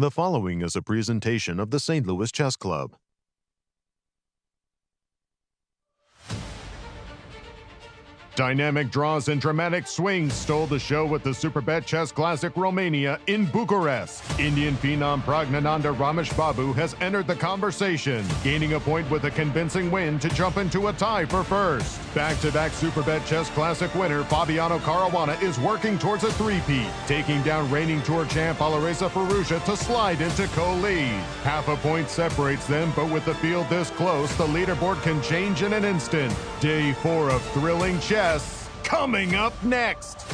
The following is a presentation of the St. Louis Chess Club. Dynamic draws and dramatic swings stole the show with the Superbet Chess Classic Romania in Bucharest. Indian phenom Pragnananda Ramesh Babu has entered the conversation, gaining a point with a convincing win to jump into a tie for first. Back-to-back Superbet Chess Classic winner Fabiano Caruana is working towards a three-peat, taking down reigning tour champ Alireza Firouzja to slide into co-lead. Half a point separates them, but with the field this close, the leaderboard can change in an instant. Day 4 of thrilling chess coming up next.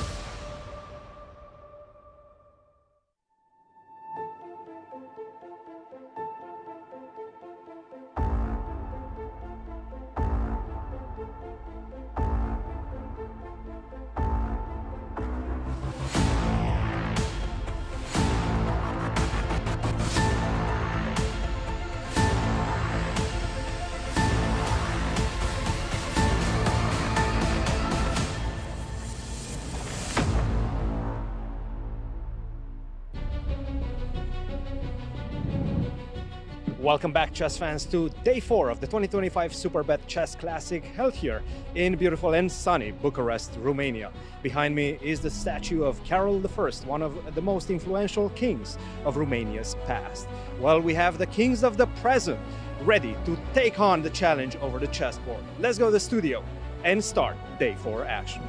Welcome back, chess fans, to day 4 of the 2025 Superbet Chess Classic, held here in beautiful and sunny Bucharest, Romania. Behind me is the statue of Carol I, one of the most influential kings of Romania's past. Well, we have the kings of the present ready to take on the challenge over the chessboard. Let's go to the studio and start day 4 action.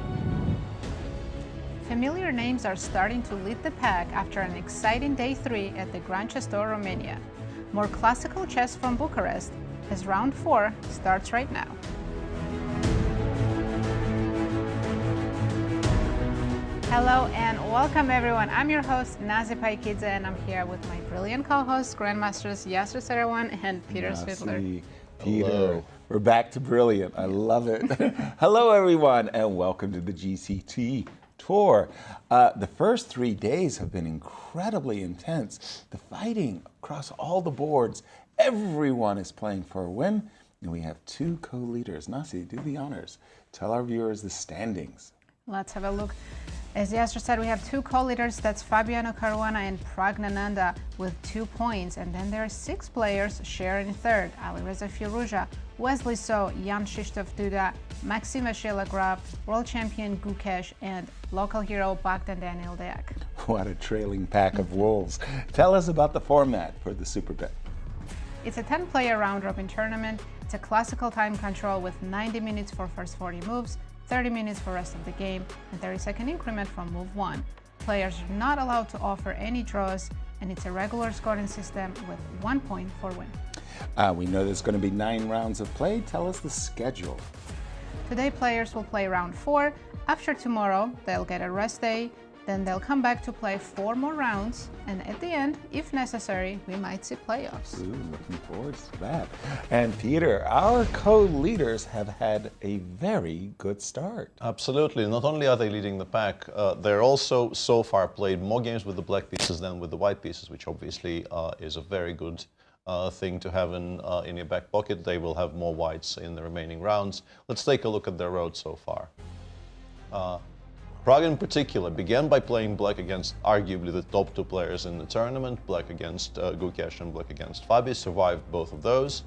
Familiar names are starting to lead the pack after an exciting day 3 at the Grand Hotel Romania. More classical chess from Bucharest as round 4 starts right now. Hello and welcome everyone. I'm your host Nazi Paikidze and I'm here with my brilliant co-hosts, Grandmasters Yasser Seirawan and Peter Svidler. Peter, hello. We're back to brilliant. I love it. Hello everyone and welcome to the GCT Tour. The first 3 days have been incredibly intense. The fighting across all the boards. Everyone is playing for a win. And we have 2 co-leaders. Nazi, do the honors. Tell our viewers the standings. Let's have a look. As Yasser said, we have 2 co-leaders. That's Fabiano Caruana and Pragnananda with 2 points. And then there are 6 players sharing third. Alireza Firouzja, Wesley So, Jan-Krzysztof Duda, Maxime Vachier-Lagrave, world champion Gukesh, and local hero Bogdan-Daniel Deac. What a trailing pack of wolves. Tell us about the format for the Superbet. It's a 10-player round-robin tournament. It's a classical time control with 90 minutes for first 40 moves, 30 minutes for rest of the game, and 30-second increment from move 1. Players are not allowed to offer any draws, and it's a regular scoring system with 1 point for win. We know there's going to be 9 rounds of play. Tell us the schedule. Today, players will play round 4. After tomorrow, they'll get a rest day. Then they'll come back to play 4 more rounds. And at the end, if necessary, we might see playoffs. Ooh, looking forward to that. And Peter, our co-leaders have had a very good start. Absolutely. Not only are they leading the pack, they're also so far played more games with the black pieces than with the white pieces, which obviously is a very good thing to have in your back pocket. They will have more whites in the remaining rounds. Let's take a look at their road so far. Prag in particular began by playing black against arguably the top 2 players in the tournament, black against Gukesh and black against Fabi, survived both of those.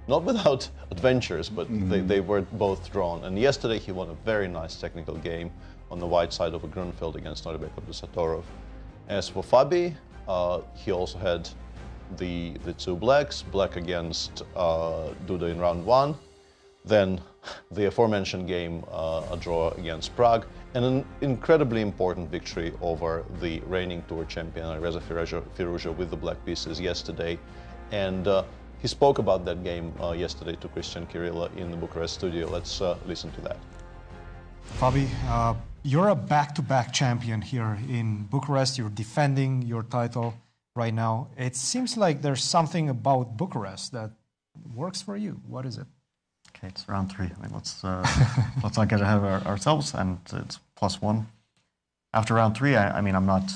Not without adventures, but they were both drawn. And yesterday he won a very nice technical game on the white side of a Grunfeld against Nodirbek Abdusattorov. As for Fabi, he also had the 2 blacks, black against Duda in round 1, then the aforementioned game, a draw against Prague, and an incredibly important victory over the reigning tour champion Alireza Firouzja with the black pieces yesterday. And he spoke about that game yesterday to Cristian Chirila in the Bucharest studio. Let's listen to that. Fabi, you're a back-to-back champion here in Bucharest. You're defending your title right now. It seems like there's something about Bucharest that works for you. What is it? Okay, it's round 3. I mean, let's not get ahead of ourselves, and it's +1. After round 3, I mean, I'm not,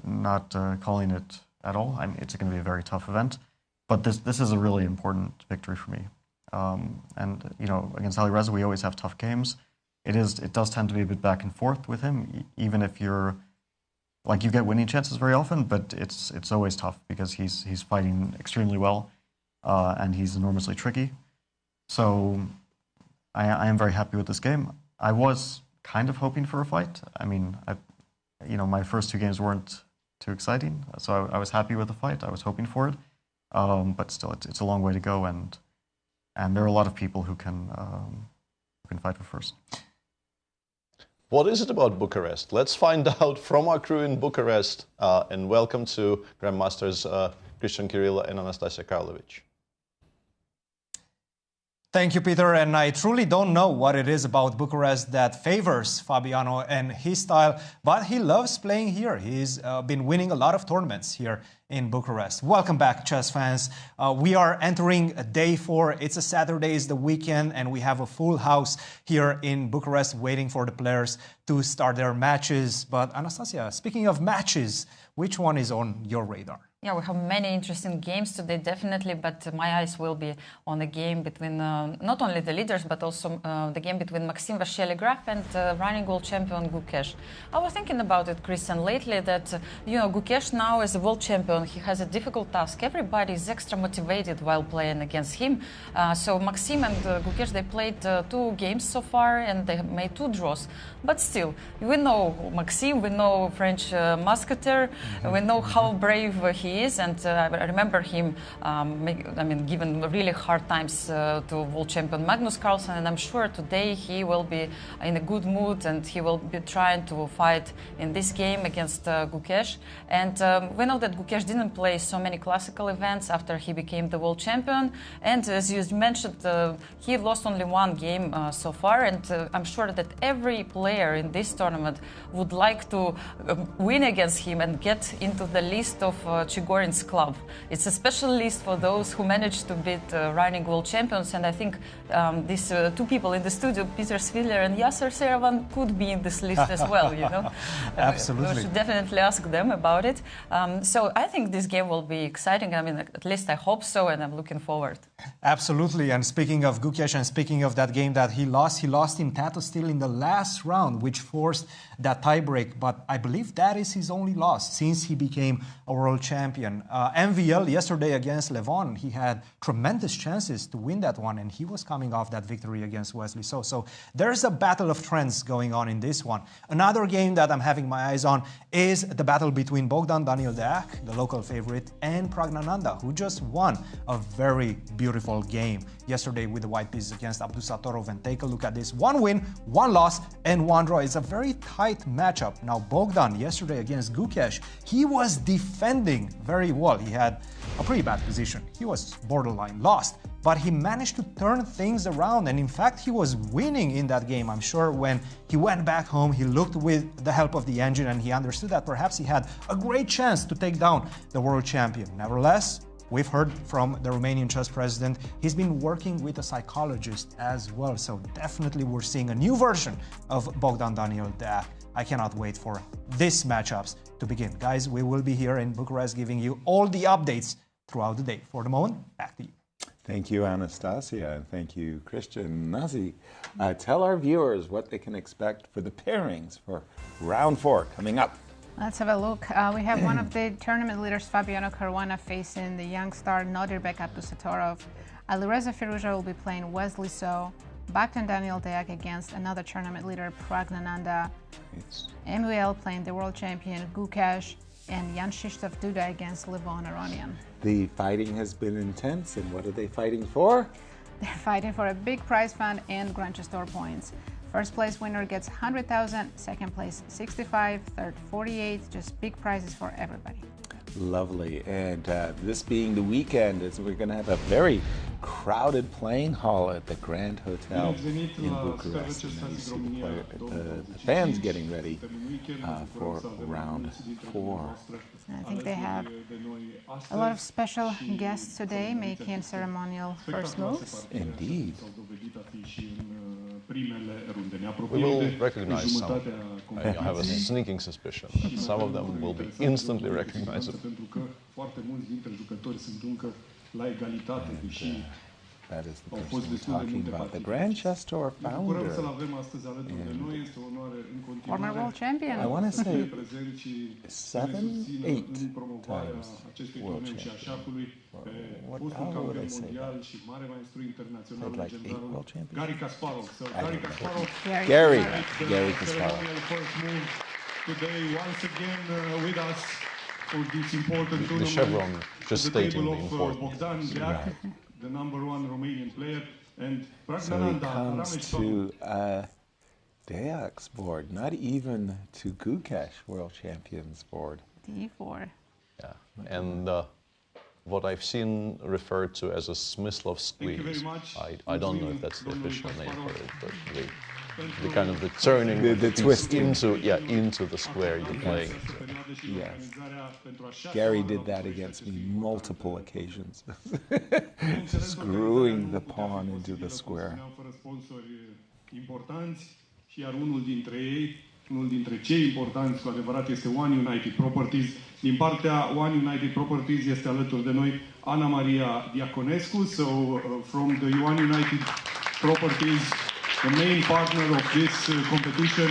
not calling it at all. I mean, it's going to be a very tough event, but this is a really important victory for me. And against Alireza, we always have tough games. It does tend to be a bit back and forth with him, even if you're like you get winning chances very often, but it's always tough because he's fighting extremely well, and he's enormously tricky. So I am very happy with this game. I was kind of hoping for a fight. I mean, my first 2 games weren't too exciting, so I was happy with the fight. I was hoping for it, but still, it's a long way to go, and there are a lot of people who can fight for first. What is it about Bucharest? Let's find out from our crew in Bucharest. And welcome to Grandmasters Cristian Chirila and Anastasiya Karlovich. Thank you, Peter. And I truly don't know what it is about Bucharest that favors Fabiano and his style, but he loves playing here. He's been winning a lot of tournaments here in Bucharest. Welcome back, chess fans. We are entering day 4. It's a Saturday, it's the weekend, and we have a full house here in Bucharest waiting for the players to start their matches. But Anastasia, speaking of matches, which one is on your radar? Yeah, we have many interesting games today, definitely, but my eyes will be on the game between not only the leaders, but also the game between Maxime Vachier-Lagrave and running world champion Gukesh. I was thinking about it, Cristian, lately that, Gukesh now is a world champion. He has a difficult task. Everybody is extra motivated while playing against him. So Maxime and Gukesh, they played 2 games so far, and they made 2 draws. But still, we know Maxime, we know French musketeer, we know how brave he is, and I remember him given really hard times to world champion Magnus Carlsen, and I'm sure today he will be in a good mood and he will be trying to fight in this game against Gukesh. And we know that Gukesh didn't play so many classical events after he became the world champion, and as you mentioned, he lost only 1 game so far, and I'm sure that every player in this tournament would like to win against him and get into the list of Chigorin's club. It's a special list for those who managed to beat running world champions, and I think these 2 people in the studio, Peter Svidler and Yasser Seirawan, could be in this list as well, Absolutely. We should definitely ask them about it. So I think this game will be exciting. I mean, at least I hope so, and I'm looking forward. Absolutely. And speaking of Gukesh and speaking of that game that he lost in Tato Steel in the last round, which forced that tiebreak. But I believe that is his only loss since he became a world champion. MVL yesterday against Levon, he had tremendous chances to win that one, and he was coming off that victory against Wesley So. So there's a battle of trends going on in this one. Another game that I'm having my eyes on is the battle between Bogdan-Daniel Deac, the local favorite, and Pragnananda, who just won a very beautiful game yesterday with the white pieces against Abdusattorov. And take a look at this. 1 win, 1 loss, and 1 draw. It's a very tight matchup. Now, Bogdan yesterday against Gukesh, he was defending very well. He had a pretty bad position. He was borderline lost, but he managed to turn things around, and in fact he was winning in that game. I'm sure when he went back home, he looked with the help of the engine and he understood that perhaps he had a great chance to take down the world champion. Nevertheless, we've heard from the Romanian chess president, he's been working with a psychologist as well, so definitely we're seeing a new version of Bogdan-Daniel Deac. I cannot wait for these matchups to begin. Guys, we will be here in Bucharest giving you all the updates throughout the day. For the moment, back to you. Thank you, Anastasia, and thank you, Cristian. Nazi, tell our viewers what they can expect for the pairings for round 4 coming up. Let's have a look. We have one of the tournament leaders, Fabiano Caruana, facing the young star Nodirbek Abdusattorov. Alireza Firouzja will be playing Wesley So. Bogdan-Daniel against another tournament leader, Pragnananda. MVL playing the world champion Gukesh, and Jan-Krzysztof Duda against Levon Aronian. The fighting has been intense, and what are they fighting for? They're fighting for a big prize fund and Grand Store points. First place winner gets 100,000, second place 65, third 48, just big prizes for everybody. Lovely. And this being the weekend, we're going to have a very crowded playing hall at the Grand Hotel in Bucharest. And you see the fans getting ready for round 4. I think they have a lot of special guests today making ceremonial first moves. Indeed. We will recognize some. I have a sneaking suspicion that some of them will be instantly recognizable. That is the person we're talking about, the Grand Chess Tour founder. Former world champion. I want to say 7, 8 times world champion. How would I say that? Said like 8 world champions? Gary Kasparov. Today, once again with us for this important The chevron just stating the of importance. Bogdan Deac, the #1 Romanian player, and So he Pragnananda comes to Deac's board, not even to Gukesh World Champions board. D4. Yeah, and what I've seen referred to as a Smyslov Thank you very squeeze. much. I don't know if that's the official name for it, but the kind of the turning The twisting. into the square you're playing. Yes. Gary did that against me multiple occasions. Screwing the pawn into the square. Iar unul dintre cei importanți cu adevărat este One United Properties. Din partea One United Properties este alături de noi Ana Maria Diaconescu. So from the One United Properties, the main partner of this competition,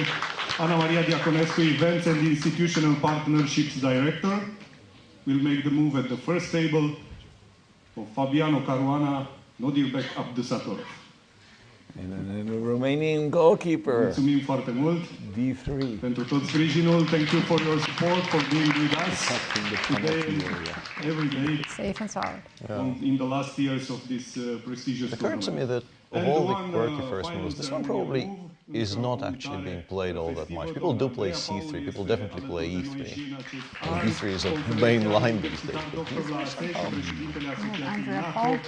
Ana Maria Diaconescu, Events and Institutional Partnerships Director, will make the move at the first table of Fabiano, Caruana, Nodirbek, Abdusattorov. And a Romanian goalkeeper, Mulțumim foarte mult D3. pentru tot sprijinul. Thank you for your support, for being with us today, every day, Safe and solid. in the last years of this prestigious It occurred to me that of all the quirky first moves, this one probably is not actually being played all that much. People do play C3, people definitely play E3. And E3 is a main line these days. But E3 somehow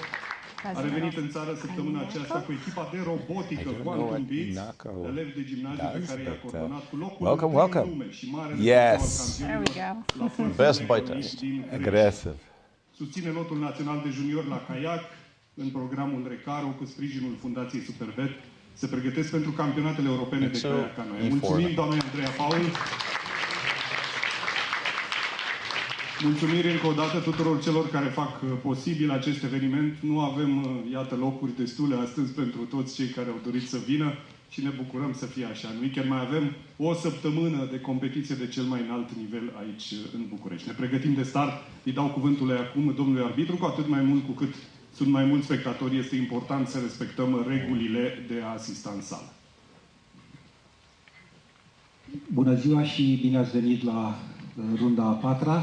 a revenit în țară săptămâna aceasta cu echipa de robotică Quantum Beats, elevi de gimnaziu pe care i-a coordonat cu locul Welcome. lume și marele Yes. There we go. Best by test. Aggressive. Susține lotul național de junior la caiac în programul Recaro cu sprijinul Fundației Superbet. Se pregătesc pentru campionatele europene de caiac ca noi. Mulțumim, doamne Andreea Paul. Mulțumiri încă o dată tuturor celor care fac posibil acest eveniment. Nu avem, iată, locuri destule astăzi pentru toți cei care au dorit să vină și ne bucurăm să fie așa. În weekend mai avem o săptămână de competiție de cel mai înalt nivel aici în București. Ne pregătim de start. Îi dau cuvântul acum domnului arbitru, cu atât mai mult cu cât sunt mai mulți spectatori, este important să respectăm regulile de a asista în sală. Bună ziua și bine ați venit la runda a patra.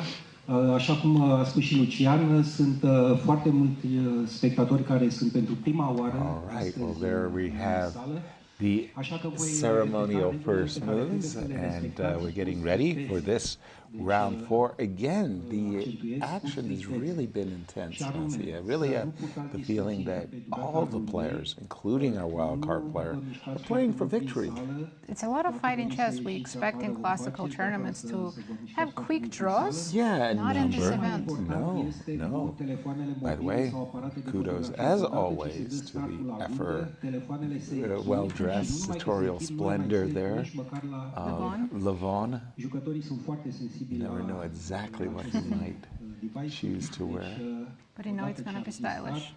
Așa cum a spus și Lucian, sunt foarte mulți spectatori care sunt pentru prima oară. All right, well there we have the ceremonial first moves, and we're getting ready for this round 4. Again, the action has really been intense, Nazi. I really have the feeling that all the players, including our wildcard player, are playing for victory. It's a lot of fight in chess. We expect in classical tournaments to have quick draws. Yeah, not in this event. No. By the way, kudos as always to the effort, well-dressed, sartorial splendor there. Levon. You never know exactly what he might choose to wear. But you know it's going to be stylish.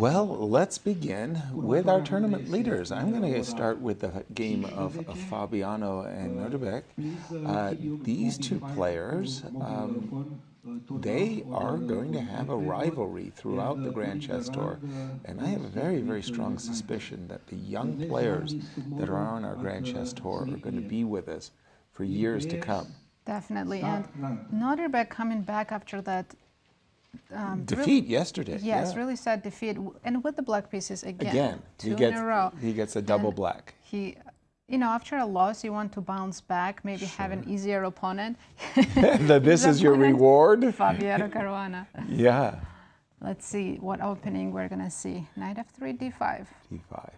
Well, let's begin with our tournament leaders. I'm going to start with the game of Fabiano and Nodirbek. These two players, they are going to have a rivalry throughout the Grand Chess Tour. And I have a very, very strong suspicion that the young players that are on our Grand Chess Tour are going to be with us for years to come. Definitely. And Nodirbek coming back after that defeat yesterday. Yes, really sad defeat. And with the black pieces again. Two in a row. He gets a double black. He, you know, after a loss, you want to bounce back, maybe have an easier opponent. This is your reward? Fabiano Caruana. Yeah. Let's see what opening we're going to see. Knight f3, d5. d5.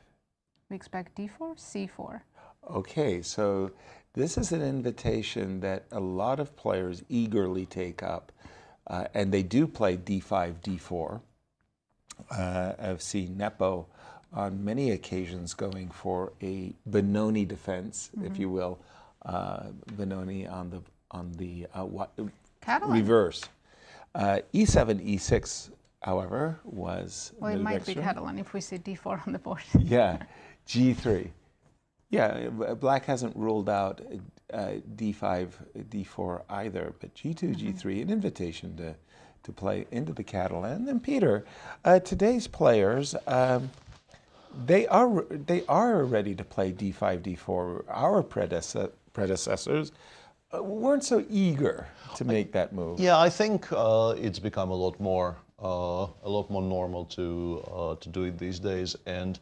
We expect d4, c4. Okay, so this is an invitation that a lot of players eagerly take up, and they do play d5, d4. I've seen Nepo on many occasions going for a Benoni defense, if you will, Benoni on the reverse. E7, E6 however, was Well, it might be Nodirbek's Catalan if we see d4 on the board. Yeah, g3. Yeah, black hasn't ruled out d5, d4 either, but g2, g3, an invitation to play into the Catalan. And Peter, today's players, they are ready to play d5, d4. Our predecessors weren't so eager to make that move. Yeah, I think it's become a lot more normal to do it these days. And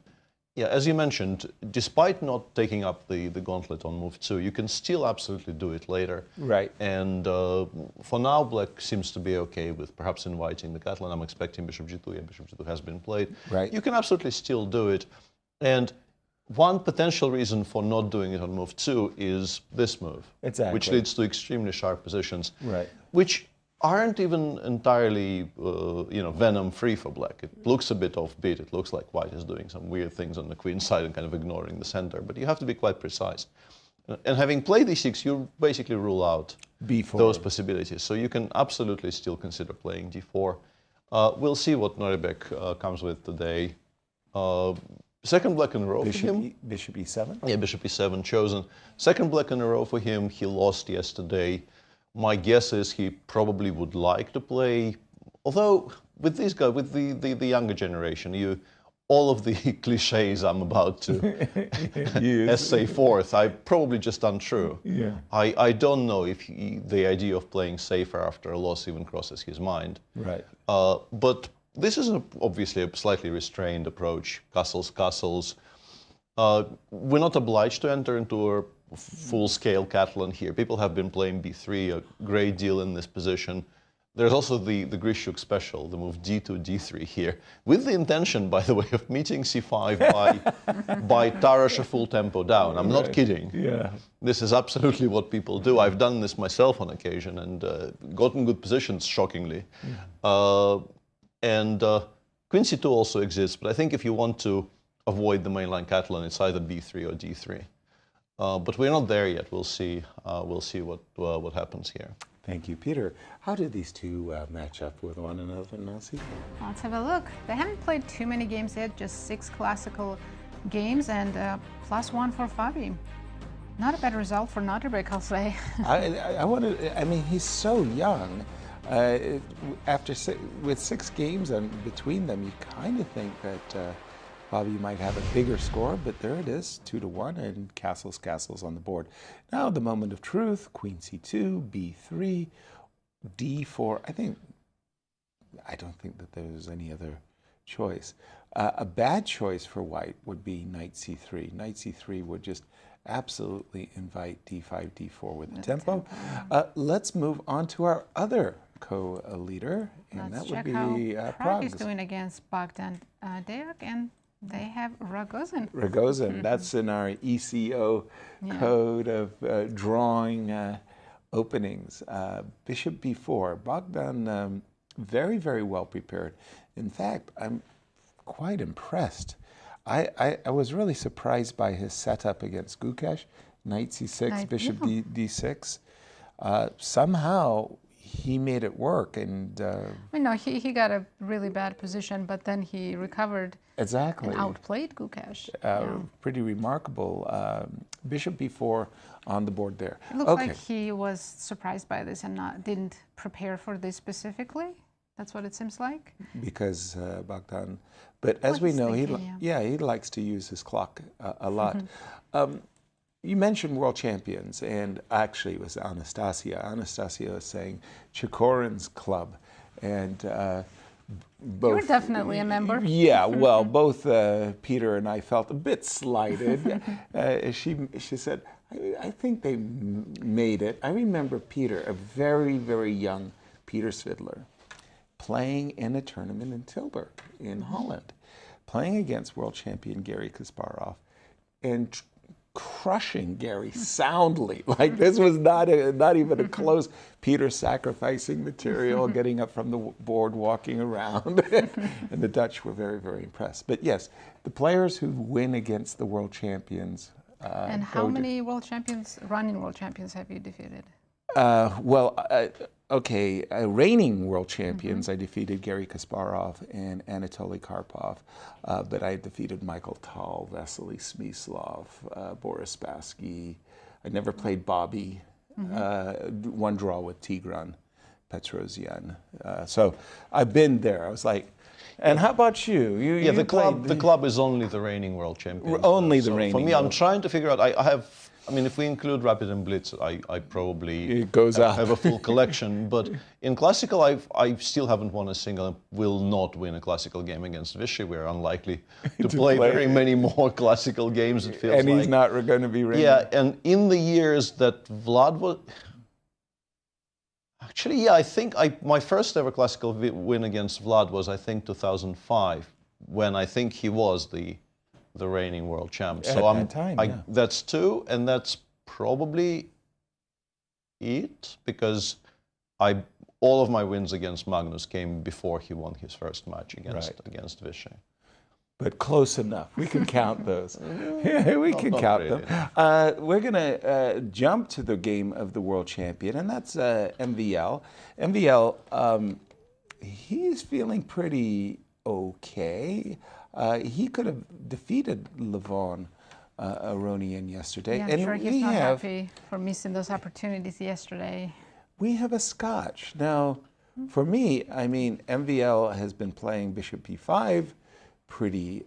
yeah, as you mentioned, despite not taking up the gauntlet on move 2, you can still absolutely do it later. Right. And for now, black seems to be okay with perhaps inviting the Catalan. I'm expecting bishop g2. Yeah, bishop g2 has been played. Right. You can absolutely still do it. And one potential reason for not doing it on move 2 is this move. Exactly. Which leads to extremely sharp positions. Right. Which aren't even entirely, venom-free for black. It looks a bit offbeat. It looks like white is doing some weird things on the queen side and kind of ignoring the center. But you have to be quite precise. And having played d6, you basically rule out b4. Those possibilities. So you can absolutely still consider playing d4. We'll see what Nodirbek comes with today. Second black in a row for him. Bishop e7? Yeah, bishop e7 chosen. Second black in a row for him. He lost yesterday. My guess is he probably would like to play, although with these guys, with the younger generation, all of the cliches I'm about to essay forth are probably just untrue. Yeah. I don't know if the idea of playing safer after a loss even crosses his mind. Right. But this is obviously a slightly restrained approach. Castles. We're not obliged to enter into a full-scale Catalan here. People have been playing b3 a great deal in this position. There's also the Grishuk special, the move d2, d3 here, with the intention, by the way, of meeting c5 by Tarash a full tempo down. I'm not kidding. Yeah. This is absolutely what people do. I've done this myself on occasion and gotten good positions, shockingly. And Queen c2 also exists, but I think if you want to avoid the mainline Catalan, it's either b3 or d3. But we're not there yet. We'll see. What happens here. Thank you, Peter. How did these two match up with one another, Nazi? Let's have a look. They haven't played too many games yet, just 6 classical games and +1 for Fabi. Not a bad result for Nodirbek, I'll say. I mean, he's so young. With 6 games between them, you kind of think that Fabi might have a bigger score, but there it is, 2-1, and castles on the board. Now the moment of truth: Queen c2, b3, d4. I don't think that there's any other choice. A bad choice for white would be knight c3. Knight c3 would just absolutely invite d5, d4 with the tempo. Let's move on to our other co-leader, and Let's that would check be how Prague is doing against Bogdan-Daniel, and they have Ragozin. Ragozin, that's in our ECO code of drawing openings. Bishop b4, Bogdan very, very well prepared. In fact, I'm quite impressed. I was really surprised by his setup against Gukesh, knight c6, bishop d6. Somehow he made it work, and he got a really bad position, but then he recovered. Exactly. And outplayed Gukesh. Pretty remarkable. Bishop b4 on the board there. It looks like he was surprised by this and didn't prepare for this specifically. That's what it seems like. Because Bogdan, but as we know, he likes to use his clock a lot. You mentioned world champions, and actually it was Anastasiya. Anastasiya was saying Chikorin's club, and both. You're definitely a member. Yeah, well, both Peter and I felt a bit slighted. She said, I think they made it. I remember Peter, a very, very young Peter Svidler, playing in a tournament in Tilburg in Holland, playing against world champion Garry Kasparov, and crushing Garry soundly. Like this was not even a close. Peter sacrificing material, getting up from the board, walking around, and the Dutch were very, very impressed. But yes, the players who win against the world champions. And how many running world champions have you defeated? okay, reigning world champions. I defeated Garry Kasparov and Anatoly Karpov, but I defeated Michael Tal, Vasily Smyslov, Boris Spassky. I never played Bobby. One draw with Tigran Petrosyan. So I've been there. I was like, and how about you? Yeah, the club is only the reigning world champion. Only the reigning. For me, I'm trying to figure out. I mean, if we include Rapid and Blitz, I probably have a full collection. But in classical, I still haven't won a single. And will not win a classical game against Vichy. We're unlikely to play very many more classical games. It feels and he's not going to be reigning. Yeah, and in the years that Vlad was. Actually, yeah, I think my first ever classical win against Vlad was, I think, 2005, when I think he was the reigning world champ. So At that time, that's two, and that's probably it, because all of my wins against Magnus came before he won his first match against Vichy. But close enough. We can count those. We can count them. We're going to jump to the game of the world champion, and that's MVL. MVL, he's feeling pretty okay. He could have defeated Levon Aronian yesterday. Yeah, I'm sure he's not happy for missing those opportunities yesterday. We have a Scotch. Now, for me, I mean, MVL has been playing Bishop e5 pretty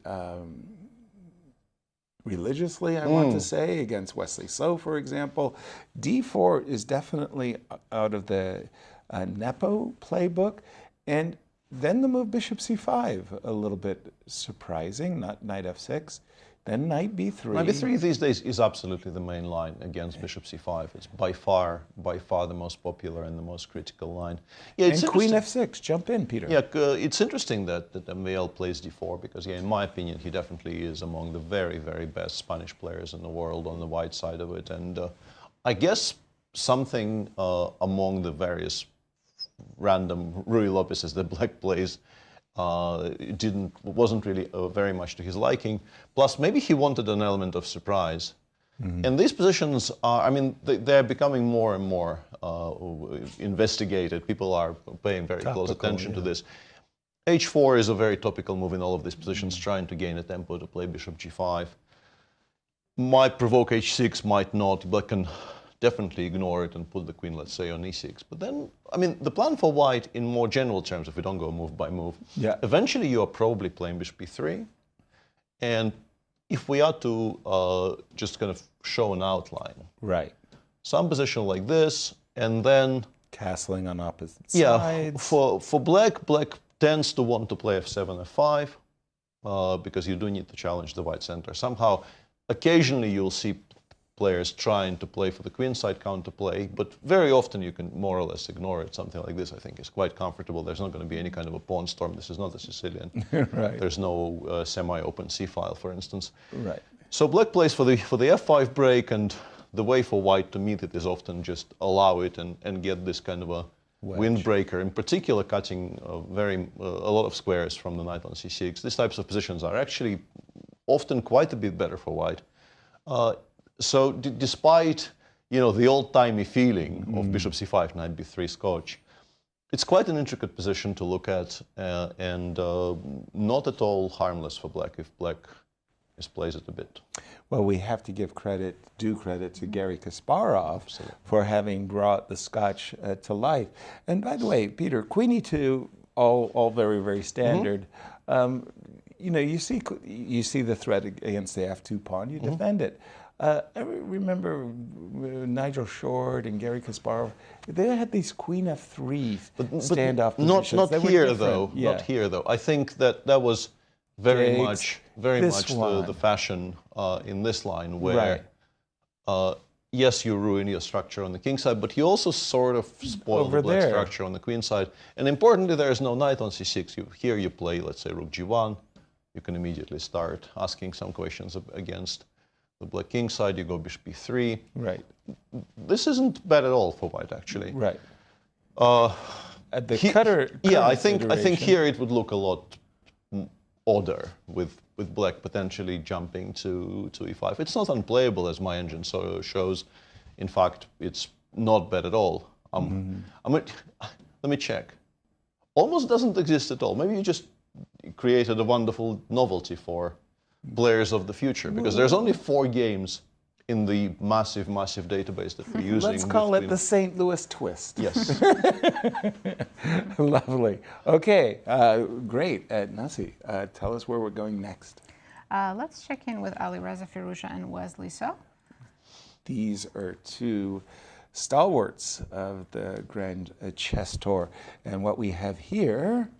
religiously, I want to say, against Wesley So, for example. D4 is definitely out of the Nepo playbook. And then the move Bishop c5, a little bit surprising, not Knight f6. Then Knight b3. Knight b3 these days is absolutely the main line against Bishop c5. It's by far the most popular and the most critical line. Yeah, and Queen f6. Jump in, Peter. Yeah, it's interesting that MVL plays d4 because, yeah, in my opinion, he definitely is among the very, very best Spanish players in the world on the white side of it. And I guess something among the various random Ruy Lopez's that Black plays wasn't really very much to his liking. Plus, maybe he wanted an element of surprise. And these positions are, I mean, they're becoming more and more investigated. People are paying very close attention to this. H4 is a very topical move in all of these positions, trying to gain a tempo to play Bishop G5. Might provoke H6, might not. Black can definitely ignore it and put the queen, let's say, on E6. But then, I mean, the plan for white, in more general terms, if we don't go move by move, eventually you are probably playing Bishop B3. And if we are to just kind of show an outline, some position like this, and then castling on opposite sides. For Black tends to want to play F7, F5, because you do need to challenge the white center. Somehow, occasionally you'll see players trying to play for the queen side counterplay, but very often you can more or less ignore it. Something like this, I think, is quite comfortable. There's not going to be any kind of a pawn storm. This is not the Sicilian. There's no semi-open c-file, for instance. So Black plays for the f5 break, and the way for white to meet it is often just allow it and get this kind of a windbreaker, in particular cutting a lot of squares from the knight on c6. These types of positions are actually often quite a bit better for white. So despite, you know, the old-timey feeling of Bishop c5, Knight b3 Scotch, it's quite an intricate position to look at and not at all harmless for Black if Black misplays it a bit. Well, we have to give due credit to Garry Kasparov for having brought the Scotch to life. And by the way, Peter, Queen e2, all very, very standard. You know, you see the threat against the f2 pawn, you defend it. I remember Nigel Short and Garry Kasparov. They had these Queen f3 standoff positions. Not here though. Not here though. I think that was very much the fashion in this line, where yes, you ruin your structure on the king side, but you also sort of spoil the black structure on the queen side. And importantly, there is no knight on c6. Here you play, let's say, rook g1. You can immediately start asking some questions against the black king side. You go bishop b3. This isn't bad at all for white, actually. At the cutter I think here it would look a lot odder with black potentially jumping to e5. It's not unplayable, as my engine shows. In fact, it's not bad at all. Let me check. Almost doesn't exist at all. Maybe you just created a wonderful novelty for players of the future, because there's only 4 games in the massive database that we're using. Let's call it the St. Louis twist. Yes. Lovely. Okay, great. Nazi, tell us where we're going next. Let's check in with Alireza, Firouzja, and Wesley So. These are 2 stalwarts of the Grand Chess Tour. And what we have here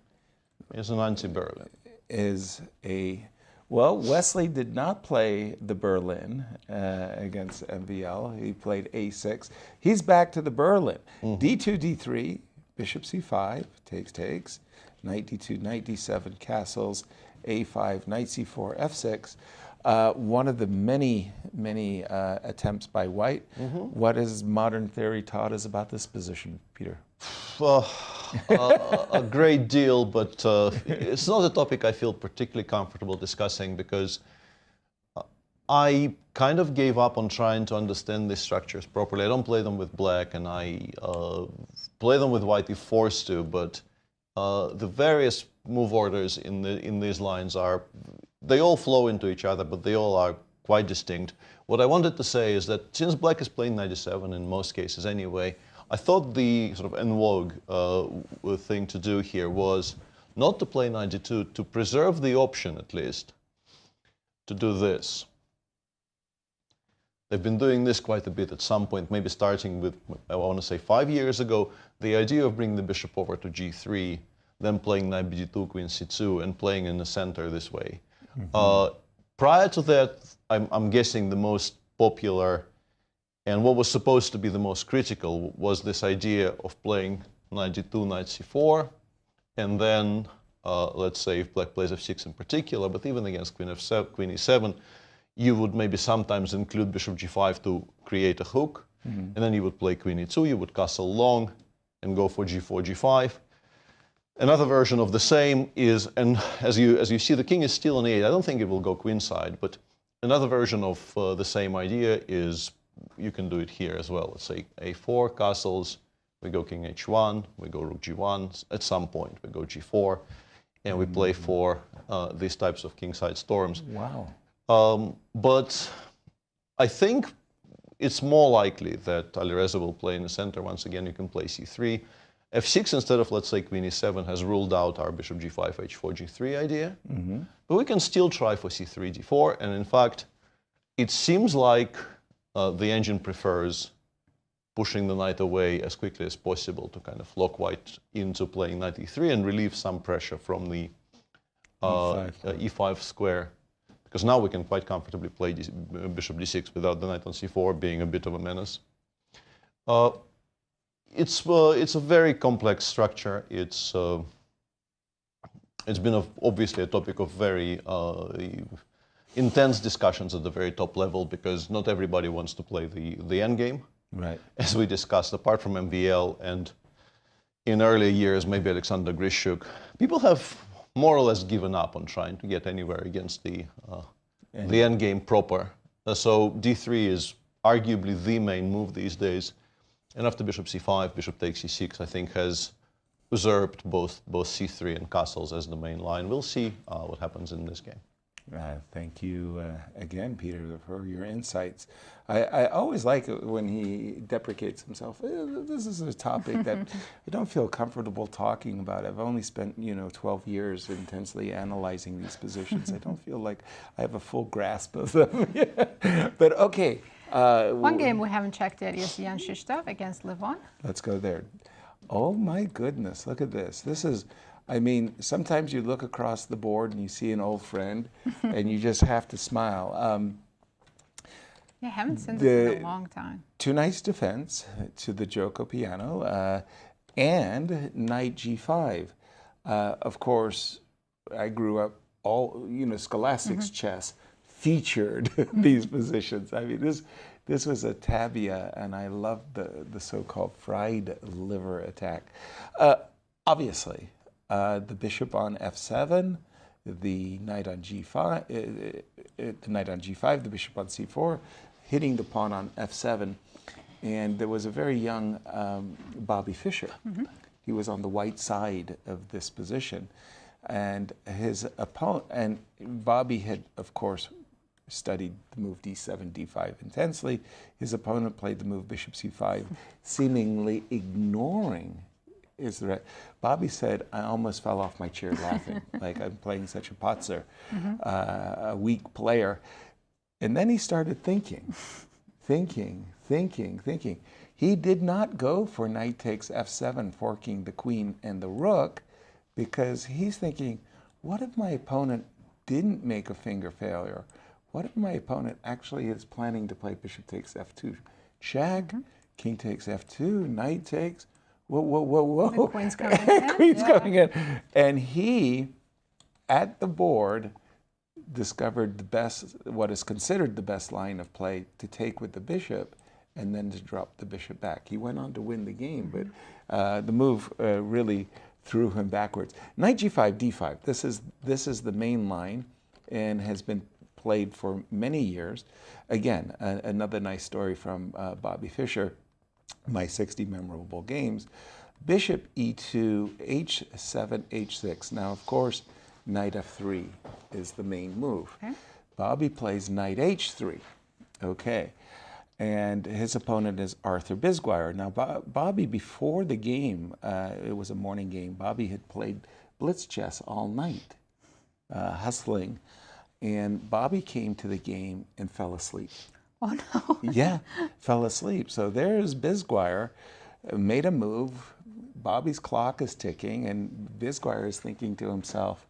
is an anti-Berlin. Is a... Well, Wesley did not play the Berlin against MVL. He played A6. He's back to the Berlin. D2, D3, bishop C5, takes, knight D2, knight D7, castles, A5, knight C4, F6. One of the many attempts by White. What has modern theory taught us about this position, Peter? A great deal, but it's not a topic I feel particularly comfortable discussing, because I kind of gave up on trying to understand these structures properly. I don't play them with black, and I play them with white if forced to, but the various move orders in these lines they all flow into each other, but they all are quite distinct. What I wanted to say is that since black is playing 97 in most cases anyway, I thought the sort of en vogue thing to do here was not to play 92, to preserve the option at least to do this. They've been doing this quite a bit at some point, maybe starting with, I want to say 5 years ago, the idea of bringing the bishop over to g3, then playing knight bd2, queen c2, and playing in the center this way. Prior to that, I'm guessing the most popular and what was supposed to be the most critical was this idea of playing knight d2, knight c4, and then, let's say if black plays f6 in particular, but even against queen e7, you would maybe sometimes include bishop g5 to create a hook, and then you would play queen e2, you would castle long, and go for g4, g5. Another version of the same is, and as you see, the king is still on e8. I don't think it will go queenside, but another version of the same idea is, you can do it here as well. Let's say a4, castles, we go king h1, we go rook g1, at some point we go g4, and we play for these types of kingside storms. Wow. But I think it's more likely that Alireza will play in the center. Once again, you can play c3. f6 instead of, let's say, queen e7 has ruled out our bishop g5, h4, g3 idea. But we can still try for c3, d4. And in fact, it seems like the engine prefers pushing the knight away as quickly as possible to kind of lock white into playing knight e3 and relieve some pressure from the e5 square. Because now we can quite comfortably play bishop d6 without the knight on c4 being a bit of a menace. It's a very complex structure. It's been obviously a topic of very intense discussions at the very top level, because not everybody wants to play the endgame. Right. As we discussed, apart from MVL and in earlier years, maybe Alexander Grishuk, people have more or less given up on trying to get anywhere against the endgame proper. So d3 is arguably the main move these days. And after bishop c5, bishop takes c6, I think has usurped both c3 and castles as the main line. We'll see what happens in this game. Thank you again, Peter, for your insights. I always like it when he deprecates himself. This is a topic that I don't feel comfortable talking about. I've only spent 12 years intensely analyzing these positions. I don't feel like I have a full grasp of them. But okay. One game we haven't checked yet is Jan-Krzysztof against Levon. Let's go there. Oh my goodness, look at this. This is, I mean, sometimes you look across the board and you see an old friend and you just have to smile. Yeah, I haven't seen this in a long time. Two knights defense to the Gioco piano and knight g5. Of course, I grew up scholastics chess featured these positions. I mean, this was a tabia, and I loved the so-called fried liver attack. Obviously, the bishop on f7, the knight on g5, the bishop on c4, hitting the pawn on f7. and there was a very young Bobby Fischer. He was on the white side of this position, and his opponent, and Bobby had, of course, studied the move d7, d5 intensely. His opponent played the move bishop c5, seemingly ignoring his threat. Bobby said, I almost fell off my chair laughing, like I'm playing such a potzer, a weak player. And then he started thinking. He did not go for knight takes f7, forking the queen and the rook, because he's thinking, what if my opponent didn't make a finger failure? What if my opponent actually is planning to play bishop takes f2? Check, king takes f2, knight takes, whoa. The queen's coming in. Queen's coming in. And he, at the board, discovered the best, what is considered the best line of play to take with the bishop and then to drop the bishop back. He went on to win the game, but the move really threw him backwards. Knight g5, d5. This is the main line and has been played for many years. Again, another nice story from Bobby Fischer, my 60 memorable games. Bishop e2, h7, h6. Now, of course, knight f3 is the main move. Okay. Bobby plays knight h3. Okay. And his opponent is Arthur Bisguier. Now, Bobby, before the game, it was a morning game, Bobby had played blitz chess all night, hustling. And Bobby came to the game and fell asleep. Oh, no. Yeah, fell asleep. So there's Bisguier, made a move. Bobby's clock is ticking, and Bisguier is thinking to himself,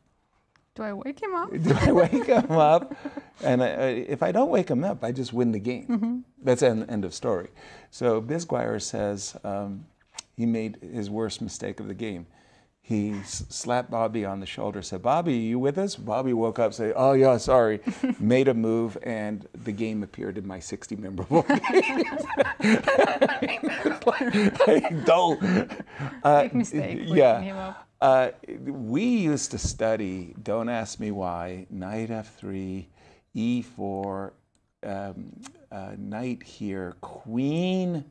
do I wake him up? Do I wake him up? And if I don't wake him up, I just win the game. That's an end of story. So Bisguier says he made his worst mistake of the game. He slapped Bobby on the shoulder, said, Bobby, are you with us? Bobby woke up, said, oh, yeah, sorry. Made a move, and the game appeared in my 60 memorable games. Don't. Big mistake waking him up. We used to study, don't ask me why, knight f3, e4, knight here, queen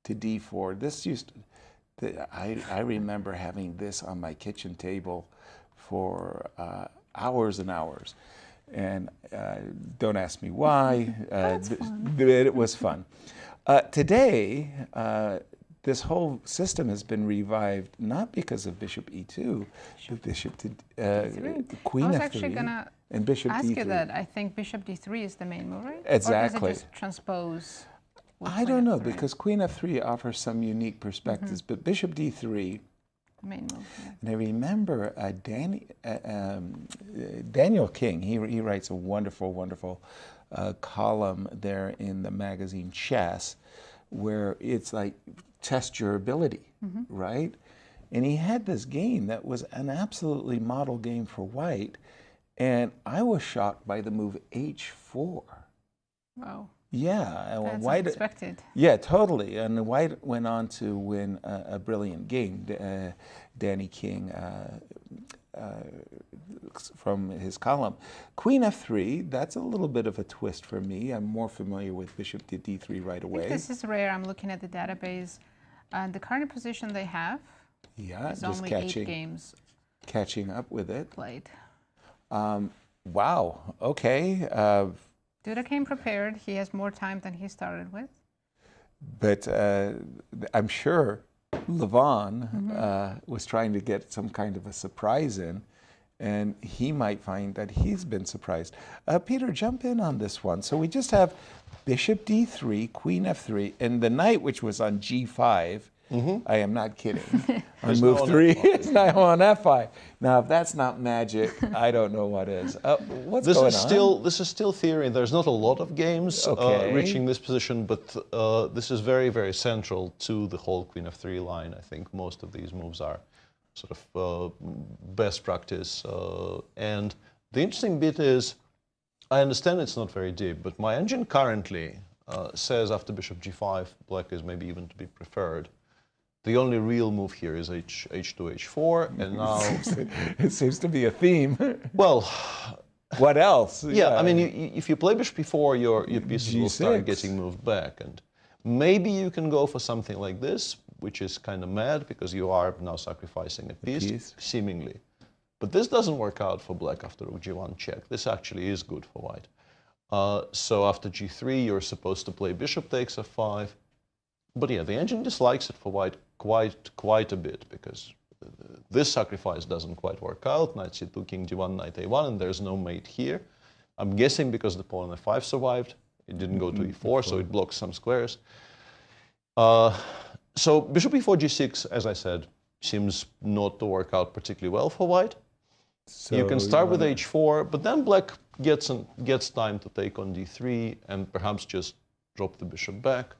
to d4. This used to... I remember having this on my kitchen table for hours and hours. And don't ask me why. It was fun. Today, this whole system has been revived not because of bishop e2, but bishop to queen f3. I was actually going to and bishop ask d3. you that. I think bishop d3 is the main move, right? Exactly. Or does it just transpose? I don't know, because queen f3 offers some unique perspectives, but bishop d3, main move, yeah. And I remember Daniel King, he writes a wonderful column there in the magazine Chess, where it's like, test your ability, right? And he had this game that was an absolutely model game for white, and I was shocked by the move h4. Wow. Yeah, that's white unexpected. Yeah, totally. And White went on to win a brilliant game. Danny King from his column. Queen f3. That's a little bit of a twist for me. I'm more familiar with bishop to d3 right away. This is rare. I'm looking at the database. The current position they have. Yeah, is just only 8 games. Catching up with it. Played. Wow. Okay. Duda came prepared. He has more time than he started with. But I'm sure Levon was trying to get some kind of a surprise in, and he might find that he's been surprised. Peter, jump in on this one. So we just have bishop d3, queen f3, and the knight, which was on g5, I am not kidding. On move 3, it's now on f5. Now, if that's not magic, I don't know what is. What's going on? This is still theory. There's not a lot of games reaching this position, but this is very, very central to the whole queen f3 line. I think most of these moves are sort of best practice. And the interesting bit is, I understand it's not very deep, but my engine currently says after bishop g5, black is maybe even to be preferred. The only real move here is h2, h4, and now... It seems to be a theme. Well... What else? Yeah, I mean, if you play bishop b4, your pieces will start getting moved back. Maybe you can go for something like this, which is kind of mad because you are now sacrificing a piece, seemingly. But this doesn't work out for black after rook g1 check. This actually is good for white. So after g3, you're supposed to play bishop takes f5. But yeah, the engine dislikes it for white quite a bit because this sacrifice doesn't quite work out. Knight c2, king d1, knight a1, and there's no mate here. I'm guessing because the pawn f5 survived. It didn't go to e4, so it blocks some squares. So bishop e4, g6, as I said, seems not to work out particularly well for white. So you can start with h4, but then black gets time to take on d3 and perhaps just drop the bishop back.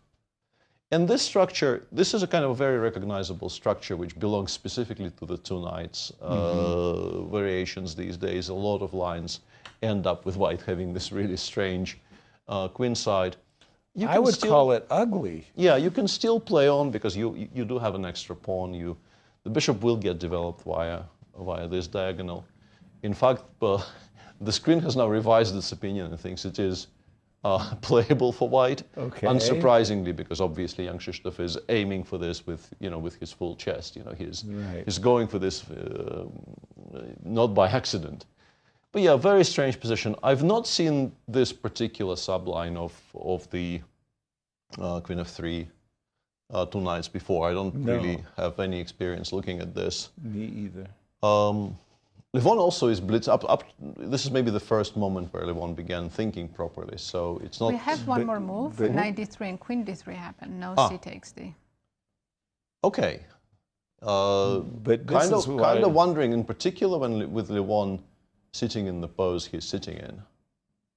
And this structure, this is a kind of a very recognizable structure which belongs specifically to the two knights. Variations these days, a lot of lines end up with white having this really strange queen side. I would call it ugly. Yeah, you can still play on because you do have an extra pawn. The bishop will get developed via this diagonal. In fact, the screen has now revised its opinion and thinks it is playable for white. Okay. Unsurprisingly, because obviously Jan-Krzysztof is aiming for this with his full chest. He's going for this not by accident. But yeah, very strange position. I've not seen this particular subline of the queen f3 two knights before. I don't really have any experience looking at this. Me either. Levon also is blitz up. This is maybe the first moment where Levon began thinking properly. So it's not. We have one more move. Knight d3 and queen d3 happened. No c takes d. Okay. But kind of wondering, in particular, with Levon sitting in the pose he's sitting in,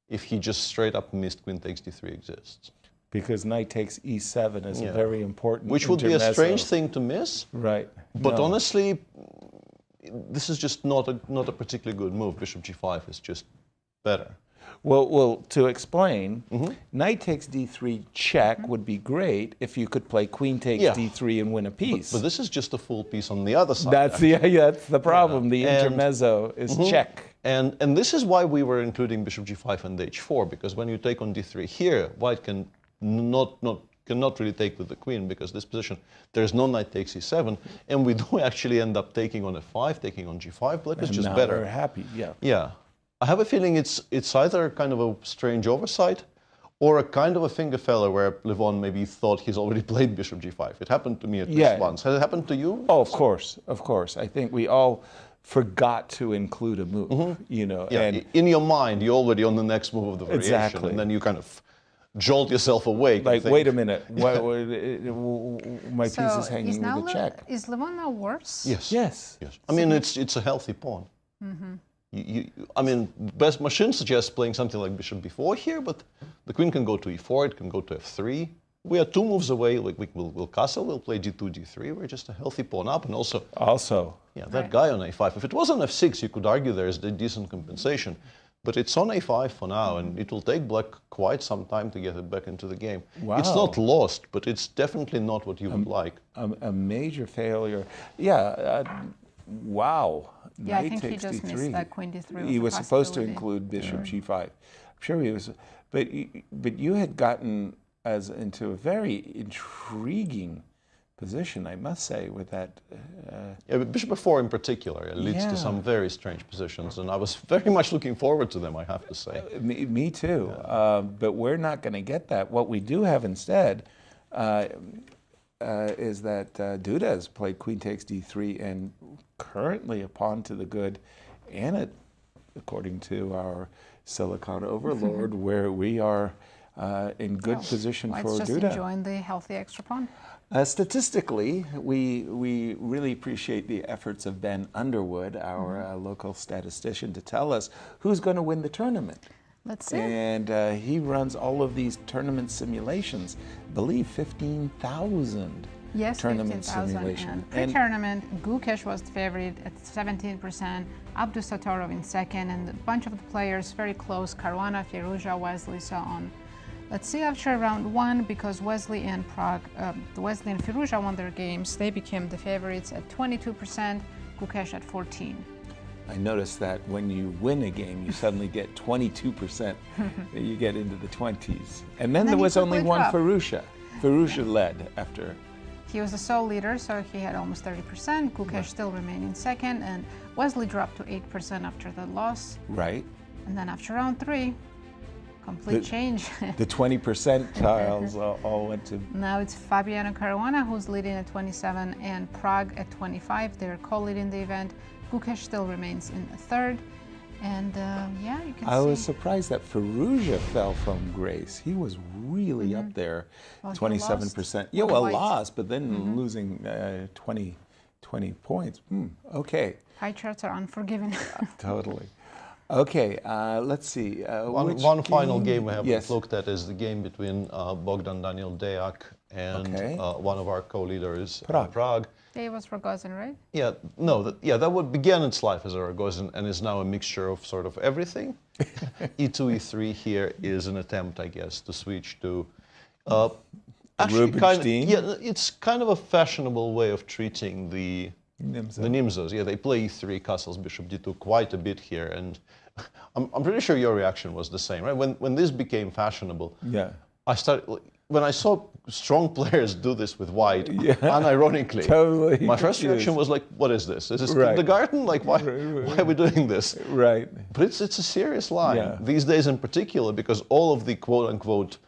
if he just straight up missed queen takes d3 exists. Because knight takes e7 is a very important which would be a strange thing to miss. Right. But honestly, this is just not a particularly good move. Bishop g5 is just better. Well, to explain, knight takes d3 check would be great if you could play queen takes d3 and win a piece. But this is just a full piece on the other side. That's the problem. The intermezzo is check. And this is why we were including bishop g5 and h4, because when you take on d3 here, white cannot really take with the queen, because this position, there's no knight takes e7, and we do actually end up taking on f5, taking on g5. Black is just better. We're happy, Yeah. I have a feeling it's either kind of a strange oversight or a kind of a finger feller where Levon maybe thought he's already played bishop g5. It happened to me at least once. Has it happened to you? Oh, of course. I think we all forgot to include a move, And in your mind, you're already on the next move of the variation. Exactly. And then you kind of jolt yourself awake. Like, wait a minute, my piece is hanging with a check. Is Levon now worse? Yes. I mean, it's a healthy pawn. I mean, best machine suggests playing something like bishop b4 here, but the queen can go to e4, it can go to f3. We are 2 moves away. Like we'll castle, we'll play d2, d3. We're just a healthy pawn up, and also that guy on a5. If it was on f6, you could argue there's a decent compensation, but it's on a5 for now, and it will take black quite some time to get it back into the game. Wow. It's not lost, but it's definitely not what you would like. A major failure. Wow. Yeah, I think he just missed that queen d3. He was supposed to include bishop g5. I'm sure he was, but you had gotten into a very intriguing position, I must say, with that. But bishop f4 in particular leads to some very strange positions, and I was very much looking forward to them, I have to say. Me too. But we're not going to get that. What we do have instead is that Duda has played queen takes d3 and currently a pawn to the good, and according to our Silicon overlord, where we are in good position for Duda. Let's just enjoy the healthy extra pawn. Statistically, we really appreciate the efforts of Ben Underwood, our local statistician, to tell us who's going to win the tournament. Let's see. And he runs all of these tournament simulations. I believe 15,000 tournament simulation. Pre-tournament, Gukesh was the favorite at 17%, Abdusattorov in second, and a bunch of the players very close, Caruana, Firouzja, Wesley So on. Let's see after round 1, because Wesley and Firouzja won their games. They became the favorites at 22%, Gukesh at 14%. I noticed that when you win a game, you suddenly get 22%. You get into the 20s. And then there was only one Firouzja. Firouzja led after. He was the sole leader, so he had almost 30%. Gukesh still remained in second, and Wesley dropped to 8% after the loss. Right. And then after round 3, complete change. The 20% tiles all went to... Now it's Fabiano Caruana who's leading at 27 and Prague at 25. They're co-leading the event. Gukesh still remains in third. And yeah, you can see. I was surprised that Firouzja fell from grace. He was really up there, Well, 27%. he Yeah, well, lost. lost, but then losing 20 points. Okay, Pie charts are unforgiving. totally. Okay, let's see. One final game we haven't Yes. looked at is the game between Bogdan-Daniel Deac and Okay. one of our co-leaders, Prague. Prague. It was Rogozin, right? Yeah, no, that would began its life as a Rogozin and is now a mixture of sort of everything. E2, E3 here is an attempt, I guess, to switch to actually Rubinstein? it's kind of a fashionable way of treating the Nimzos. Yeah, they play E3, castles, bishop D2 quite a bit here, and I'm pretty sure your reaction was the same, right? When this became fashionable, Yeah. when I saw strong players do this with white, unironically, Totally my first confused. reaction was like, what is this? Is this Right. kindergarten? Like, why are we doing this? Right. But it's a serious line, Yeah. these days in particular, because all of the quote-unquote,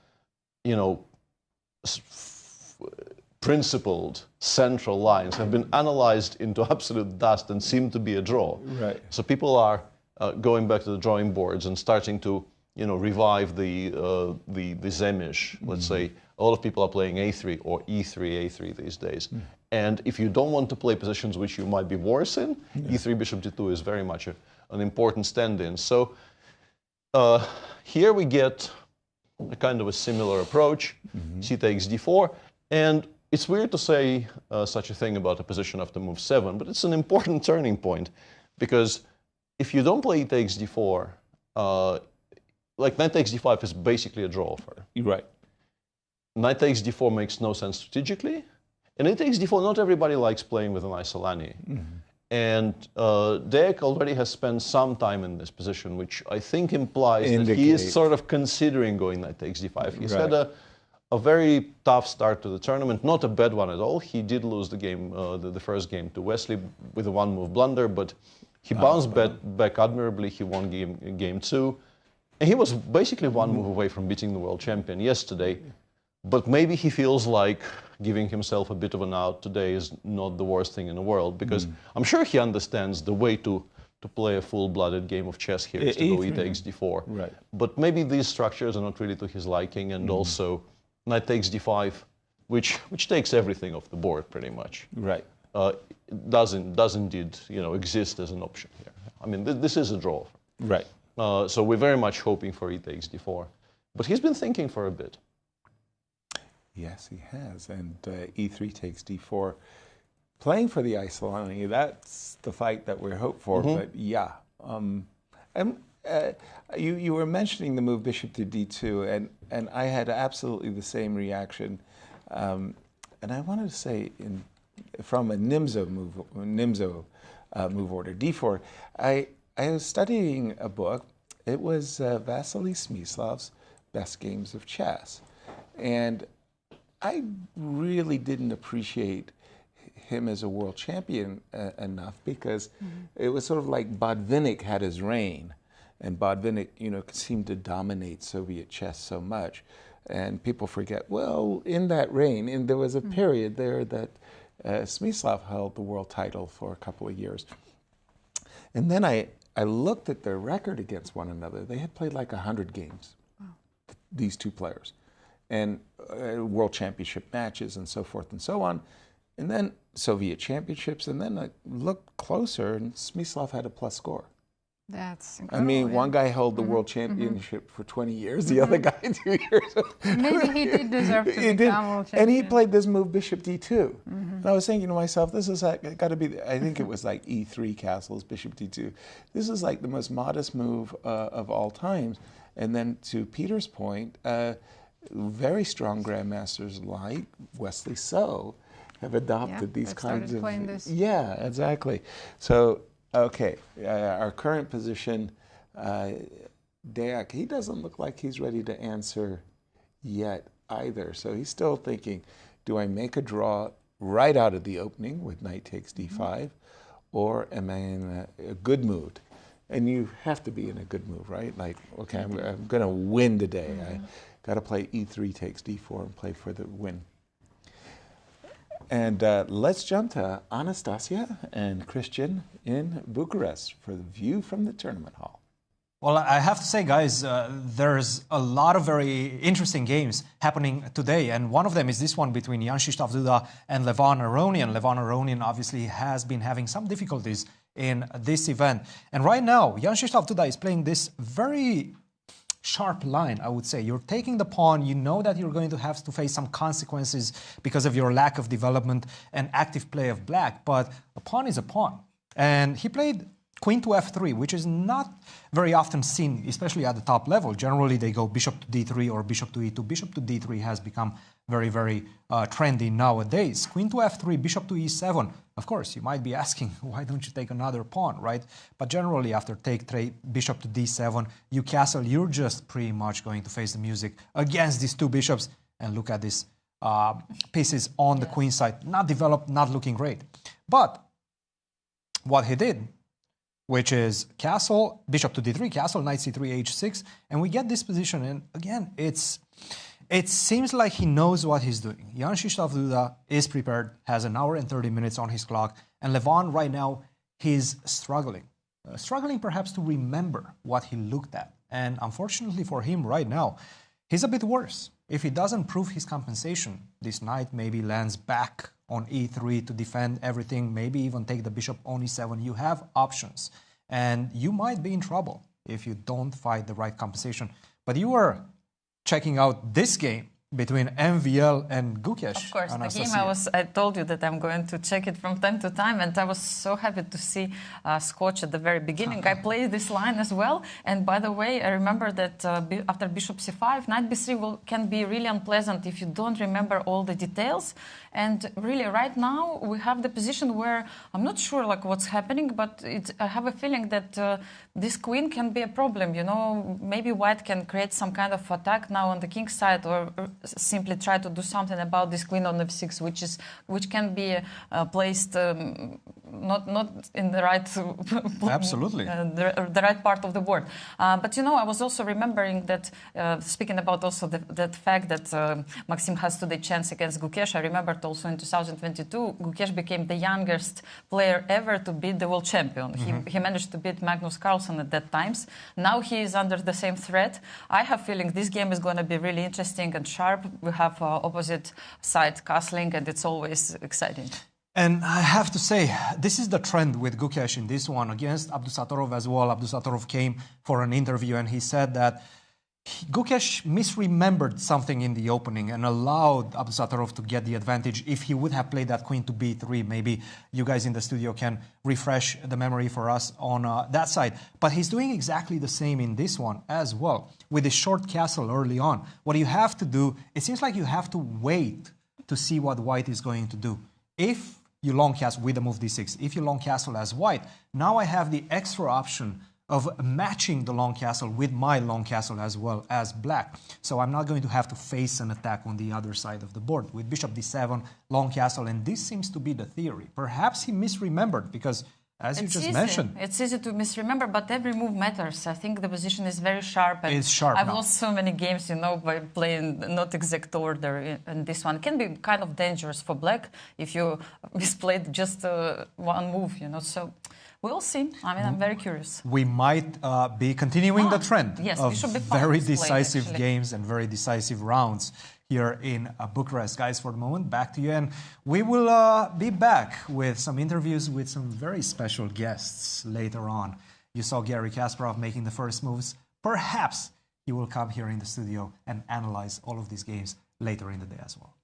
principled central lines have been analyzed into absolute dust and seem to be a draw. Right. So people are going back to the drawing boards and starting to, revive the Zemish. Let's say a lot of people are playing A3 or E3, A3 these days. And if you don't want to play positions which you might be worse in, E3 bishop D2 is very much an important stand-in. So here we get a kind of a similar approach. C takes D4, and it's weird to say such a thing about a position after move 7, but it's an important turning point, because if you don't play E takes D4, like knight takes D5 is basically a draw offer. Right. Knight takes D4 makes no sense strategically, and knight takes D4, not everybody likes playing with an Isolani. And Deac already has spent some time in this position, which I think implies that he is sort of considering going knight takes D5. He's had a very tough start to the tournament, not a bad one at all. He did lose the game, the first game to Wesley with a one-move blunder, but he bounced back admirably. He won game 2. And he was basically one move away from beating the world champion yesterday. But maybe he feels like giving himself a bit of an out today is not the worst thing in the world, because I'm sure he understands the way to play a full-blooded game of chess here is to go E takes D4. Right. But maybe these structures are not really to his liking, and also knight takes D5, which takes everything off the board pretty much. Right. Does indeed exist as an option here. I mean, this is a draw. Right. So we're very much hoping for E takes D4. But he's been thinking for a bit. Yes, he has. And E3 takes D4. Playing for the Isolani, that's the fight that we're hoping for. But yeah. You were mentioning the move bishop to D2, and I had absolutely the same reaction. And I wanted to say, from a Nimzo move order, D4, I was studying a book. It was Vasily Smyslov's Best Games of Chess. And I really didn't appreciate him as a world champion enough, because it was sort of like Botvinnik had his reign, and Botvinnik, seemed to dominate Soviet chess so much. And people forget, well, in that reign, and there was a period there that Smyslov held the world title for a couple of years. And then I looked at their record against one another. They had played like 100 games, these two players, and world championship matches and so forth and so on. And then Soviet championships, and then I looked closer, and Smyslov had a plus score. That's I incredible. mean, one guy held the world championship for 20 years, the other guy 2 years. Maybe he did deserve to become world champion. And he played this move, bishop d2. And I was thinking to myself, this is got to be, I think it was like e3 castles, bishop d2. This is like the most modest move of all times. And then to Peter's point, very strong grandmasters like Wesley So have adopted these kinds of... This. Yeah, exactly. So, okay, our current position, Deac, he doesn't look like he's ready to answer yet. either. So he's still thinking, do I make a draw right out of the opening with knight takes d5, or am I in a good mood? And you have to be in a good mood, right? Like, okay, I'm going to win today. I got to play e3 takes d4 and play for the win. And let's jump to Anastasiya and Cristian in Bucharest for the view from the tournament hall. Well, I have to say, guys, there's a lot of very interesting games happening today, and one of them is this one between Jan-Krzysztof Duda and Levon Aronian. Levon Aronian obviously has been having some difficulties in this event, and right now, Jan-Krzysztof Duda is playing this very sharp line, I would say. You're taking the pawn, you know that you're going to have to face some consequences because of your lack of development and active play of black, but a pawn is a pawn. And he played queen to f3, which is not very often seen, especially at the top level. Generally, they go bishop to d3 or bishop to e2. Bishop to d3 has become very, very trendy nowadays. Queen to f3, bishop to e7. Of course, you might be asking, why don't you take another pawn, right? But generally, after take bishop to d7, you castle, you're just pretty much going to face the music against these two bishops. And look at these pieces on the queen side. Not developed, not looking great. But what he did, which is castle, bishop to d3, castle, knight c3, h6, and we get this position. And again, it seems like he knows what he's doing. Jan-Krzysztof Duda is prepared, has an hour and 30 minutes on his clock, and Levon right now, he's struggling. Struggling perhaps to remember what he looked at. And unfortunately for him right now, he's a bit worse. If he doesn't prove his compensation, this knight maybe lands back on e3 to defend everything, maybe even take the bishop on e7. You have options, and you might be in trouble if you don't fight the right compensation. But you are checking out this game between MVL and Gukesh. Of course, Anastasiya. the game I told you that I'm going to check it from time to time, and I was so happy to see Scotch at the very beginning. I played this line as well, and by the way, I remember that after bishop c5, knight b3 can be really unpleasant if you don't remember all the details. And really, right now, we have the position where I'm not sure like what's happening, but I have a feeling that this queen can be a problem. You know, maybe white can create some kind of attack now on the king side, or simply try to do something about this queen on f6, which can be placed not in the right absolutely the right part of the board. But you know, I was also remembering that speaking about also that fact that Maxime has today chance against Gukesh. I remembered also in 2022, Gukesh became the youngest player ever to beat the world champion. He managed to beat Magnus Carlsen at that times. Now he is under the same threat. I have a feeling this game is going to be really interesting and sharp. We have opposite side castling, and it's always exciting. And I have to say, this is the trend with Gukesh in this one against Abdusattorov as well. Abdusattorov came for an interview and he said that Gukesh misremembered something in the opening and allowed Abdusattorov to get the advantage. If he would have played that queen to b3, maybe you guys in the studio can refresh the memory for us on that side. But he's doing exactly the same in this one as well, with a short castle early on. What you have to do, it seems like you have to wait to see what white is going to do. If you long castle with the move d6, if you long castle as white, now I have the extra option of matching the long castle with my long castle as well as black. So I'm not going to have to face an attack on the other side of the board. With bishop d7, long castle, and this seems to be the theory. Perhaps he misremembered because, as you just mentioned, it's easy to misremember, but every move matters. I think the position is very sharp. And it's sharp I've now. lost so many games, you know, by playing not exact order, and this one can be kind of dangerous for black if you misplayed just one move, you know. So we'll see. I mean, I'm very curious. We might be continuing the trend of very decisive games and very decisive rounds here in Bucharest. Guys, for the moment, back to you. And we will be back with some interviews with some very special guests later on. You saw Garry Kasparov making the first moves. Perhaps he will come here in the studio and analyze all of these games later in the day as well.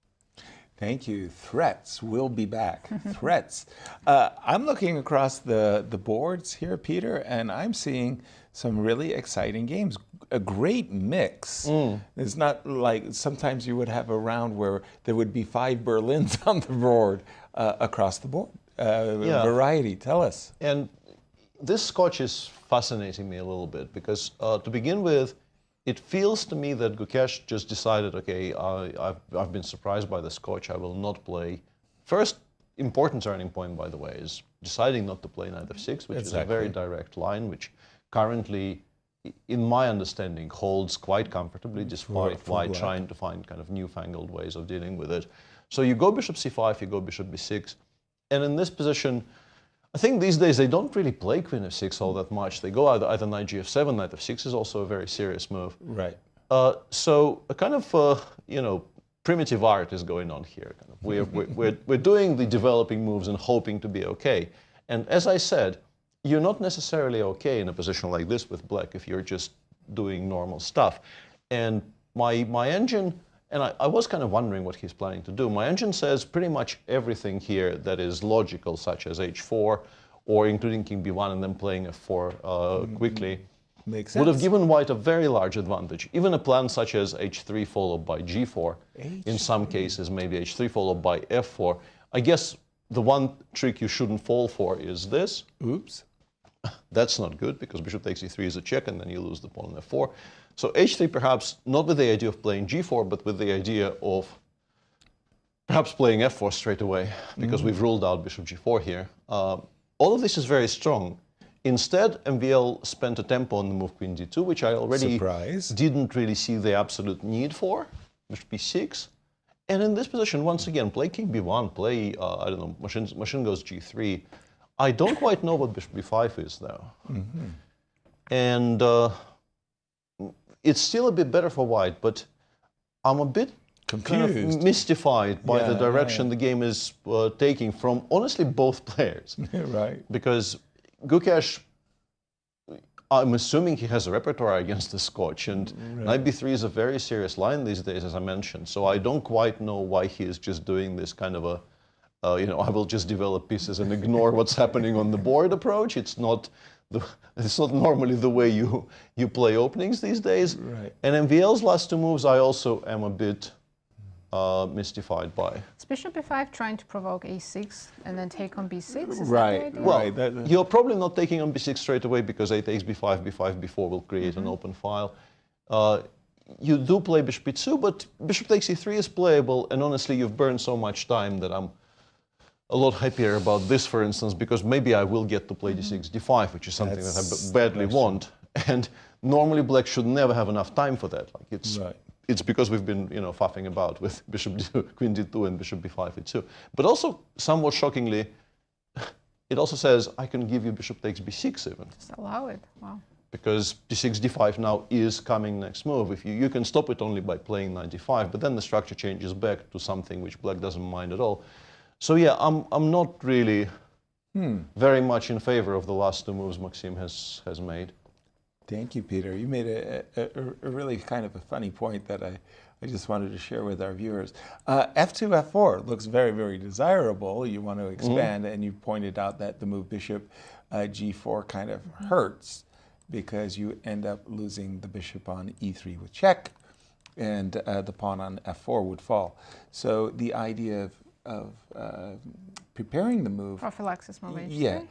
Thank you. Threats will be back. Threats. I'm looking across the boards here, Peter, and I'm seeing some really exciting games. A great mix. It's not like sometimes you would have a round where there would be 5 Berlins on the board across the board. Variety. Tell us. And this Scotch is fascinating me a little bit because to begin with, it feels to me that Gukesh just decided, okay, I've been surprised by the Scotch, I will not play. First important turning point, by the way, is deciding not to play knight f6, which is a very direct line, which currently, in my understanding, holds quite comfortably, despite white trying to find kind of newfangled ways of dealing with it. So you go bishop c5, you go bishop b6, and in this position, I think these days they don't really play queen f6 all that much. They go either knight gf7, knight f6 is also a very serious move. Right. So a kind of, primitive art is going on here. Kind of. We're doing the developing moves and hoping to be okay. And as I said, you're not necessarily okay in a position like this with black if you're just doing normal stuff. And my engine, and I was kind of wondering what he's planning to do. My engine says pretty much everything here that is logical, such as h4, or including king b1 and then playing f4 quickly. Makes sense. Would have given white a very large advantage. Even a plan such as h3 followed by g4, in some cases maybe h3 followed by f4. I guess the one trick you shouldn't fall for is this. Oops. That's not good, because bishop takes e3 is a check, and then you lose the pawn on f4. So h3 perhaps not with the idea of playing g4, but with the idea of perhaps playing f4 straight away, because we've ruled out bishop g4 here. All of this is very strong. Instead, MVL spent a tempo on the move queen d2, which I already didn't really see the absolute need for. Bishop b6. And in this position, once again, play king b1, play, I don't know, machine goes g3. I don't quite know what bishop b5 is, though. And it's still a bit better for white, but I'm a bit kind of mystified by the direction the game is taking from, honestly, both players. Right. Because Gukesh, I'm assuming he has a repertoire against the Scotch, and knight b3 is a very serious line these days, as I mentioned. So I don't quite know why he is just doing this kind of a, I will just develop pieces and ignore what's happening on the board approach. It's not normally the way you play openings these days. Right. And MVL's last two moves, I also am a bit mystified by. Is bishop b5 trying to provoke a6 and then take on b6? Is Right. that the idea? Well, you're probably not taking on b6 straight away, because a takes b5, b5, b4 will create an open file. You do play bishop b2, but bishop takes e3 is playable, and honestly, you've burned so much time that I'm a lot happier about this, for instance, because maybe I will get to play d6, d5, which is something that I badly want. And normally black should never have enough time for that. Like it's because we've been, faffing about with bishop d2, queen d2, and bishop b5, e2. But also, somewhat shockingly, it also says I can give you bishop takes b6 even. Just allow it. Wow. Because d6, d5 now is coming next move. If you can stop it only by playing knight d5, but then the structure changes back to something which black doesn't mind at all. So yeah, I'm not really very much in favor of the last two moves Maxime has made. Thank you, Peter. You made a really kind of a funny point that I just wanted to share with our viewers. F2, F4 looks very, very desirable. You want to expand, and you pointed out that the move bishop G4 kind of hurts, because you end up losing the bishop on E3 with check, and the pawn on F4 would fall. So the idea of preparing the move, prophylaxis move H3.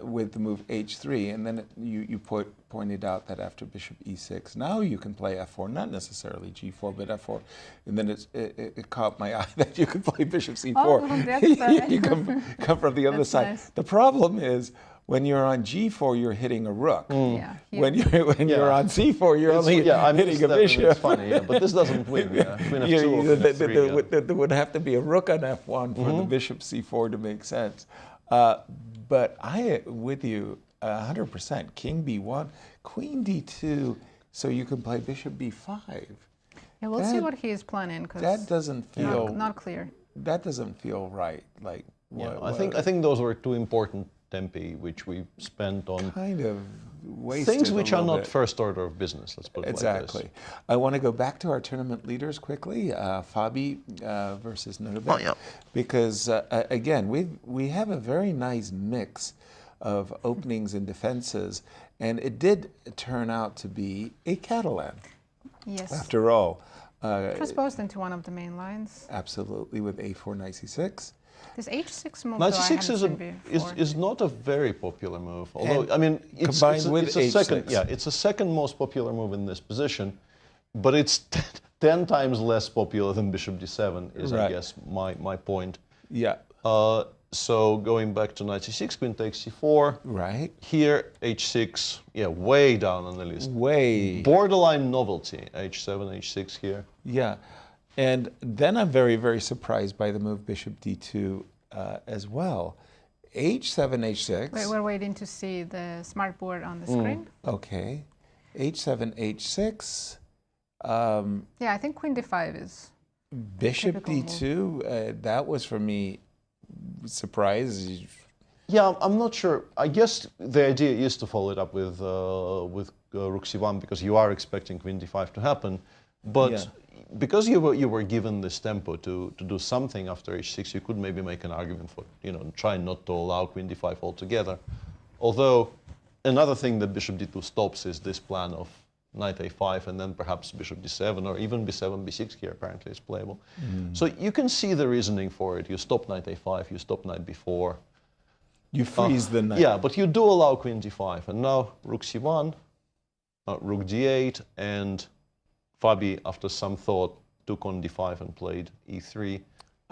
With the move H3, and then you pointed out that after bishop E6, now you can play F4, not necessarily G4, but F4, and then it caught my eye that you could play bishop C4. Oh, from the other side. You come from the other side. Nice. The problem is, when you're on G4, you're hitting a rook. Yeah. When you're on C4, you're only hitting a bishop. It's funny, but this doesn't win. Queen F2 there would have to be a rook on F1 for the bishop C4 to make sense. But I with you 100%. King B1, Queen D2, so you can play bishop B5. Yeah, we'll see what he is planning, because that doesn't feel not clear. That doesn't feel right. Like I think those were two important tempi which we spent on kind of wasted things which are not bit. First order of business. Let's put it exactly. like this. I want to go back to our tournament leaders quickly. Fabi versus Nodirbek, because again we have a very nice mix of openings and defenses, and it did turn out to be a Catalan. Yes. After all, transposed into one of the main lines. Absolutely, with A4 knight C6. This h6 move, Knight though, I c6 haven't seen before. is not a very popular move. Although, I mean, it's combined a second, yeah, it's a second most popular move in this position, but it's 10 times less popular than bishop d7 is, I guess, my point. Yeah. So going back to knight c6, queen takes c4. Right. Here, h6, yeah, way down on the list. Way. Borderline novelty, h7, h6 here. Yeah. And then I'm very, very surprised by the move bishop d2 as well. h7, h6. Wait, we're waiting to see the smart board on the screen. Okay. h7, h6. Yeah, I think queen d5 is Bishop d2, that was for me surprise. Yeah, I'm not sure. I guess the idea is to follow it up with rook c1 because you are expecting queen d5 to happen, but because you were given this tempo to do something after h6, you could maybe make an argument for trying not to allow queen d5 altogether. Although another thing that bishop d2 stops is this plan of knight a5 and then perhaps bishop d7 or even b7, b6 here apparently is playable. So you can see the reasoning for it. You stop knight a5, you stop knight b4. You freeze the knight. Yeah, but you do allow queen d5. And now rook c1, rook d8, and Fabi, after some thought, took on d5 and played e3.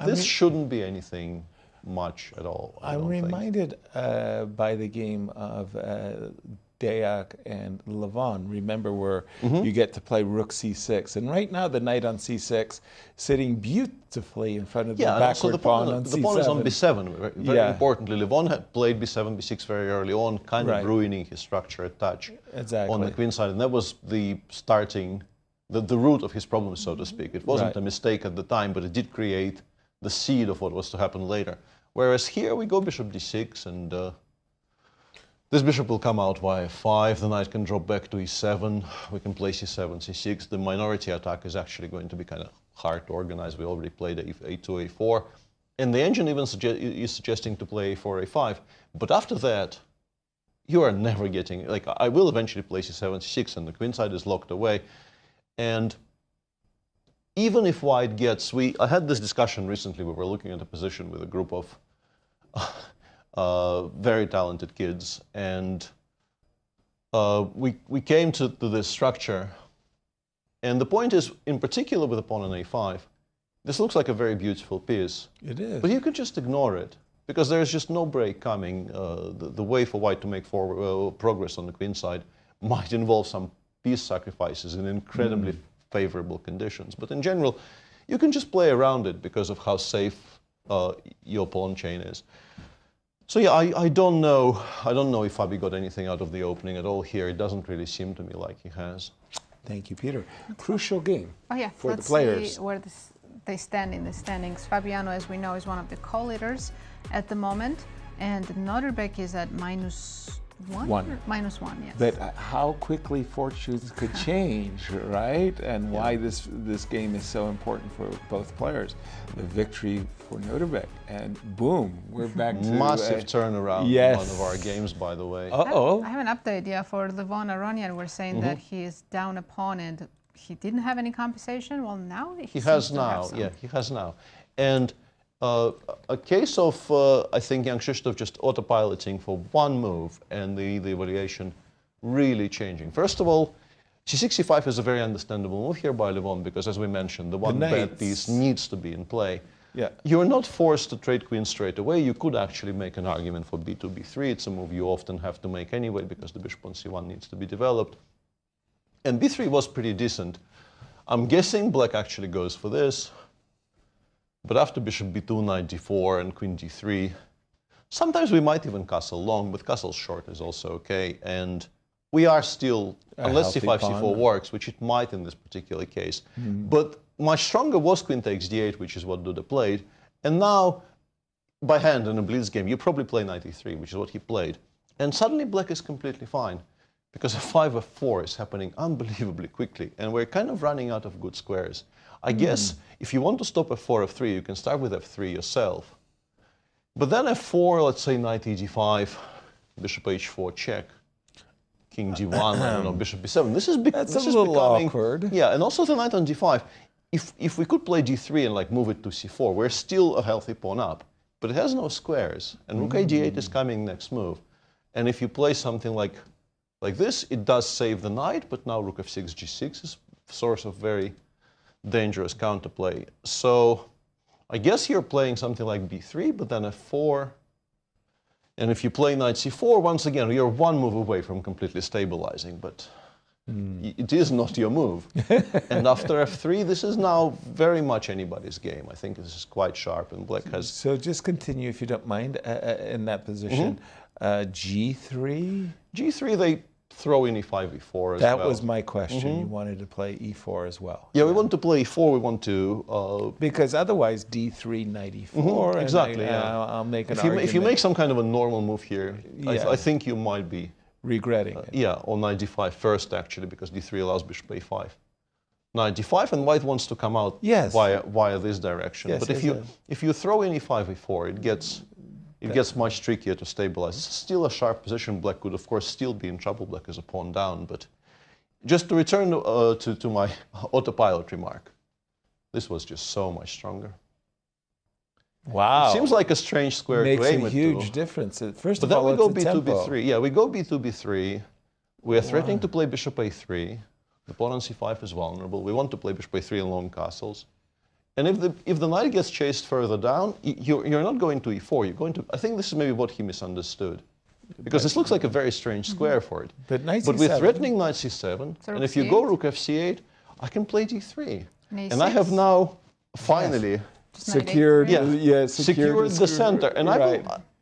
This shouldn't be anything much at all. I'm reminded by the game of Deac and Levon. Remember where you get to play rook c6. And right now the knight on c6 sitting beautifully in front of the backward pawn on c7. The pawn is on b7. Very importantly, Levon had played b7, b6 very early on, kind of ruining his structure a touch on the queen side. And that was the starting, the root of his problem, so to speak. It wasn't a mistake at the time, but it did create the seed of what was to happen later. Whereas here we go bishop d6 and this bishop will come out via f5, the knight can drop back to e7, we can play c7, c6. The minority attack is actually going to be kind of hard to organize. We already played a2, a4. And the engine even is suggesting to play a4, a5. But after that, you are never getting, like, I will eventually play c7, c6, and the queen side is locked away. And even if white gets, I had this discussion recently, we were looking at a position with a group of very talented kids, and we came to this structure. And the point is, in particular with the pawn on a5, this looks like a very beautiful piece. It is. But you can just ignore it, because there's just no break coming. The way for white to make progress on the queen side might involve some piece sacrifices in incredibly favorable conditions. But in general, you can just play around it because of how safe your pawn chain is. So yeah, I don't know if Fabi got anything out of the opening at all here. It doesn't really seem to me like he has. Thank you, Peter. Crucial game for Let's the players. see where they stand in the standings. Fabiano, as we know, is one of the co-leaders at the moment, and Nodirbek is at -1? -1, yes. But how quickly fortunes could change, right? And why this game is so important for both players. The victory for Nodirbek, and boom, we're back to massive turnaround in one of our games, by the way. I have an update, for Levon Aronian. We're saying that he is down a pawn and he didn't have any compensation. Well, now he has now. Yeah, he has now. And a case of, I think, Jan-Krzysztof just autopiloting for one move and the evaluation really changing. First of all, c65 is a very understandable move here by Levon because, as we mentioned, the one bad piece needs to be in play. Yeah. You're not forced to trade queen straight away. You could actually make an argument for b2, b3. It's a move you often have to make anyway because the bishop on c1 needs to be developed. And b3 was pretty decent. I'm guessing black actually goes for this. But after bishop b2, knight d4, and queen d3, sometimes we might even castle long, but castle short is also okay. And we are still, unless c5, c4 works, which it might in this particular case. But much stronger was queen takes d8, which is what Duda played. And now, by hand in a blitz game, you probably play knight e3, which is what he played. And suddenly black is completely fine, because f5, f4 is happening unbelievably quickly. And we're kind of running out of good squares. I guess if you want to stop f4, f3, you can start with f3 yourself. But then f4, let's say knight e d5, bishop h4 check, king d1, I don't know, bishop b7. This is becoming awkward. Yeah, and also the knight on d5. If we could play d3 and like move it to c4, we're still a healthy pawn up. but it has no squares. And rook a8 is coming next move. And if you play something like this, it does save the knight, but now rook f6, g6 is a source of very dangerous counterplay. So I guess you're playing something like b3, but then f4. And if you play knight c4, once again, you're one move away from completely stabilizing, but it is not your move. And after f3, this is now very much anybody's game. I think this is quite sharp, and black has... So just continue, if you don't mind, in that position. G3? G3, they throw in e5, e4 as well. That was my question. You wanted to play e4 as well. Yeah, we want to play e4, we want to... because otherwise d3, knight e4. Exactly, I'll make an argument. If you make some kind of a normal move here, I think you might be... regretting it. Yeah, or knight d5 first, actually, because d3 allows bishop a5. Knight d5, and white wants to come out via this direction. But if you throw in e5, e4, it gets much trickier to stabilize. It's still a sharp position. Black could, of course, still be in trouble. Black is a pawn down. But just to return to my autopilot remark, this was just so much stronger. Wow. It seems like a strange square to aim Makes it a huge to. difference. First But of all, then we go it's the b2, tempo. b3. Yeah, we go b2, b3. We are threatening to play bishop a3. The pawn on c5 is vulnerable. We want to play bishop a3 in long castles. And if the knight gets chased further down, you're not going to e4. You're going to. I think this is maybe what he misunderstood, because this looks like a very strange square for it. But we're threatening knight c7, and if you go rook f c8, I can play d3, and I have now finally secured the center. And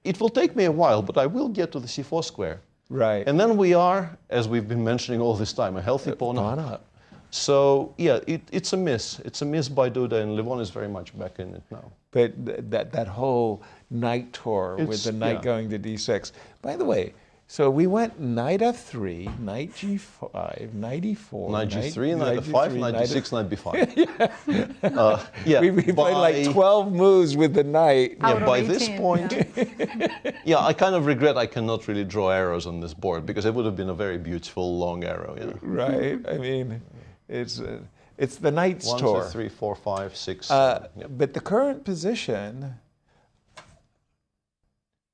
it will take me a while, but I will get to the c4 square. Right. And then we are, as we've been mentioning all this time, a healthy pawn up. So, yeah, it's a miss. It's a miss by Duda, and Levon is very much back in it now. But that whole knight tour with the knight going to d6. By the way, so we went knight f3, knight g5, knight e4, knight g3, knight f5, knight d6, knight b5. We played like 12 moves with the knight. Yeah, by this point, I kind of regret I cannot really draw arrows on this board, because it would have been a very beautiful long arrow. Yeah. Right. I mean, it's the knight's 1, tour. 2, 3, 4, 5, 6. But the current position.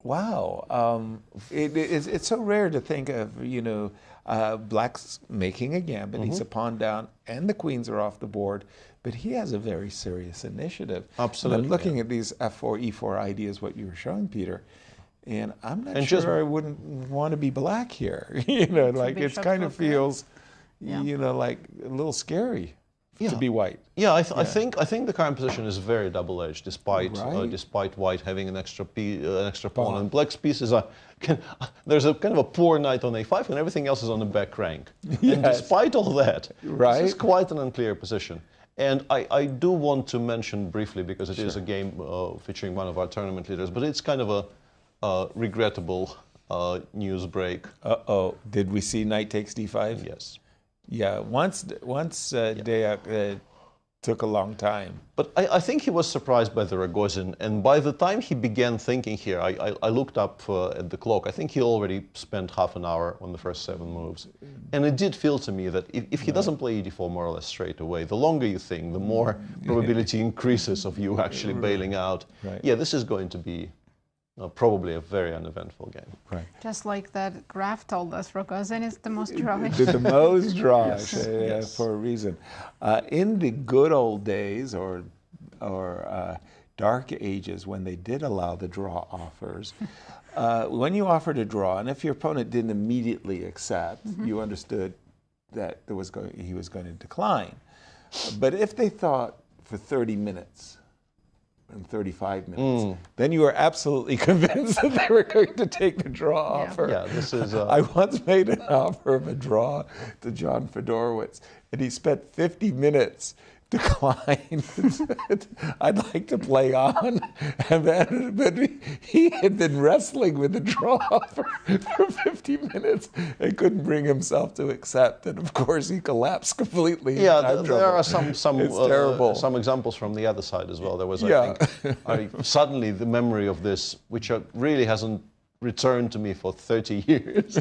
Wow, it's so rare to think of, Black's making a gambit, he's a pawn down, and the queens are off the board, but he has a very serious initiative. Absolutely. And I'm looking at these f4, e4 ideas, what you were showing, Peter, and I'm not sure I wouldn't want to be Black here. It kind of feels, like a little scary to be white. Yeah, I think the current position is very double-edged, despite white having an extra pawn, and Black's pieces are. There's a kind of a poor knight on a5, and everything else is on the back rank. Yes. And despite all that, this is quite an unclear position. And I do want to mention briefly, because it is a game featuring one of our tournament leaders, but it's kind of a regrettable news break. Did we see knight takes d5? Yes. Yeah, once Deac took a long time. But I think he was surprised by the Rogozin, and by the time he began thinking here, I looked up at the clock. I think he already spent half an hour on the first 7 moves. And it did feel to me that if he doesn't play e4 more or less straight away, the longer you think, the more probability increases of you actually bailing out. Right. Yeah, this is going to be probably a very uneventful game. Right. Just like that graph told us, Rogozin is the most drawish. The most drawish, for a reason. In the good old days, or dark ages, when they did allow the draw offers, when you offered a draw, and if your opponent didn't immediately accept, you understood that he was going to decline. But if they thought for 30 minutes, in 35 minutes, then you were absolutely convinced that they were going to take the draw offer. Yeah, this is. I once made an offer of a draw to John Fedorowicz, and he spent 50 minutes declined. I'd like to play on, but he had been wrestling with the draw offer for 50 minutes and couldn't bring himself to accept. And of course, he collapsed completely. Yeah, there are some examples from the other side as well. There was, I think, suddenly the memory of this, which really hasn't returned to me for 30 years,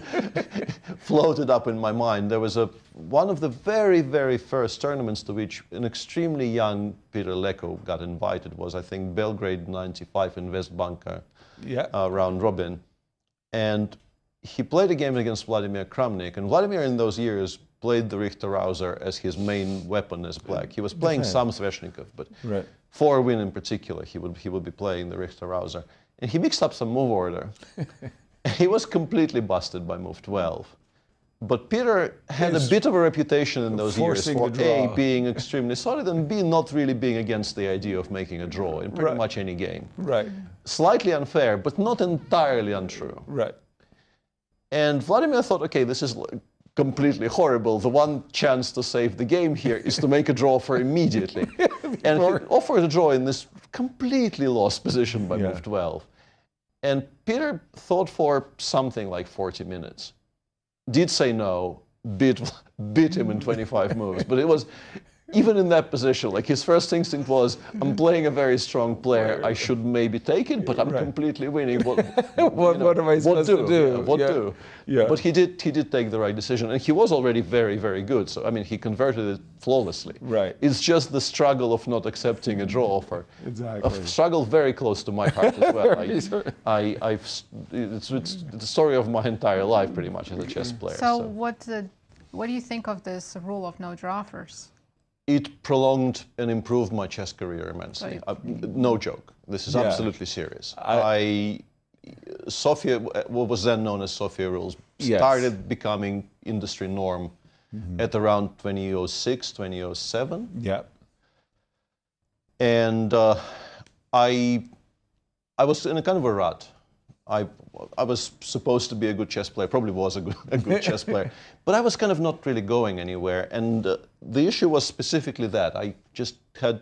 floated up in my mind. There was one of the very, very first tournaments to which an extremely young Peter Leko got invited was, I think, Belgrade 95 in Westbanka, round robin. And he played a game against Vladimir Kramnik, and Vladimir in those years played the Richter-Rauser as his main weapon as black. He was playing some Sveshnikov, but for a win in particular, he would be playing the Richter-Rauser. And he mixed up some move order. He was completely busted by move 12. But Peter had a bit of a reputation in those years for A, being extremely solid, and B, not really being against the idea of making a draw in pretty much any game. Right. Slightly unfair, but not entirely untrue. Right. And Vladimir thought, okay, this is completely horrible. The one chance to save the game here is to make a draw for immediately. And he offered a draw in this completely lost position by move 12. And Peter thought for something like 40 minutes. Did say no, beat him in 25 moves. But it was, even in that position, like his first instinct was, I'm playing a very strong player, I should maybe take it, but I'm completely winning. What am I supposed to do? What do? Yeah. But he did take the right decision, and he was already very, very good. So I mean, he converted it flawlessly. Right. It's just the struggle of not accepting a draw offer. Exactly. A struggle very close to my heart as well. It's the story of my entire life, pretty much, as a chess player. So what do you think of this rule of no draw offers? It prolonged and improved my chess career immensely. No joke. This is absolutely serious. Sofia, what was then known as Sofia rules, started becoming industry norm at around 2006, 2007. Yeah. And I was in a kind of a rut. I was supposed to be a good chess player, probably was a good chess player, but I was kind of not really going anywhere. And the issue was specifically that I just had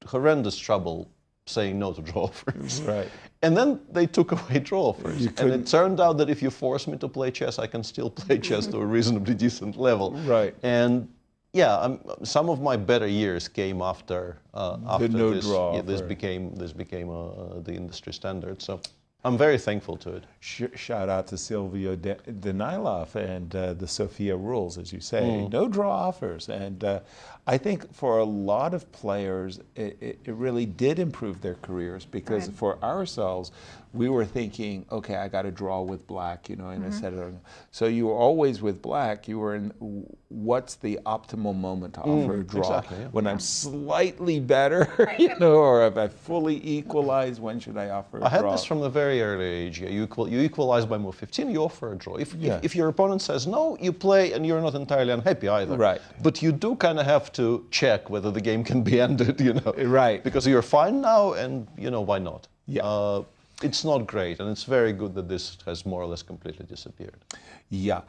horrendous trouble saying no to draw offers. Right. And then they took away draw offers. And it turned out that if you force me to play chess, I can still play chess to a reasonably decent level. Right. And yeah, some of my better years came after this became the industry standard. So I'm very thankful to it. Shout out to Silvio Danilov and the Sofia rules, as you say. No draw offers. And I think for a lot of players, it really did improve their careers because for ourselves, we were thinking, okay, I got to draw with black, and I said, so you were always with black. You were in what's the optimal moment to offer a draw? Exactly, when I'm slightly better, or if I fully equalize, when should I offer a draw? I had this from the very early age. You equalize by move 15, you offer a draw. If your opponent says no, you play and you're not entirely unhappy either. Right. But you do kind of have to check whether the game can be ended, Right. Because you're fine now and, why not? Yeah. It's not great, and it's very good that this has more or less completely disappeared. Yeah.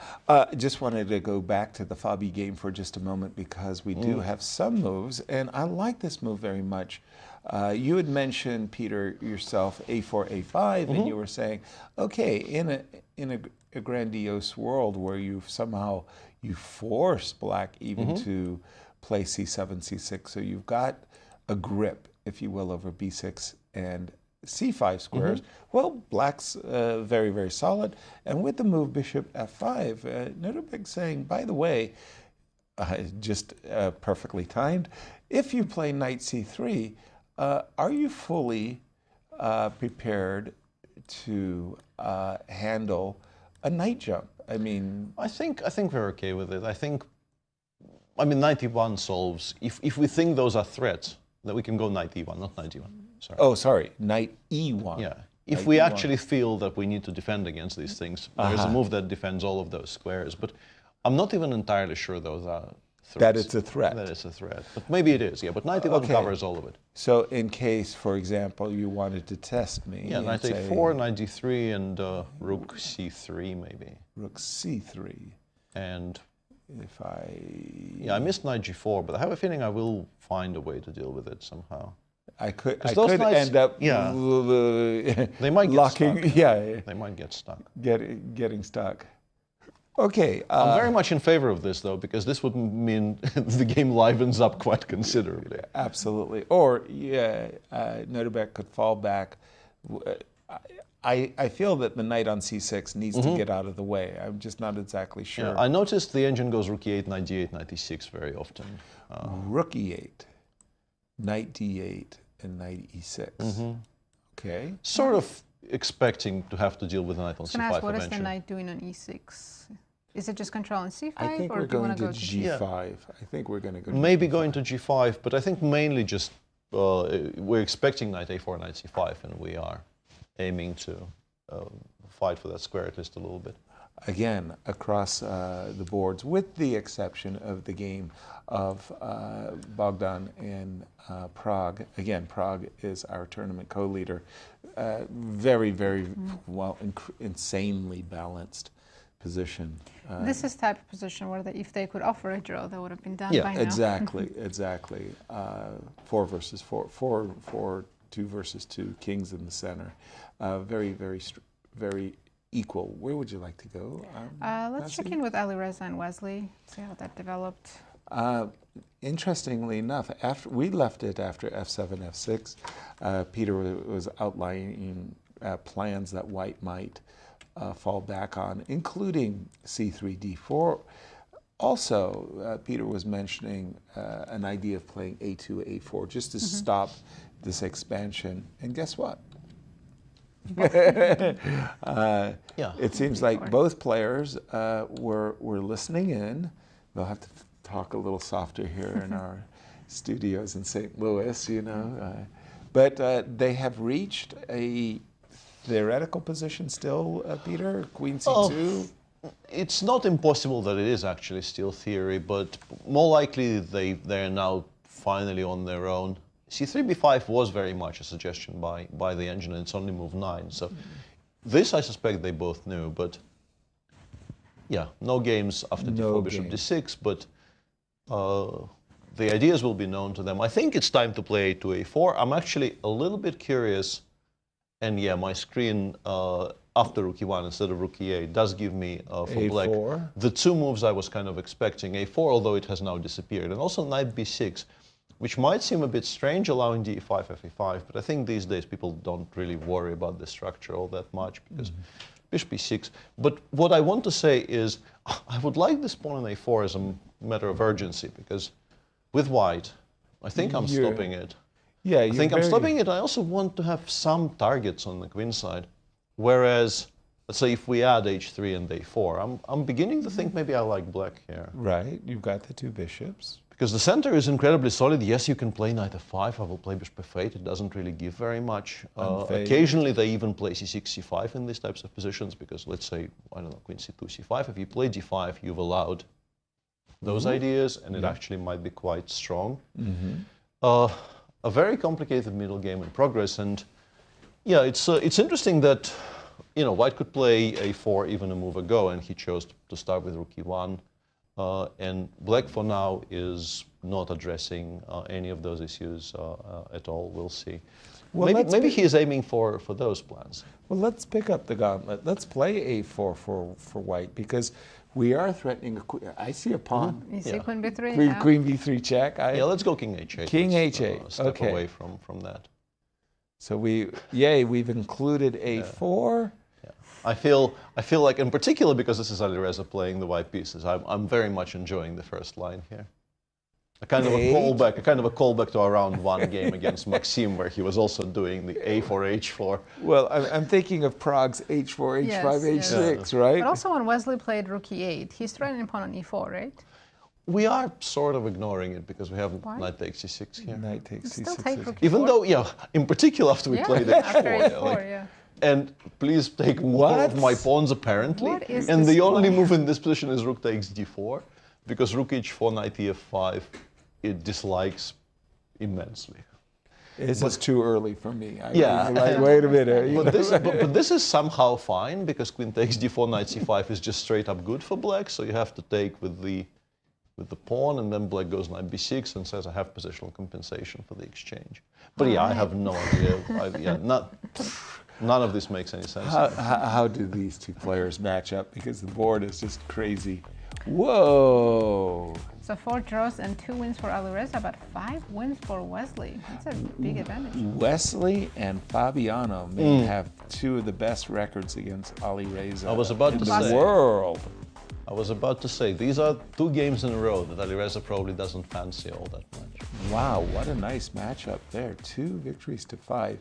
Just wanted to go back to the Fabi game for just a moment because we do have some moves, and I like this move very much. You had mentioned, Peter, yourself, A4, A5, and you were saying, okay, in a grandiose world where you force black even to play C7, C6, so you've got a grip, if you will, over B6 and C5 squares. Well, black's very, very solid. And with the move bishop F5, Nodirbek saying, by the way, just perfectly timed, if you play knight C3, are you fully prepared to handle a knight jump? I mean, I think we're okay with it. Knight E1 solves, if we think those are threats, that we can go knight E1, not knight E1. Sorry. Oh, sorry, knight E1. Yeah. If we actually feel that we need to defend against these things, there's a move that defends all of those squares. But I'm not even entirely sure those are threats. That it's a threat. That it's a threat. But maybe it is, yeah. But knight E1 covers all of it. So in case, for example, you wanted to test me. Yeah, knight A4, knight D3, and rook C3 maybe. Rook C3. And if I... Yeah, I missed knight G4, but I have a feeling I will find a way to deal with it somehow. I could knights, end up they might get locking, stuck. Yeah, they might get stuck. Getting stuck. Okay. I'm very much in favor of this, though, because this would mean the game livens up quite considerably. Absolutely. Or, Nodirbek could fall back. I feel that the knight on c6 needs to get out of the way. I'm just not exactly sure. Yeah, I noticed the engine goes rook e8, knight d8, knight e6 very often. Rook e8, knight d8, and knight e6. Okay. Sort of expecting to have to deal with the knight on c5 What eventually. is the knight doing on e6? Is it just controlling c5, I think or we're do you going want to to go to g5. I think we're going to go to Maybe g5. going to g5, but I think mainly just we're expecting knight a4, knight c5, and we are aiming to fight for that square at least a little bit. Again, across the boards, with the exception of the game of Bogdan and Prague. Again, Prague is our tournament co-leader. Very, very well, insanely balanced position. This is type of position where if they could offer a draw, that would have been done by now. Yeah, exactly. 4 versus 4, 2 versus 2, kings in the center. Very, very equal. Where would you like to go? Let's check in with Alireza and Wesley, see how that developed. Interestingly enough, after we left it after f7, f6, Peter was outlining plans that white might fall back on, including c3, d4. Also, Peter was mentioning an idea of playing a2, a4, just to stop this expansion. And guess what? It seems like both players were listening in. They'll have to talk a little softer here in our studios in St. Louis, you know. But they have reached a theoretical position still, Peter? Queen c2? It's not impossible that it is actually still theory, but more likely they're now finally on their own. c3, b5 was very much a suggestion by the engine, and it's only move 9. So this I suspect they both knew, but yeah, no games after d4, bishop d6, but the ideas will be known to them. I think it's time to play a2, a4. I'm actually a little bit curious, and yeah, my screen after rook e1 instead of rook e8 does give me, for A4. black, the two moves I was kind of expecting. a4, although it has now disappeared, and also knight b6, which might seem a bit strange, allowing d5, fe5, but I think these days people don't really worry about the structure all that much, because bishop e6. But what I want to say is, I would like this pawn on a4 as a matter of urgency, because with white, I think I'm stopping it. Yeah, I think I'm stopping it. I also want to have some targets on the queen side. Whereas, let's say if we add h3 and a4, I'm beginning to think maybe I like black here. Right, you've got the two bishops. Because the center is incredibly solid. Yes, you can play knight f5. I will play bishop f8. It doesn't really give very much. Occasionally, they even play c6, c5 in these types of positions. Because let's say, I don't know, queen c2, c5. If you play d5, you've allowed those ideas, and it actually might be quite strong. A very complicated middle game in progress, and yeah, it's interesting that white could play a4 even a move ago, and he chose to start with rook e1. And black for now is not addressing any of those issues at all. We'll see. Well, maybe he is aiming for those plans. Well, let's pick up the gauntlet. Let's play a4 for white, because we are threatening a queen. I see a pawn. You see queen b3? Queen b3 check. Yeah, let's go king h8. King let's, h8. Step away from that. So we've included a4. Yeah. I feel like, in particular, because this is Alireza playing the white pieces, I'm very much enjoying the first line here. A kind of a callback to our round 1 game against Maxime, where he was also doing the a4, h4. Well, I'm thinking of Prague's h4, h5, h6, right? But also when Wesley played rook e8, he's threatening pawn on e4, right? We are sort of ignoring it because we have knight takes c6 here. Knight takes c6. Still take rook e4. Even though, in particular after we played h4. And please take more of my pawns, apparently. And the only move in this position is rook takes d4, because rook h4, knight ef5, it dislikes immensely. This is too early for me. Wait a minute. But this is somehow fine, because queen takes d4, knight c5 is just straight up good for black, so you have to take with the pawn, and then black goes knight b6 and says I have positional compensation for the exchange. But I have no idea. None of this makes any sense. How do these two players match up? Because the board is just crazy. Whoa. So 4 draws and 2 wins for Alireza, but 5 wins for Wesley. That's a big advantage. Wesley and Fabiano may have 2 of the best records against Alireza I was about in to the say. world. I was about to say, these are 2 games in a row that Alireza probably doesn't fancy all that much. Wow, what a nice matchup there. 2 victories to 5.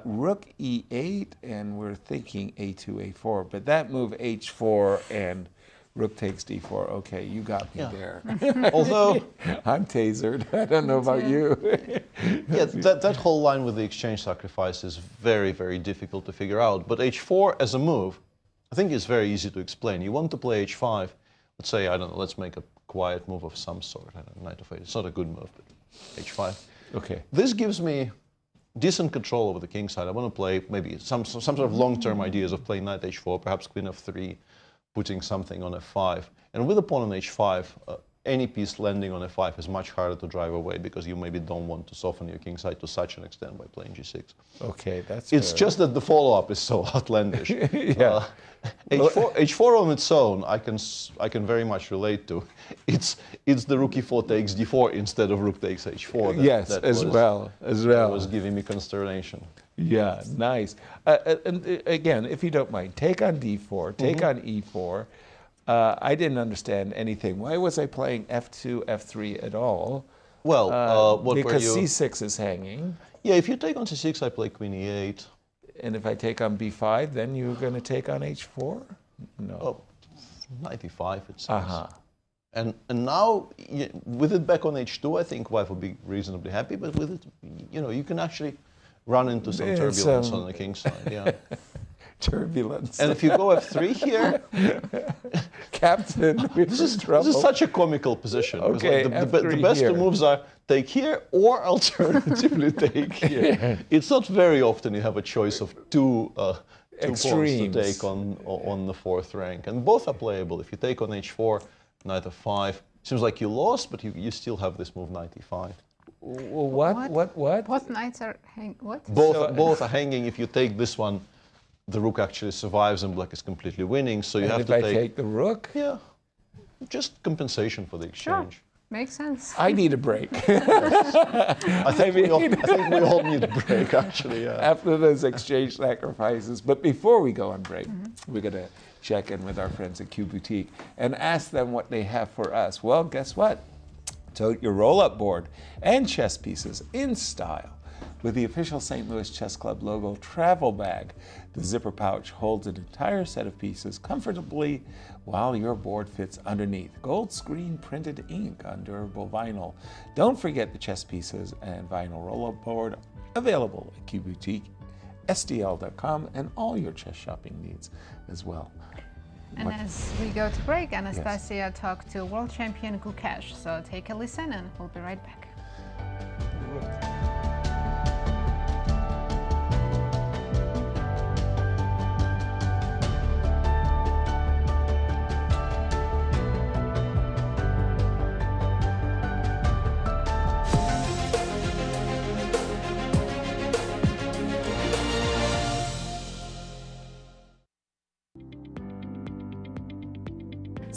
Rook e8, and we're thinking a2, a4, but that move h4 and rook takes d4. Okay, you got me there. Although, I'm tasered. I don't know about you. yeah, that whole line with the exchange sacrifice is very, very difficult to figure out. But h4 as a move, I think it's very easy to explain. You want to play h5, let's say, I don't know, let's make a quiet move of some sort. I don't know, knight of 8. It's not a good move, but h5. Okay. This gives me decent control over the king side. I want to play maybe some sort of long-term ideas of playing knight h4, perhaps queen f3, putting something on f5. And with a pawn on h5, any piece landing on f5 is much harder to drive away because you maybe don't want to soften your king side to such an extent by playing g6. Okay, that's It's fair. just that the follow-up is so outlandish. Yeah. H4 on its own, I can very much relate to. It's the rook e4 takes d4 instead of rook takes h4. Yes, as well. That was giving me consternation. Yeah, nice. And again, if you don't mind, take on d4, take on e4. I didn't understand anything. Why was I playing f2, f3 at all? Well, what because were you? c6 is hanging. Yeah, if you take on c6, I play queen e8. And if I take on b5, then you're going to take on h4? No. Oh, knight e5, it says. Uh-huh. And now, with it back on h2, I think wife will be reasonably happy. But with it, you can actually run into some turbulence on the king side. Yeah. Turbulence. And if you go f3 here, Captain, this is such a comical position. Okay, the best here. two moves are take here or alternatively take here. It's not very often you have a choice of two pawns to take on the 4th rank, and both are playable. If you take on h4, knight f5, seems like you lost, but you still have this move knight e5. What? Both knights are hanging. What? Both are hanging. If you take this one, the rook actually survives and black is completely winning. So you have to take... if I take the rook? Yeah, just compensation for the exchange. Sure. Makes sense. I need a break. I think we all need a break, actually. Yeah. After those exchange sacrifices. But before we go on break, we're going to check in with our friends at Q Boutique and ask them what they have for us. Well, guess what? Tote your roll-up board and chess pieces in style with the official St. Louis Chess Club logo travel bag. The zipper pouch holds an entire set of pieces comfortably while your board fits underneath. Gold screen printed ink on durable vinyl. Don't forget the chess pieces and vinyl roll-up board available at Q Boutique, STL.com, and all your chess shopping needs as well. And as we go to break, Anastasiya talked to world champion Gukesh. So take a listen and we'll be right back.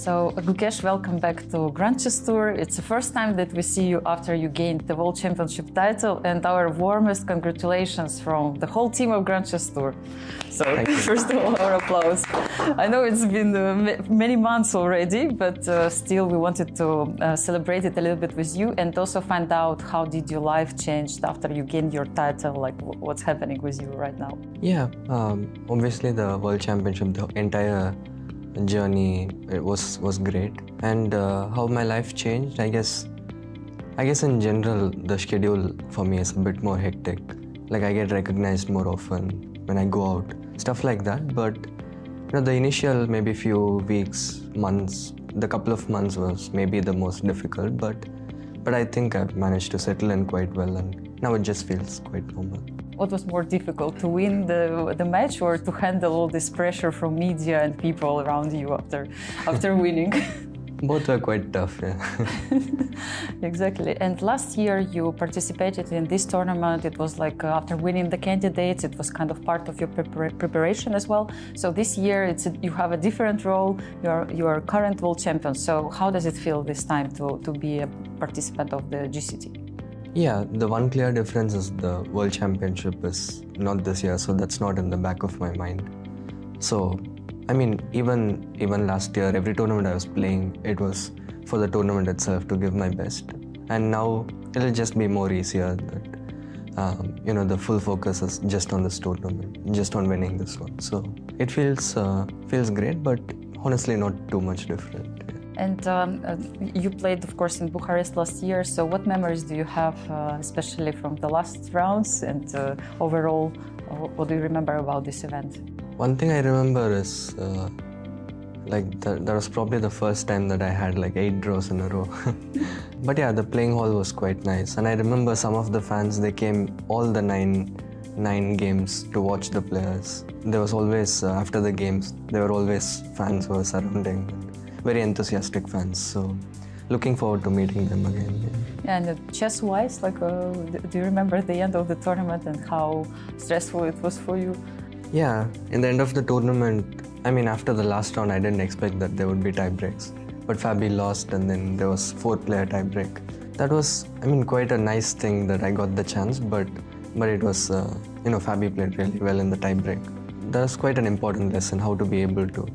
So, Gukesh, welcome back to Grand Chess Tour. It's the first time that we see you after you gained the World Championship title, and our warmest congratulations from the whole team of Grand Chess Tour. So, first of all, our applause. I know it's been many months already, but still we wanted to celebrate it a little bit with you and also find out how did your life changed after you gained your title, like what's happening with you right now. Yeah, obviously the World Championship, the entire journey, it was great. And how my life changed, I guess in general the schedule for me is a bit more hectic. Like I get recognized more often when I go out, stuff like that. But the initial maybe few weeks, months, the couple of months was maybe the most difficult, but I think I've managed to settle in quite well, and now it just feels quite normal. What was more difficult, to win the match or to handle all this pressure from media and people around you after winning? Both were quite tough, yeah. Exactly. And last year you participated in this tournament. It was like after winning the candidates, it was kind of part of your preparation as well. So this year you have a different role. You're current world champion. So how does it feel this time to be a participant of the GCT? Yeah, the one clear difference is the World Championship is not this year, so that's not in the back of my mind. So, I mean, even last year, every tournament I was playing, it was for the tournament itself to give my best. And now it'll just be more easier that, the full focus is just on this tournament, just on winning this one. So it feels great, but honestly not too much different. And you played, of course, in Bucharest last year. So what memories do you have, especially from the last rounds? And overall, what do you remember about this event? One thing I remember is that was probably the first time that I had like 8 draws in a row. But yeah, the playing hall was quite nice. And I remember some of the fans, they came all the nine games to watch the players. There was always, after the games, there were always fans who were surrounding. Very enthusiastic fans, so looking forward to meeting them again. Yeah. And chess-wise, do you remember the end of the tournament and how stressful it was for you? Yeah, in the end of the tournament, I mean, after the last round, I didn't expect that there would be tie breaks. But Fabi lost, and then there was 4-player tie break. That was, quite a nice thing that I got the chance, but it was, Fabi played really well in the tie break. That's quite an important lesson, how to be able to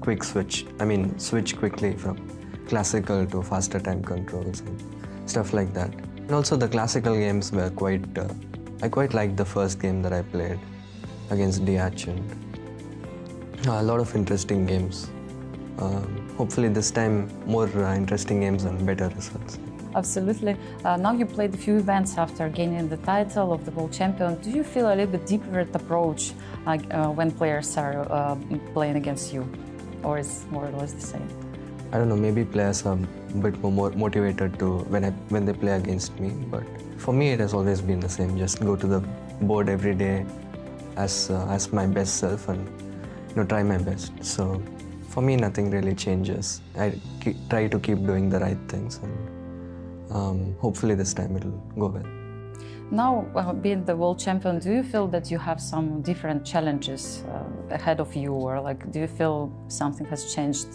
switch quickly from classical to faster time controls and stuff like that. And also the classical games were I quite liked the first game that I played against Deac, and a lot of interesting games. Hopefully this time more interesting games and better results. Absolutely. Now you played a few events after gaining the title of the world champion. Do you feel a little bit different approach when players are playing against you, or is more or less the same? I don't know. Maybe players are a bit more motivated to when they play against me. But for me, it has always been the same. Just go to the board every day as my best self and try my best. So for me, nothing really changes. I try to keep doing the right things. And hopefully this time it'll go well. Now, being the world champion, do you feel that you have some different challenges ahead of you, or do you feel something has changed?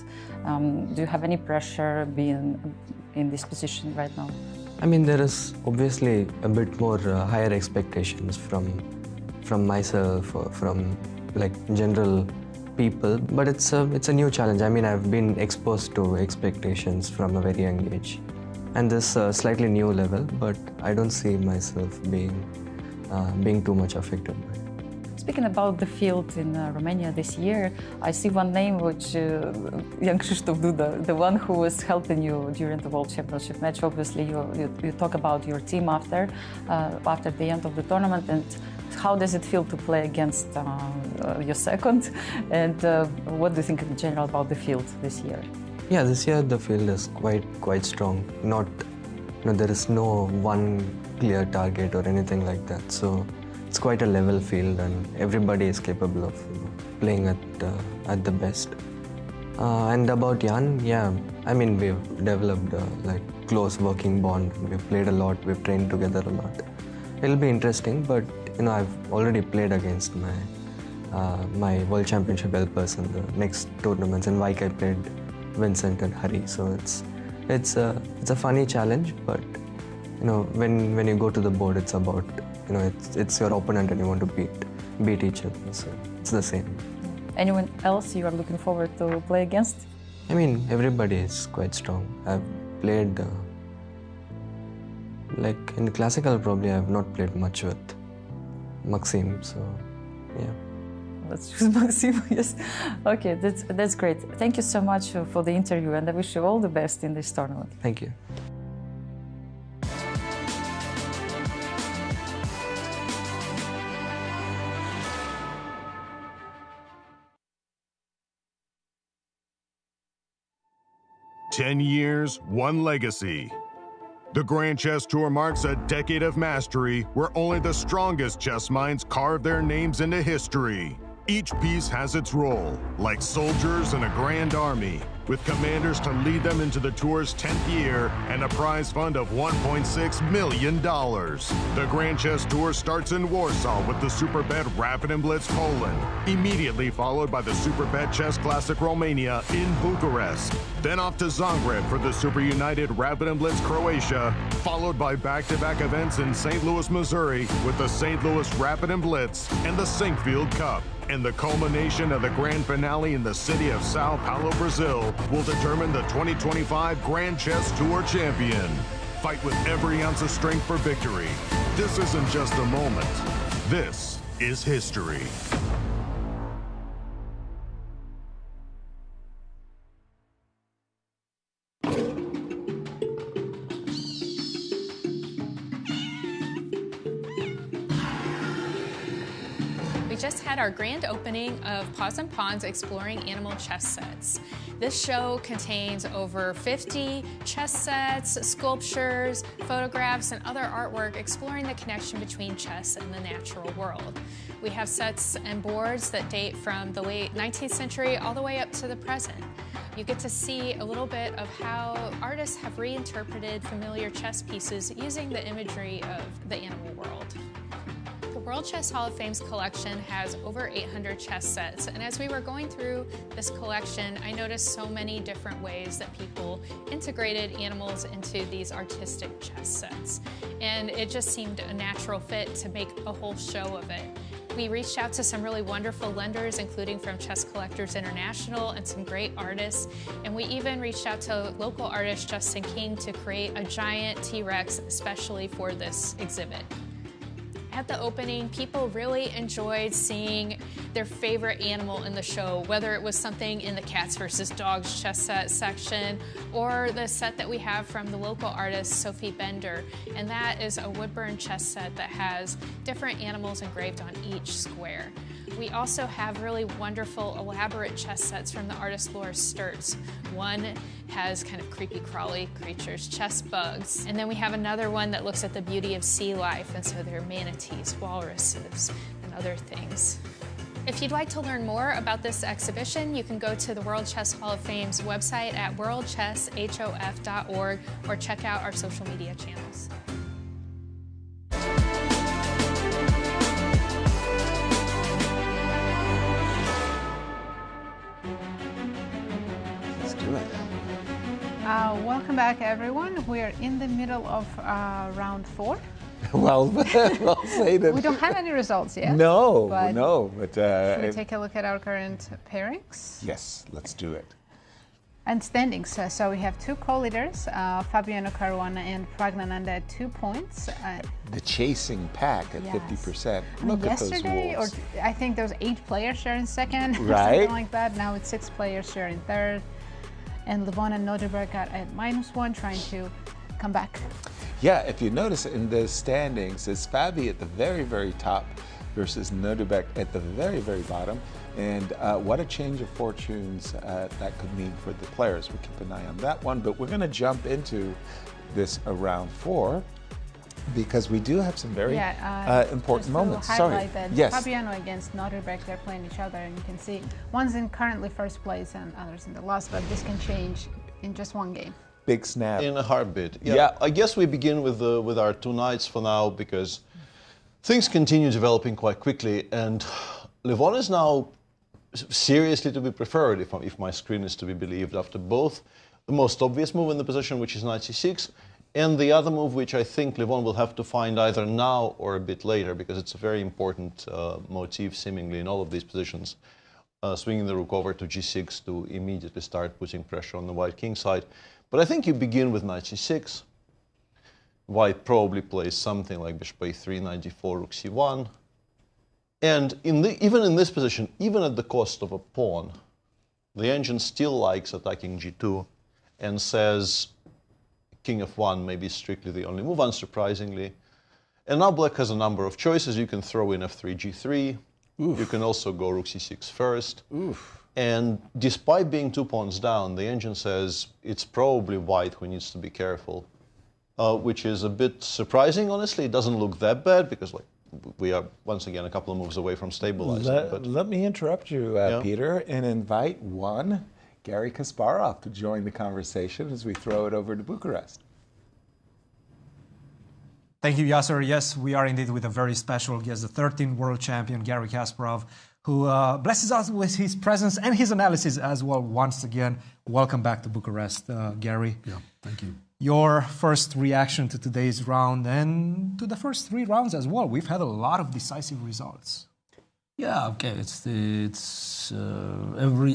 Do you have any pressure being in this position right now? There is obviously a bit more higher expectations from myself or from general people, but it's a new challenge. I've been exposed to expectations from a very young age. And this slightly new level, but I don't see myself being too much affected by it. Speaking about the field in Romania this year, I see one name, which Jan-Krzysztof Duda, the one who was helping you during the World Championship match. Obviously, you talk about your team after the end of the tournament, and how does it feel to play against your second? And what do you think in general about the field this year? Yeah, this year the field is quite strong. There is no one clear target or anything like that. So it's quite a level field, and everybody is capable of playing at the best. And about Jan, yeah, we've developed a close working bond. We've played a lot. We've trained together a lot. It'll be interesting, but I've already played against my World Championship helpers in the next tournaments. In Vachier, I played Vincent and Hari, so it's a funny challenge, but when you go to the board, it's about it's your opponent and you want to beat each other, so it's the same. Anyone else you are looking forward to play against? Everybody is quite strong. I've played in the classical, probably I've not played much with Maxime, so yeah. Let's choose Maxime, yes. Okay, that's great. Thank you so much for the interview, and I wish you all the best in this tournament. Thank you. "10 years, one legacy." The Grand Chess Tour marks a decade of mastery where only the strongest chess minds carve their names into history. Each piece has its role, like soldiers in a grand army, with commanders to lead them into the tour's 10th year and a prize fund of $1.6 million. The Grand Chess Tour starts in Warsaw with the Superbet Rapid and Blitz Poland, immediately followed by the Superbet Chess Classic Romania in Bucharest. Then off to Zagreb for the Super United Rapid and Blitz Croatia, followed by back-to-back events in St. Louis, Missouri with the St. Louis Rapid and Blitz and the Sinkfield Cup. And the culmination of the grand finale in the city of Sao Paulo, Brazil, will determine the 2025 Grand Chess Tour champion. Fight with every ounce of strength for victory. This isn't just a moment. This is history. Just had our grand opening of Paws and Pawns Exploring Animal Chess Sets. This show contains over 50 chess sets, sculptures, photographs, and other artwork exploring the connection between chess and the natural world. We have sets and boards that date from the late 19th century all the way up to the present. You get to see a little bit of how artists have reinterpreted familiar chess pieces using the imagery of the animal world. The World Chess Hall of Fame's collection has over 800 chess sets, and as we were going through this collection, I noticed so many different ways that people integrated animals into these artistic chess sets, and it just seemed a natural fit to make a whole show of it. We reached out to some really wonderful lenders, including from Chess Collectors International and some great artists, and we even reached out to local artist Justin King to create a giant T-Rex especially for this exhibit. At the opening, people really enjoyed seeing their favorite animal in the show, whether it was something in the Cats vs. Dogs chess set section or the set that we have from the local artist Sophie Bender. And that is a woodburn chess set that has different animals engraved on each square. We also have really wonderful, elaborate chess sets from the artist Laura Sturtz. One has kind of creepy crawly creatures, chess bugs. And then we have another one that looks at the beauty of sea life, and so there are manatees, walruses, and other things. If you'd like to learn more about this exhibition, you can go to the World Chess Hall of Fame's website at worldchesshof.org or check out our social media channels. Welcome back, everyone. We're in the middle of round 4. Well say that. We don't have any results yet. No, but but should we take a look at our current pairings? Yes, let's do it. And standings. So we have 2 co-leaders, Fabiano, Caruana, and Pragnananda at 2 points. The chasing pack at 50%. Look at those yesterday, or wolves. I think there was 8 players sharing second, or Right. something like that. Now it's 6 players sharing third. And Levon and Nodirbek are at -1, trying to come back. Yeah, if you notice in the standings, it's Fabi at the very, very top versus Nodirbek at the very, very bottom. And what a change of fortunes that could mean for the players. We'll keep an eye on that one, but we're going to jump into this round 4 because we do have some very important moments. Highlight that Yes. Fabiano against Nodirbek, they're playing each other, and you can see one's in currently first place and others in the last, but this can change in just one game. Big snap. In a heartbeat. Yeah. I guess we begin with our 2 knights for now because things continue developing quite quickly, and Levon is now seriously to be preferred, if my screen is to be believed, after both the most obvious move in the position, which is knight c6, and the other move, which I think Levon will have to find either now or a bit later, because it's a very important motif, seemingly, in all of these positions. Swinging the rook over to g6 to immediately start putting pressure on the white king side. But I think you begin with knight c6. White probably plays something like bishop a3, knight d4, rook c1. And even in this position, even at the cost of a pawn, the engine still likes attacking g2 and says king f1 may be strictly the only move, unsurprisingly. And now black has a number of choices. You can throw in f3, g3. Oof. You can also go rook c6 first. Oof. And despite being 2 pawns down, the engine says it's probably white who needs to be careful, which is a bit surprising, honestly. It doesn't look that bad because like we are once again a couple of moves away from stabilizing. Let me interrupt you, Yeah. Peter, and invite one Garry Kasparov to join the conversation as we throw it over to Bucharest. Thank you, Yasser. Yes, we are indeed with a very special guest, the 13th world champion, Garry Kasparov, who blesses us with his presence and his analysis as well. Once again, welcome back to Bucharest, Garry. Yeah, thank you. Your first reaction to today's round and to the first 3 rounds as well. We've had a lot of decisive results. Yeah, okay.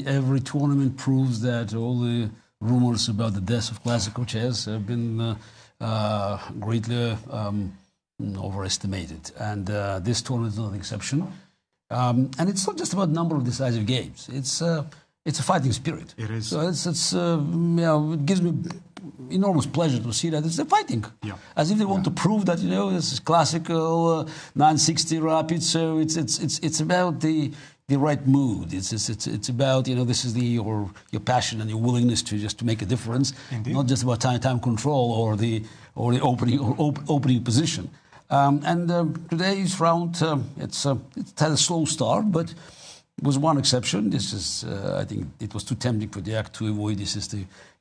Every tournament proves that all the rumors about the death of classical chess have been greatly overestimated, and this tournament is not an exception. And it's not just about number of decisive games. It's a fighting spirit. It is. So it gives me enormous pleasure to see that it's the fighting. Yeah. As if they want to prove that this is classical 960 rapid. So it's about the right mood. It's about this is your passion and your willingness to make a difference. Indeed. Not just about time control or the opening position. Today's round it had a slow start, but it was one exception. This is I think it was too tempting for Deac to avoid. This is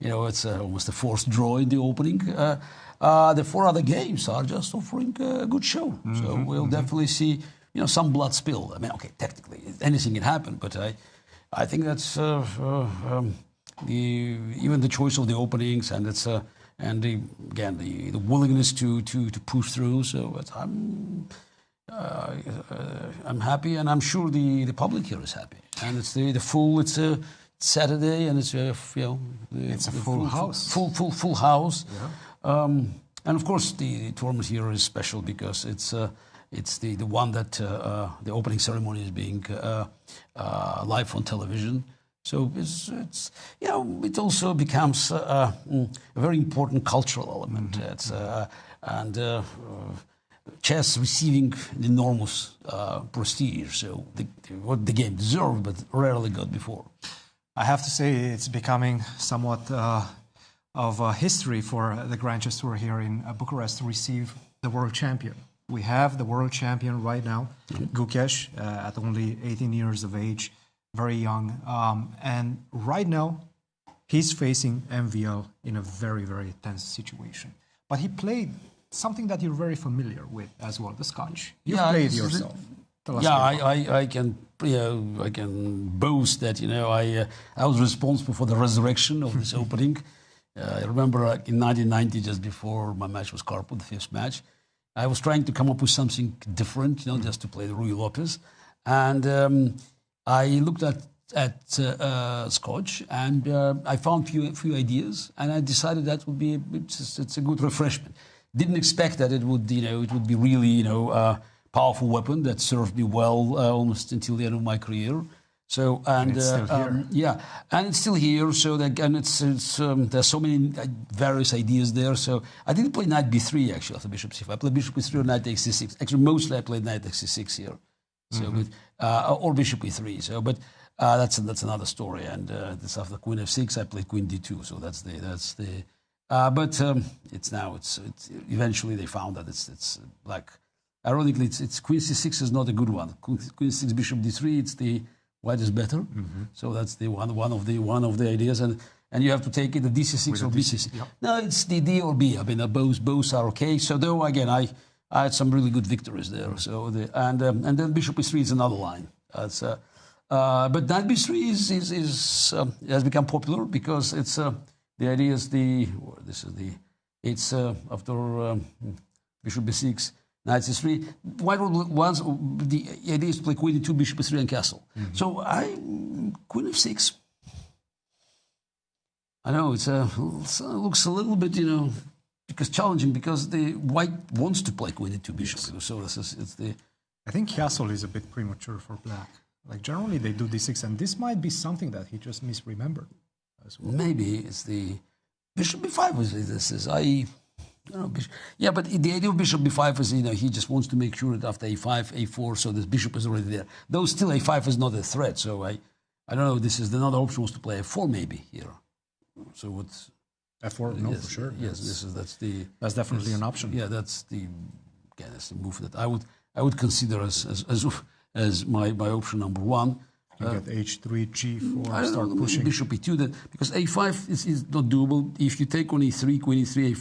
it's almost a forced draw in the opening. The 4 other games are just offering a good show. So we'll definitely see some blood spill. I mean, okay, technically anything can happen, but I think that's even the choice of the openings and it's the willingness to push through. So I'm happy, and I'm sure the public here is happy. And it's it's a Saturday, and it's it's a full house. Full house. Yeah. And of course the tournament here is special because it's the one that the opening ceremony is being live on television. So it also becomes a very important cultural element. Chess receiving an enormous prestige. So what the game deserved, but rarely got before. I have to say it's becoming somewhat of a history for the Grand Chess Tour here in Bucharest to receive the world champion. We have the world champion right now, Gukesh, at only 18 years of age, very young. And right now, he's facing MVL in a very, very tense situation. But he played something that you're very familiar with as well, the Scotch. You played yourself. I can boast that I was responsible for the resurrection of this opening. I remember in 1990, just before my match with Karpov, the 5th match, I was trying to come up with something different, just to play the Rui Lopez, and I looked at Scotch, and I found few ideas, and I decided that would be it's a good refreshment. Didn't expect that it would be really a powerful weapon that served me well almost until the end of my career. So and it's still here. And it's still here. So there's so many various ideas there. So I didn't play knight b3 actually after bishop c5. I played bishop e3 or knight x6. Actually, mostly I played knight x6 here. So or bishop e3. So but that's another story. And this after queen f6 I played queen d2. So that's the. But it's eventually they found that it's like ironically it's queen c6 is not a good one. Queen c6 bishop d3 it's the white is better. So that's the one of the ideas and you have to take it the dc6 or bc6. Yep. No, it's the d or b. I mean both are okay. So though again I had some really good victories there. So and then bishop e3 is another line. But knight b3 has become popular because it's. The idea is after bishop b6, knight c3. White once the idea is to play queen d2, bishop e3, and castle. So queen f6. I know it looks a little bit because challenging because the white wants to play queen d2, bishop. Yes. So it's the. I think castle is a bit premature for black. Like generally they do d6, and this might be something that he just misremembered. Well. Maybe it's the bishop b5 but the idea of bishop b5 is he just wants to make sure that after a5 a4 so the bishop is already there, though still a5 is not a threat. So I don't know, this is another option was to play a4 maybe here. So what's f4? No, for sure. Yes, that's definitely an option. Yeah, that's the move that I would I would consider as my option number one. You get H3, G4, I don't start know, pushing. Bishop E2, then, because A5 is not doable. If you take on E3, Queen E3,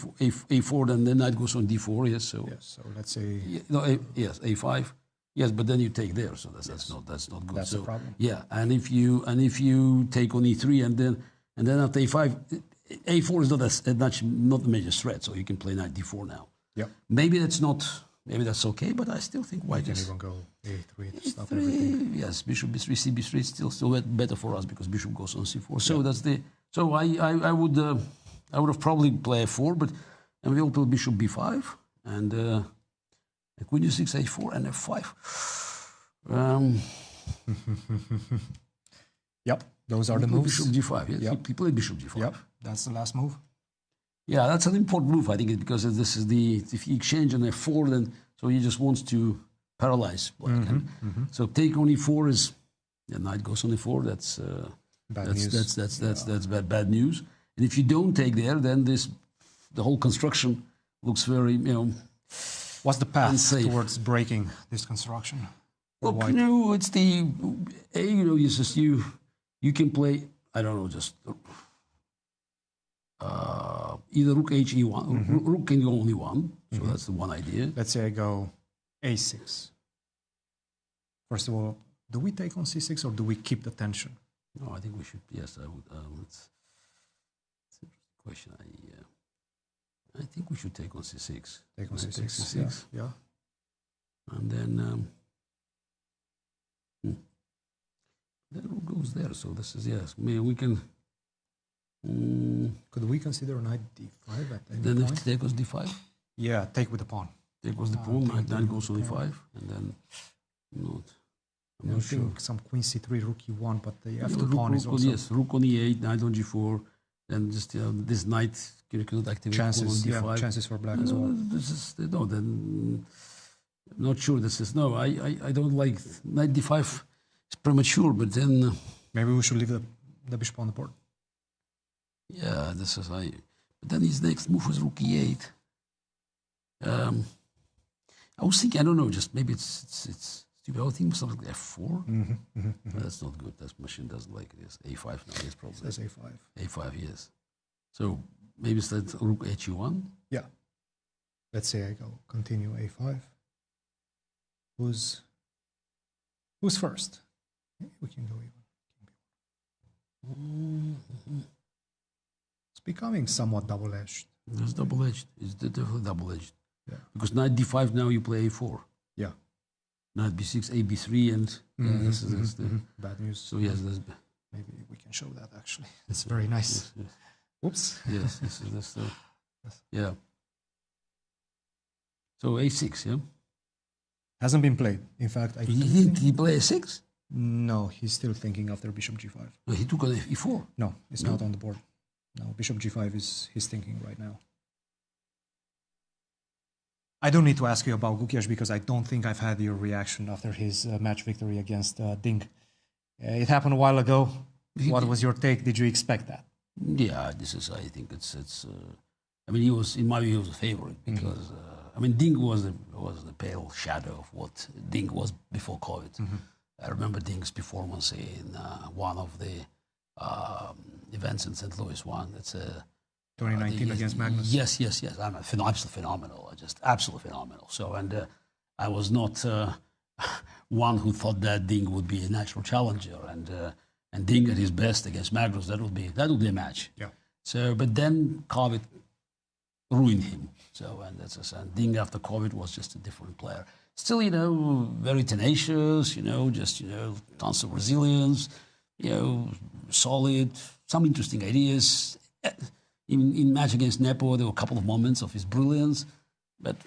A4, then the knight goes on D4. Yes, so so let's say yes, A5. Yes, but then you take there, so that's not good. That's so, the problem. Yeah, and if you take on E3 and then after A5, A4 is not a major threat, so you can play knight D4 now. Yep. Maybe that's okay, but I still think white You can is. even go A3 to stop A3, everything. yes, bishop B3, CB3 is still better for us because bishop goes on C4. So that's the. So I would have probably play A4, but and we'll play bishop B5 and Queen E6, A4, and F5. Yep, those are the moves. Bishop G5. Yes, Yep. he played bishop G5. Yep, that's the last move. Yeah, that's an important move, I think, because this is if you exchange on F4, then so he just wants to paralyze black. So take on E4 is knight goes on E4. That's bad news. And if you don't take there, then the whole construction looks very What's the path unsafe. towards breaking this construction? Well, White? it's you can play. I don't know, just. Either rook H E1, rook can go only one, so that's the one idea. Let's say I go A6. First of all, do we take on C6 or do we keep the tension? No, I think we should. Yes, I would. It's an interesting question. I think we should take on C6. Take on C6. C6. Yeah. And then rook goes there. So this is yes. Maybe we can. Could we consider knight D5 at any Then point? if take was D5. Yeah, take with the pawn. Take was the pawn. Knight goes on E5, and then not. I'm not sure. Some Queen C3, Rook E1, but the F2 Rook, pawn is rook, also yes, rook on E8, knight on G4, then just this knight you cannot activate chances. pawn on D5. Yeah, chances for black as well. This is then I'm not sure. This is no. I don't like knight D5. It's premature, but then maybe we should leave the bishop on the board. Yeah, this is But then his next move was rook E8. I was thinking, I don't know, just maybe it's stupid. I was thinking something like F4. That's not good. That machine doesn't like it. Yes, A5 now. Yes, probably. That's A5. A5, yes. So maybe it's that rook H1. Yeah. Let's say I go continue A5. Who's first? We can go even. It's becoming somewhat double-edged. It's double-edged. It's definitely double-edged. Yeah. Because knight D5 now you play A4. Yeah. Knight B6, A B3, and this is the bad news. So yes, maybe we can show that actually. It's very nice. Yes. Oops. Yes, this is yeah. So A6, yeah. Hasn't been played. In fact, Did he play A6? No, he's still thinking after Bishop G5. No, he took on E4. No, it's not on the board. No, Bishop G5 is his thinking right now. I don't need to ask you about Gukesh because I don't think I've had your reaction after his match victory against Ding. It happened a while ago. What was your take? Did you expect that? Yeah, this is. I think it's. I mean, he was in my view he was a favorite because I mean Ding was the pale shadow of what Ding was before COVID. I remember Ding's performance in one of the events in St. Louis. That's 2019 against Magnus. Yes. I'm absolutely phenomenal. Just absolutely phenomenal. So, and I was not one who thought that Ding would be a natural challenger, and Ding at his best against Magnus, that would be a match. Yeah. So, but then COVID ruined him. So, and Ding after COVID was just a different player. Still, very tenacious. Tons of resilience. Solid. Some interesting ideas. In match against Nepo, there were a couple of moments of his brilliance, but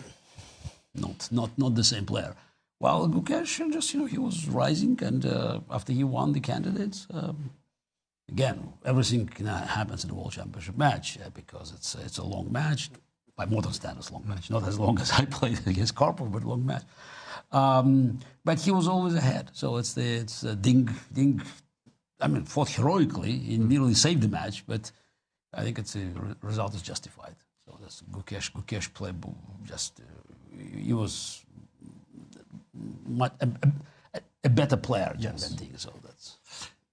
not the same player. While Gukesh, just he was rising, and after he won the candidates, again everything happens in the World Championship match because it's a long match, by modern standards, long match, not as long as I played against Karpov, but long match. But he was always ahead, so it's Ding. I mean, fought heroically, he nearly saved the match, but I think the result is justified. So that's Gukesh played just he was a better player than Deac. So that's.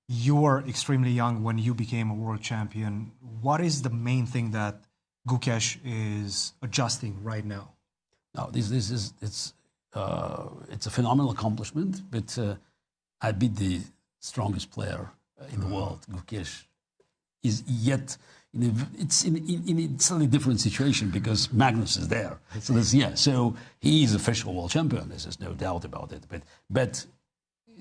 You were extremely young when you became a world champion. What is the main thing that Gukesh is adjusting right now? No, it's a phenomenal accomplishment, but I beat the strongest player in the world. Gukesh is yet it's in a slightly different situation because Magnus is there. So so he is official world champion. There's no doubt about it. But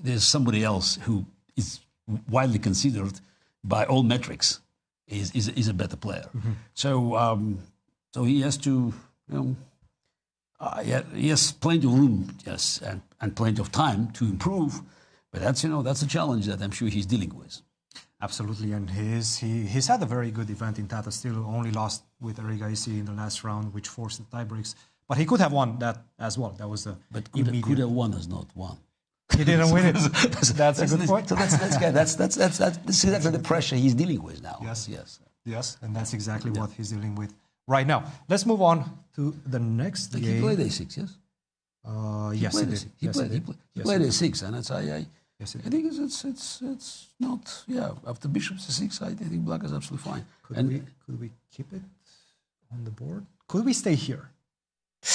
there's somebody else who is widely considered by all metrics is a better player. Mm-hmm. So he has to he has plenty of room, and plenty of time to improve. But that's a challenge that I'm sure he's dealing with. Absolutely, and he's had a very good event in Tata Steel. Only lost with Erigaisi in the last round, which forced the tiebreaks. But he could have won that as well. That was the could have won has not won. He didn't win it. That's a good point. So that's exactly the pressure he's dealing with now. Yes, and that's exactly what he's dealing with right now. Let's move on to the next game. He played A6, yes? Yes, he did. He played A6, and I think it's not. After Bishop C6, I think Black is absolutely fine. Could we keep it on the board? Could we stay here?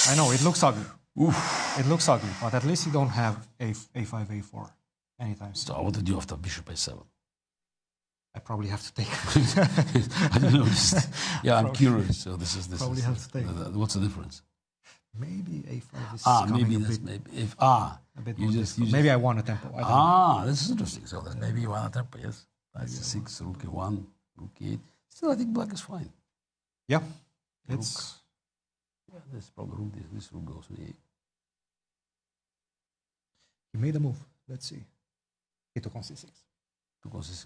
I know it looks ugly. It looks ugly, but at least you don't have A5, A4 anytime soon. So what to do after Bishop A7? I probably have to take it. I don't know. I'm curious. So this is probably have to take it. What's the difference? Maybe A5 is coming a bit more difficult. Maybe I won a tempo. This is interesting. So maybe you won a tempo, yes. Knight C6, Rook A1, Rook E8. Still, I think Black is fine. Yeah. This probably Rook, this Rook goes to E8. He made a move. Let's see. He took on C6.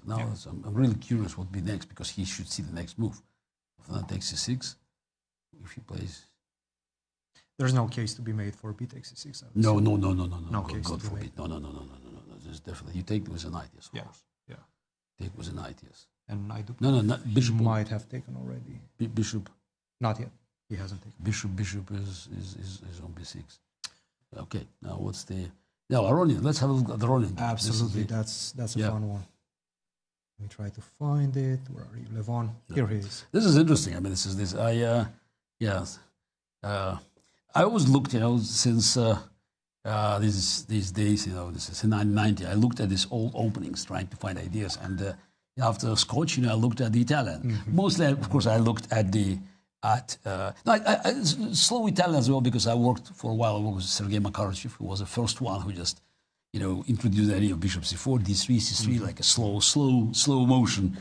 Now I'm really curious what will be next because he should see the next move. If that takes C6, if he plays. There's no case to be made for B takes C6. No. Case God forbid. No. There's definitely. You take it with a knight, yes, of course. Yeah. Take it with a knight, yes. And knight. No. Bishop might have taken already. Bishop. Not yet. He hasn't taken. Bishop is on B6. Okay. Now what's the? Now Aronian. Let's have a look at the Aronian. Absolutely. That's a fun one. Let me try to find it. Where are you, Levon? Here he is. This is interesting. I mean, I always looked, since these days, this is in 1990. I looked at these old openings, trying to find ideas. And after Scotch, I looked at the Italian. Mm-hmm. Mostly, of course, I looked at slow Italian as well because I worked for a while with Sergei Makarchev, who was the first one who just introduced the idea of Bishop C4, D3, C3, like a slow motion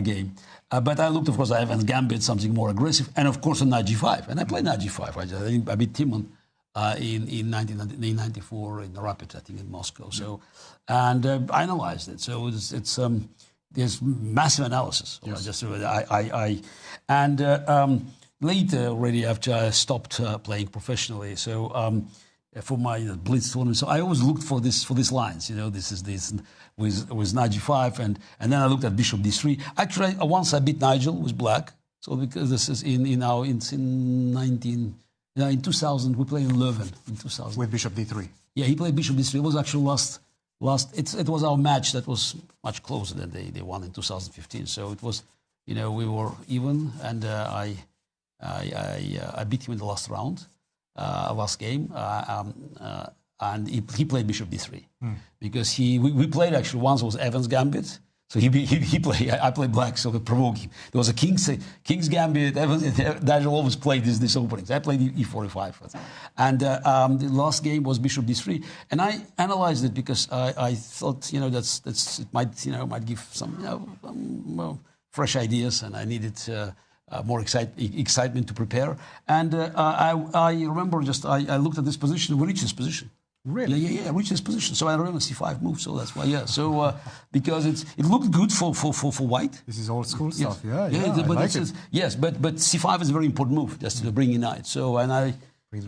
game. But I looked, of course, at Evans Gambit, something more aggressive, and of course, on Knight G5. And I played Knight G5. I beat Timon in 1994 in the Rapid, I think, in Moscow. So, and I analyzed it. So there's massive analysis. Yes. Later, already after I stopped playing professionally, so. For my blitz tournament, so I always looked for these lines. This is this with Knight G5, and then I looked at Bishop D3. Actually, once I beat Nigel with Black. So because this is in 2000 we played in Leuven in 2000 with Bishop D3. Yeah, he played Bishop D3. It was actually last. It was our match that was much closer than they won in 2015. So it was, we were even, and I beat him in the last round. Last game, and he played Bishop D3 because we played actually once was Evans Gambit, so he played. I played Black, so to provoke him. There was a King's Gambit. Evans, Daniel always played these openings. I played E45, and the last game was Bishop D3, and I analyzed it because I thought it might give some fresh ideas, and I needed. More excitement to prepare. And I remember I looked at this position, we reached this position. Really? Yeah, reached this position. So I remember C5 move, so that's why, So because it looked good for white. This is old school stuff, yeah. Yes, but C5 is a very important move, just to bring in knight. So, and I...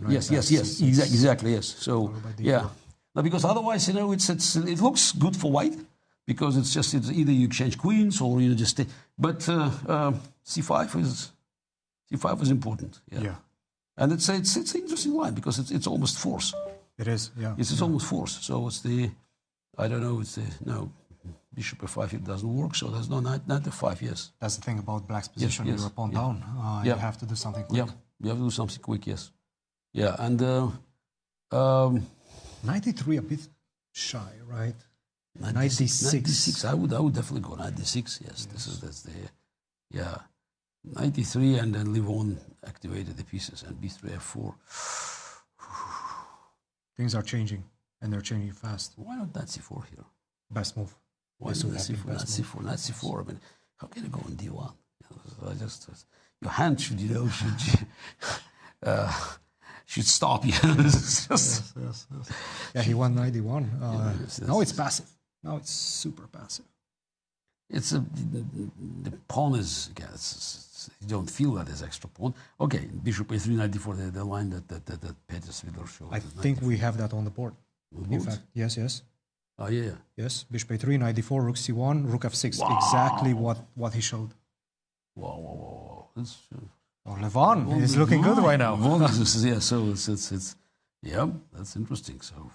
Yes, exactly, yes. So, yeah. Now, because otherwise, it looks good for white, because it's either you exchange queens or you just... But... C5 is important. Yeah. And it's an interesting line because it's almost force. It is, yeah. It's almost forced. So it's the, I don't know, it's the, no, bishop f5, it doesn't work, so there's no knight f5, yes. That's the thing about black's position, yes, you're a pawn down. You have to do something quick. Yeah, you have to do something quick, yes. Yeah, and... 93 a bit shy, right? 96. 96. I would definitely go 96. Yes, that's the, yeah, 93, and then Levon activated the pieces and b3 f4. Things are changing, and they're changing fast. Why not knight c4 here? Best move. Why not knight c4? Knight c4. I mean, how can you go on d1? I just your hand should should stop you. Yes. Yeah, he won 91. Now it's passive. Now it's super passive. It's the pawn is, again, you don't feel that as extra pawn. Okay, bishop a3, 94, the line that Peter Svidler showed. I think we have that on the board. In fact, yes. Oh, yeah. Yes, bishop a3, 94, rook c1, rook f6. Wow. Exactly what he showed. Wow. That's, Levon is looking good right now. Yeah, so it's yeah, that's interesting. So,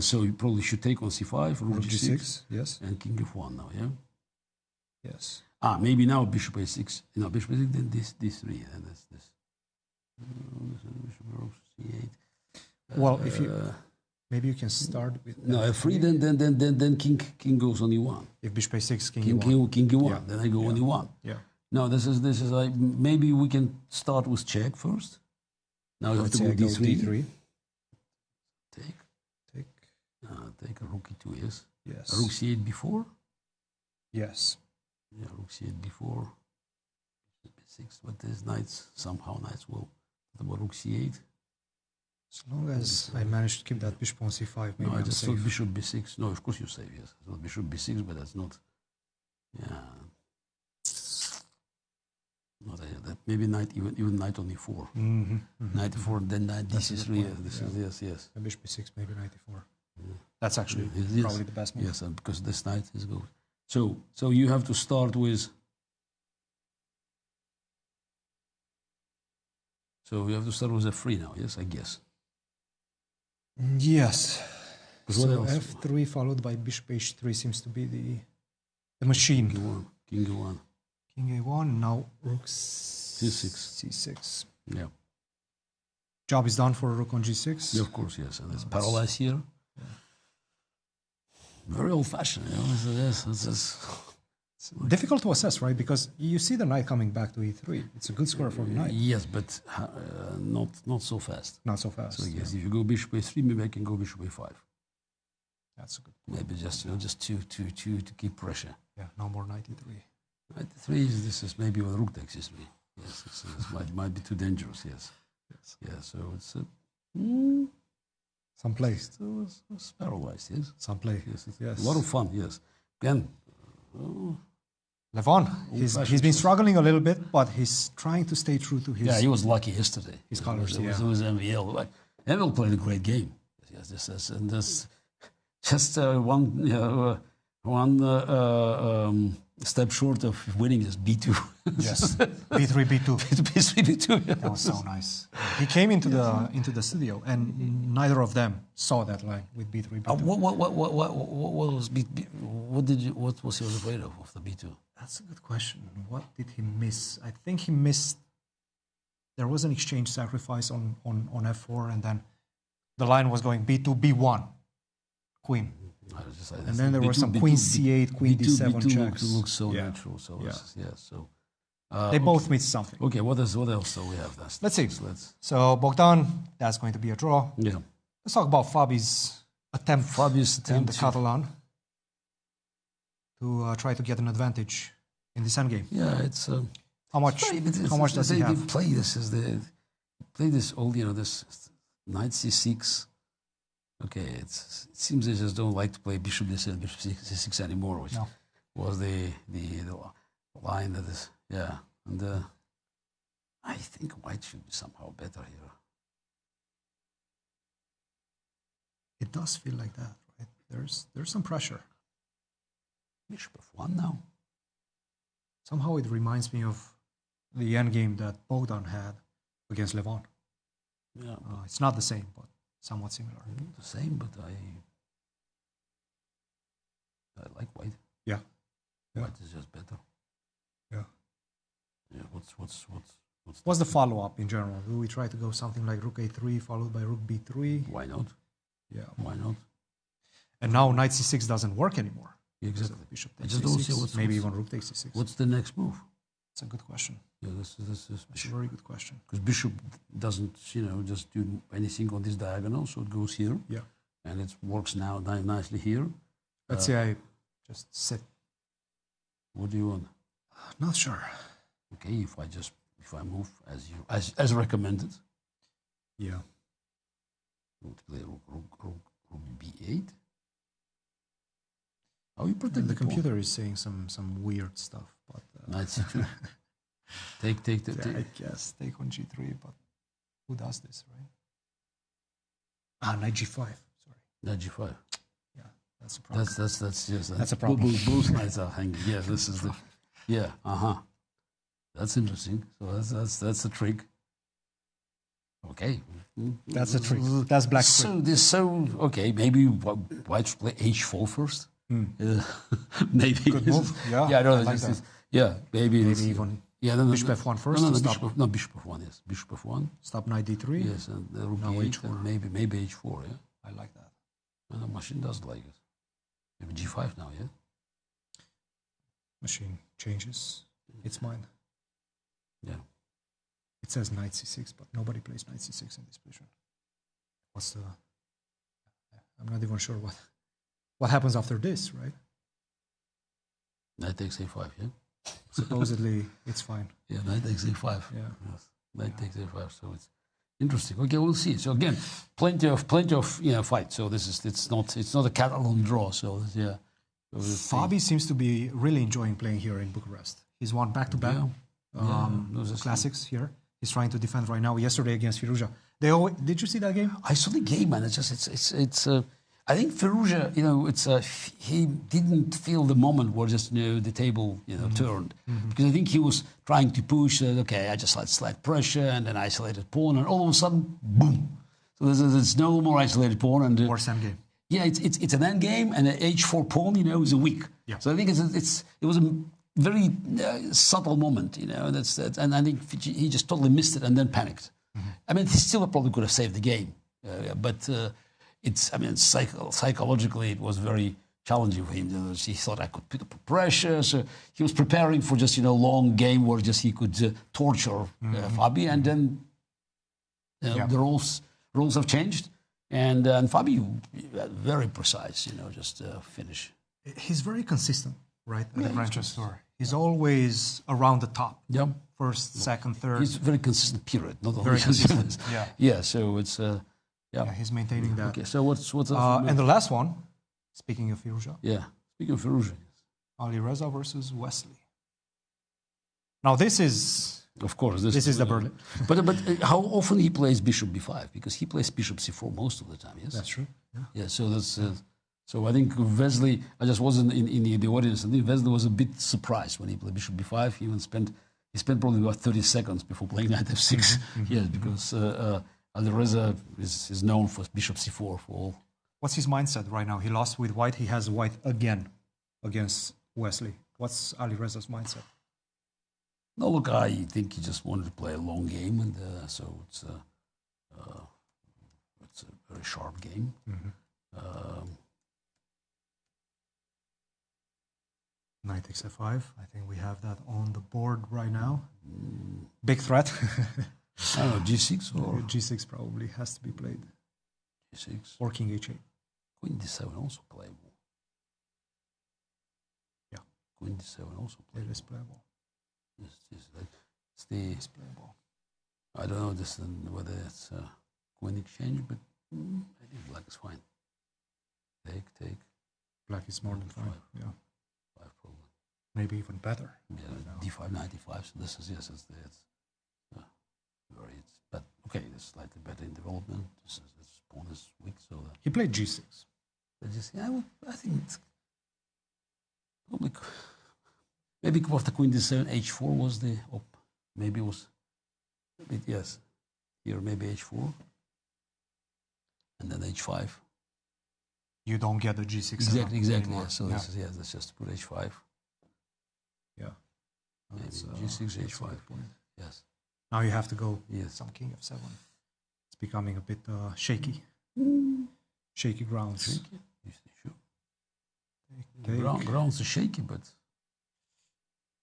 so you probably should take on c5, rook g6, yes, and king f1 now, yeah. Yes. Maybe now bishop a6. No, bishop a6, then this 3, and this. Bishop c8. Well, if you maybe you can start with no f3, then king goes on e1. If bishop a6, king e1, yeah. then I go on e1. Yeah. No, this is like maybe we can start with check first. Now you have to go d3. Take a rook e2, yes. Yes. A rook c8 before. Yes. Yeah, rook c8 before. b6, but there's knights will. What about rook c8? As long as I manage to keep that bishop on c5, maybe no, I just safe. thought bishop b6. No, of course you're safe, yes. I thought bishop b6, but that's not. Yeah. Not that. Maybe knight, even knight on e4. Knight e4, then knight d3. Yes. A bishop b6, maybe knight e4. Yeah. That's actually probably the best move. Yes, because this knight is good. So you have to start with. So you have to start with f3 now. Yes, I guess. Yes. So f3 followed by bishop h3 seems to be the machine. King a1. King a1. Now rook c6. Yeah. Job is done for rook on g6. Yeah, of course, yes. And it's paralyzed here. Yeah. Very old-fashioned. It's difficult to assess, right? Because you see the knight coming back to e3. It's a good square for the knight. Yes, but not so fast. Not so fast. So yes, if you go bishop a3, maybe I can go bishop a5. That's a good point. Maybe just to keep pressure. Yeah, no more knight e3. Knight e3 this is maybe when rook takes e3. Yes, it might be too dangerous. Yes. Yeah, so it's some play. It's paralyzed. Yes. Some play. Yes. A lot of fun. Yes. Again. Levon, he's been struggling a little bit, but he's trying to stay true to his. Yeah, he was lucky yesterday. His colors. It was MVL. MVL played a great game. Yes, just one step short of winning is b2. Yes, b3, b2. b3, b2. That was so nice. He came into the studio, and neither of them saw that line with b3, b2. What was what was he afraid of the b2? That's a good question. What did he miss? I think he missed. There was an exchange sacrifice on f4, and then the line was going b2, b1, queen. And then there were some queen c8, queen d7 checks. Looks so natural. So so they both missed something. Okay, what else do we have? Let's see. So Bogdan, that's going to be a draw. Yeah. Let's talk about Fabi's attempt in the Catalan to try to get an advantage in this endgame. Yeah, it's how much does he have? They play this all this knight c6. Okay, it seems they just don't like to play bishop d7, bishop c6 anymore, which was the line that is, and I think white should be somehow better here. It does feel like that, right? There's some pressure. Bishop f1 now. Somehow it reminds me of the endgame that Bogdan had against Levon. Yeah, it's not the same, but somewhat similar. The same, but I like white. Yeah. White is just better. Yeah. Yeah. What's the follow-up in general? Do we try to go something like rook a3 followed by rook b3? Why not? Yeah. Why not? And now knight c6 doesn't work anymore. Exactly. Bishop I takes just don't see c6, maybe even rook takes c6. What's the next move? It's a good question. Yeah, this is It's a very good question. because bishop doesn't, just do anything on this diagonal, so it goes here. Yeah. And it works now nicely here. Let's say I just sit. What do you want? Not sure. Okay, if I move as recommended. Yeah. Would play rook b8. How you protect The the pawn? computer is saying some weird stuff, but Knight c2. take. I guess take on g3, but who does this, right? Knight g5. Sorry. Knight g5. Yeah, that's a problem. That's a problem. Both knights are hanging. Yeah, this is the. Yeah. That's interesting. So that's a trick. Okay. That's a trick. That's black. Okay. Maybe white should play h4 first. Maybe good move. Yeah. Yeah. I know. I like that. Yeah. Maybe even. Yeah. Bishop f1 first. No, bishop f1. Yes. Bishop f1. Stop knight d3. Yes. And rook now e8, h4. and maybe h4. Yeah. I like that. And the machine does like it. Maybe g5 now. Yeah. Machine changes. It's mine. Yeah. It says knight c6, but nobody plays knight c6 in this position. What's the? I'm not even sure what happens after this, right? Knight takes a5, yeah? Supposedly, it's fine. Yeah, knight takes a5. Yeah. Yes. Knight takes a5, so it's interesting. Okay, we'll see. So again, plenty of fight. So it's not a Catalan draw. So yeah. Fabi seems to be really enjoying playing here in Bucharest. He's won back-to-back classics here. He's trying to defend right now. Yesterday against Firouzja. Did you see that game? I saw the game, and it's I think Firouzja, he didn't feel the moment where just the table turned, because I think he was trying to push. Okay, I just let slight pressure and then isolated pawn, and all of a sudden, boom! So there's no more isolated pawn and worse end game. Yeah, it's an end game, and an h4 pawn, is a weak. Yeah. So I think it was a very subtle moment, and I think he just totally missed it and then panicked. I mean, he still probably could have saved the game, but psychologically it was very challenging for him. He thought I could put up pressure, so he was preparing for just long game where just he could torture Fabi, and then the rules have changed, and Fabi very precise, just finish. He's very consistent, right? At the Grand Chess Tour. He's always around the top. Yeah. First, second, third. He's very consistent, period. Not only very consistent. Yeah. Yeah, so it's... Yeah, he's maintaining that. Okay, so what's and the last one, speaking of Firouzja. Yeah, speaking of Firouzja. Alireza versus Wesley. Now this is... Of course. This is the Berlin. but how often he plays bishop b5? Because he plays bishop c4 most of the time, yes? That's true. Yeah, so that's... So I think Wesley, I just wasn't in the audience. I think Wesley was a bit surprised when he played bishop b5. He spent probably about 30 seconds before playing knight f6. Yes, because Alireza is known for bishop c4 for all. What's his mindset right now? He lost with white. He has white again against Wesley. What's Alireza's mindset? No, look, I think he just wanted to play a long game, and so it's a very sharp game. Knight takes f5. I think we have that on the board right now. Big threat. I don't know, g6 or... g6 probably has to be played. g6. Or king h8. Queen d7 also playable. Yeah. Queen d7 also playable. It is playable. It's playable. I don't know whether it's queen exchange, but I think black is fine. Take. Black is more than fine. Yeah. Maybe even better. Yeah, d5, knight d5. So this is but okay, it's slightly better in development. This pawn is weak, so he played g6. I think it's probably maybe after queen d7, h4 was the maybe it was yes. Here maybe h4. and then h5. You don't get the G6. Exactly. Anymore. Yeah. So this is that's just to put h5. Yeah. Maybe G6, h5. Yes. Now you have to go some king f7. It's becoming a bit shaky. Shaky grounds. Shaky? Sure. Grounds are shaky, but...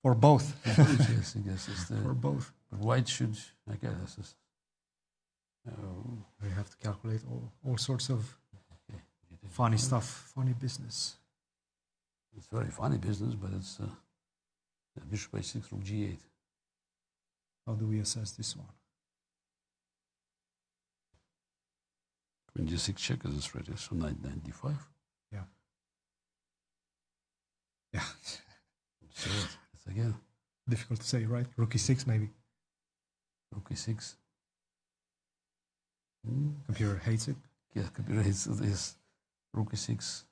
For both. Yes, I guess it's the... For both. But white should... I guess this is... You have to calculate all sorts of funny stuff, funny business. It's very funny business, but it's bishop h6, rook g8. How do we assess this one? Queen g6 check as it's ready, so knight d5. Yeah. Yeah. So it's again. Difficult to say, right? Rook e6 maybe. Rook e6. Computer hates it. Yeah, computer hates this. Rook e6.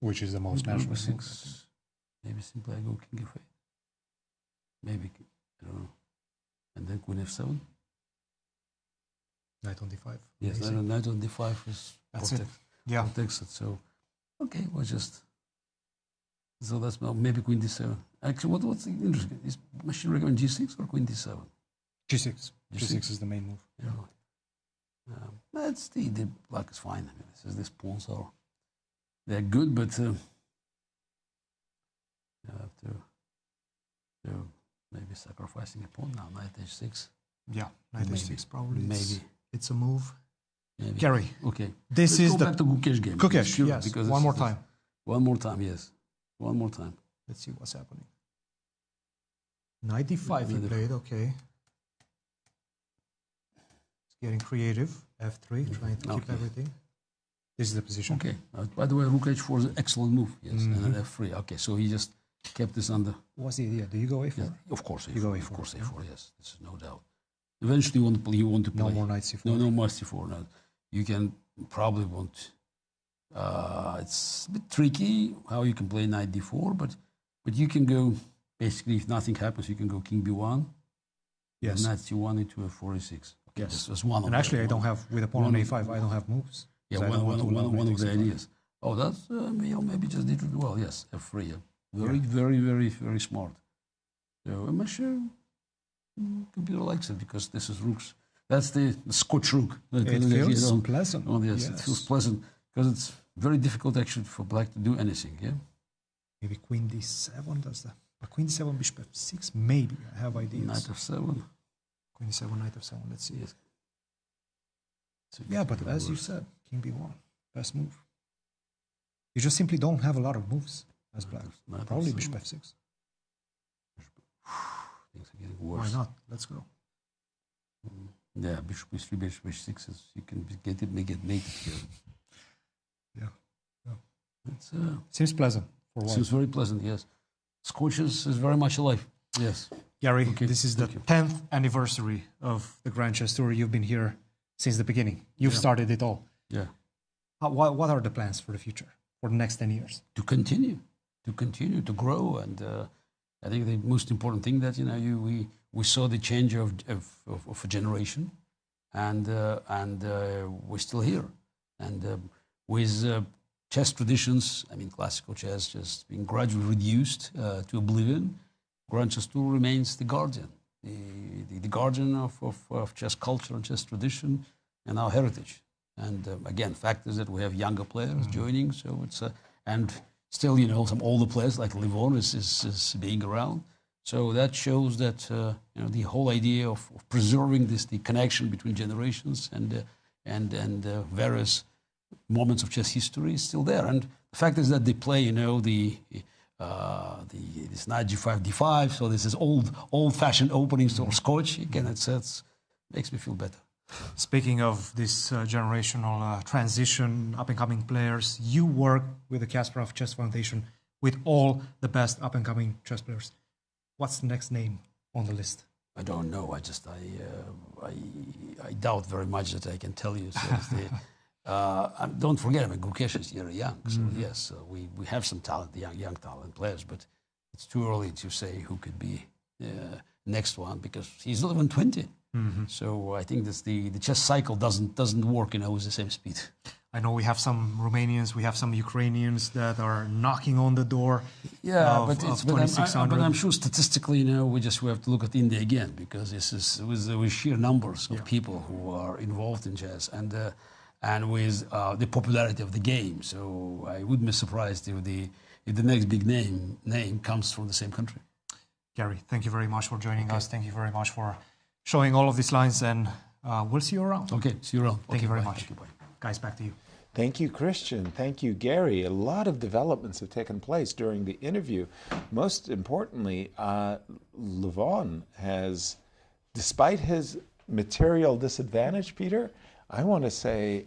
Which is the most natural. Rook e6. Maybe simply I go king f8. Maybe, I don't know. And then queen f7. Knight on d5. Yes, knight on d5 is protects it. So, okay, we'll just... So that's maybe queen d7. Actually, what's interesting? Is machine recommend g6 or queen d7? G6. G6 is the main move. Yeah. That's the black is fine. I mean, these pawns are... They're good, but... you have to maybe sacrificing a pawn now, knight h6. Yeah, knight h6 probably. Maybe. It's a move. Maybe. Gary. Okay. This Let's is go back to Gukesh game. Gukesh, sure, yes. Because One more time. One more time, yes. One more time. Let's see what's happening. Knight d5 he played, okay. It's getting creative. F3, trying to keep everything. This is the position. Okay. By the way, rook h4 is an excellent move. Yes, and then f3. Okay, so he just kept this under. What's the idea? Do you go a4? Yeah, of course, a4. You go a4. Of course, a4. Yes, this is no doubt. Eventually, you want to play. No more knight c4. No more c4. No. You can probably want. It's a bit tricky how you can play knight d4, but you can go basically if nothing happens, you can go king b1. Yes. Knight c1 into f4 e6. Okay, yes. that's one. And actually, I don't have with a pawn on a5. I don't have moves. Yeah, one of the ideas. Oh, that's maybe just did it well. Yes, f3. Yeah. Very smart. So I'm not sure computer likes it because this is rooks. That's the Scotch rook. It feels pleasant. Oh, yes, it feels pleasant because it's very difficult actually for black to do anything. Yeah. Maybe queen d7 does that. But queen d7, bishop f6. Maybe I have ideas. Knight f7. Queen d7, knight f7. Let's see. Yes. So yeah, but as you said, king b1, best move. You just simply don't have a lot of moves as black. Probably bishop f6. Things are getting worse. Why not? Let's go. Yeah, bishop e3, bishop h6 is you can get it, make it mated here. Yeah. It's, seems pleasant for white. Seems very pleasant. Yes. Scotch is very much alive. Yes. Gary, this is the 10th anniversary of the Grand Chess Tour. You've been here since the beginning. You've started it all. Yeah. What are the plans for the future, for the next 10 years? To continue, to grow. And I think the most important thing that, we saw the change of a generation and we're still here. And with chess traditions, I mean, classical chess just being gradually reduced to oblivion, Grand Chess Tour remains the guardian, the guardian of chess culture and chess tradition and our heritage. And again, fact is that we have younger players joining, so it's and still, some older players like Levon is being around. So that shows that the whole idea of preserving the connection between generations and various moments of chess history is still there. And the fact is that they play, this knight g5, d5. So this is old-fashioned openings or Scotch. Again, it makes me feel better. Speaking of this generational transition, up-and-coming players, you work with the Kasparov Chess Foundation with all the best up-and-coming chess players. What's the next name on the list? I don't know. I doubt very much that I can tell you. So don't forget, Gukesh is very young. So yes, we have some talent, young talent players, but it's too early to say who could be next one because he's not even 20. So I think that's the chess cycle doesn't work, with the same speed. I know we have some Romanians, we have some Ukrainians that are knocking on the door. Yeah, of 2600. but I'm sure statistically, we have to look at India again, because this is with sheer numbers of people who are involved in chess and with the popularity of the game. So I wouldn't be surprised if the next big name comes from the same country. Gary, thank you very much for joining us. Thank you very much for showing all of these lines, and we'll see you around. Okay, see you around. Thank you very much. Thank you, bye. Guys, back to you. Thank you, Cristian. Thank you, Gary. A lot of developments have taken place during the interview. Most importantly, Levon has, despite his material disadvantage, Peter, I want to say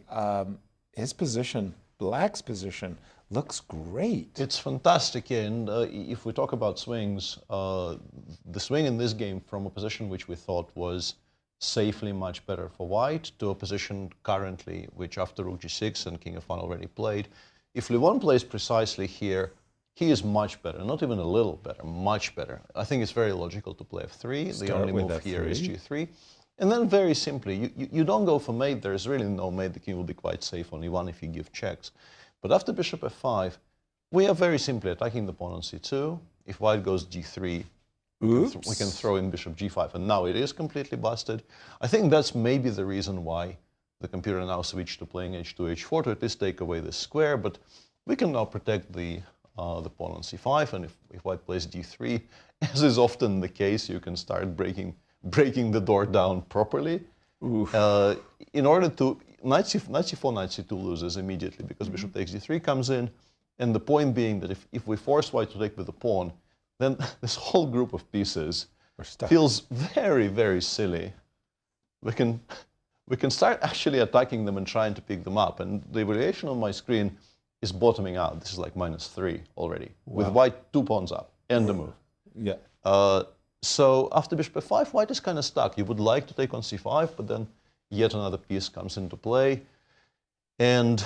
his position, Black's position, looks great. It's fantastic, and if we talk about swings, the swing in this game from a position which we thought was safely much better for white to a position currently which after rook g6 and king f1 already played. If Levon plays precisely here, he is much better, not even a little better, much better. I think it's very logical to play f3. The only move F3. here is g3. And then very simply, you don't go for mate, there's really no mate, the king will be quite safe on e1 if you give checks. But after bishop f5, we are very simply attacking the pawn on c2. If white goes g3, we can throw in bishop g5, and now it is completely busted. I think that's maybe the reason why the computer now switched to playing h2, h4 to at least take away this square, but we can now protect the pawn on c5, and if white plays d3, as is often the case, you can start breaking the door down properly. In order to, knight c4, knight c2 loses immediately because bishop takes d3 comes in, and the point being that if we force white to take with the pawn, then this whole group of pieces feels very, very silly. We can start actually attacking them and trying to pick them up, and the variation on my screen is bottoming out. This is like -3 already, with white 2 pawns up and a move. Yeah. So after bishop f5, white is kind of stuck. You would like to take on c5, but then yet another piece comes into play. And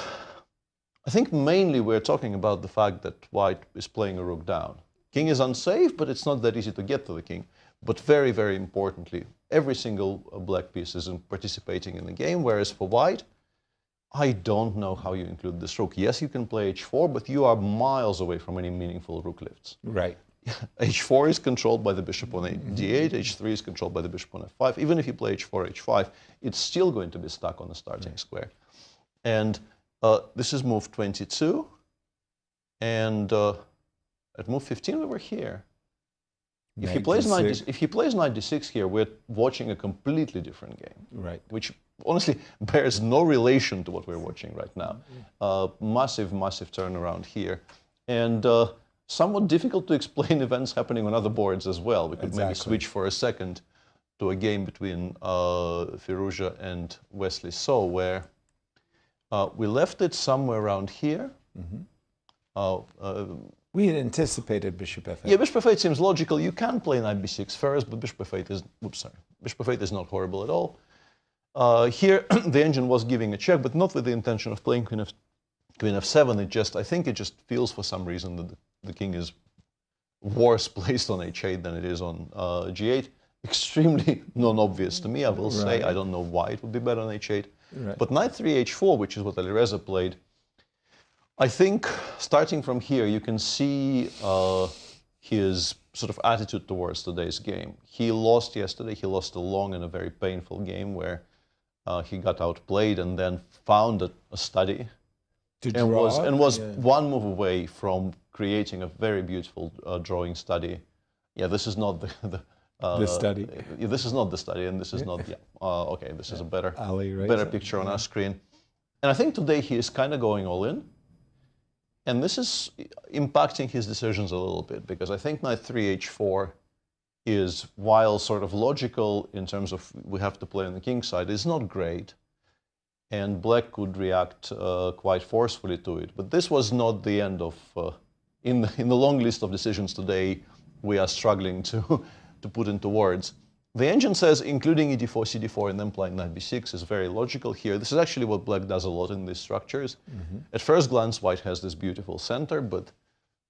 I think mainly we're talking about the fact that white is playing a rook down. King is unsafe, but it's not that easy to get to the king. But very, very importantly, every single black piece is participating in the game, whereas for white, I don't know how you include this rook. Yes, you can play h4, but you are miles away from any meaningful rook lifts. Right. h4 is controlled by the bishop on d8, h3 is controlled by the bishop on f5. Even if you play h4, h5, it's still going to be stuck on the starting square. And this is move 22, and at move 15 we were here. If he plays knight d6 here, we're watching a completely different game. Right. Which honestly bears no relation to what we're watching right now. Massive, massive turnaround here. And somewhat difficult to explain events happening on other boards as well. We could maybe switch for a second to a game between Firouzja and Wesley So, where we left it somewhere around here. We had anticipated bishop f8. Yeah, bishop f8 seems logical. You can play knight b6 first, but bishop f8 is, bishop f8 is not horrible at all. Here, the engine was giving a check, but not with the intention of playing queen f7. I think it just feels for some reason that the king is worse placed on h8 than it is on g8. Extremely non-obvious to me, I will say. I don't know why it would be better on h8. Right. But knight 3 h4, which is what Alireza played, I think starting from here, you can see his sort of attitude towards today's game. He lost yesterday. He lost a long and a very painful game where he got outplayed and then found a study and was one move away from creating a very beautiful drawing study. Yeah, this is not the study. This is not the study, and this is not. Okay, this is a better picture on our screen. And I think today he is kind of going all in. And this is impacting his decisions a little bit, because I think knight 3 h4 is, while sort of logical in terms of we have to play on the king side, is not great. And black could react quite forcefully to it. But this was not the end of, in the long list of decisions today, we are struggling to put into words. The engine says including e4, cd4, and then playing knight b6 is very logical here. This is actually what black does a lot in these structures. At first glance, white has this beautiful center, but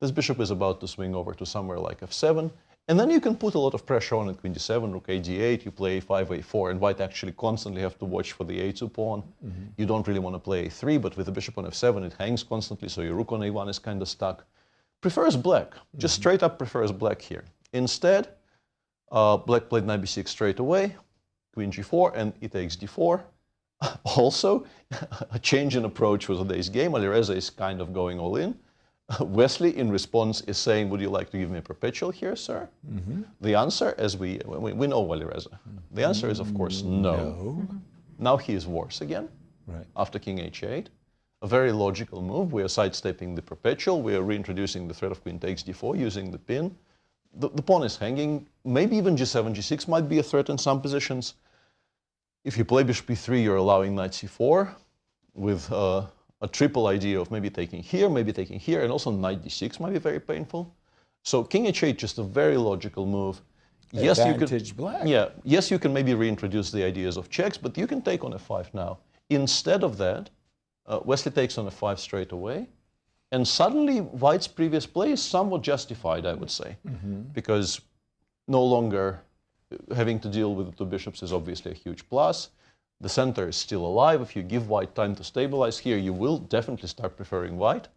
this bishop is about to swing over to somewhere like f7. And then you can put a lot of pressure on it, queen d7, rook a8, you play a5, a4, and white actually constantly have to watch for the a2 pawn. You don't really want to play a3, but with the bishop on f7, it hangs constantly, so your rook on a1 is kind of stuck. Prefers black, just straight up prefers black here. Instead, black played knight b6 straight away, queen g4, and e takes d4. Also, a change in approach for today's game. Alireza is kind of going all in. Wesley, in response, is saying, would you like to give me a perpetual here, sir? The answer, as we know Alireza, the answer is, of course, no. Now he is worse again, after king h8. A very logical move. We are sidestepping the perpetual. We are reintroducing the threat of queen takes d4 using the pin. The pawn is hanging. Maybe even g7, g6 might be a threat in some positions. If you play bishop e3, you're allowing knight c4 with a triple idea of maybe taking here, and also knight d6 might be very painful. So king h8, just a very logical move. Yes, Advantage black. Yeah, yes, you can maybe reintroduce the ideas of checks, but you can take on f5 now. Instead of that, Wesley takes on f5 straight away, and suddenly white's previous play is somewhat justified, I would say, because no longer having to deal with the two bishops is obviously a huge plus. The center is still alive. If you give white time to stabilize here, you will definitely start preferring white.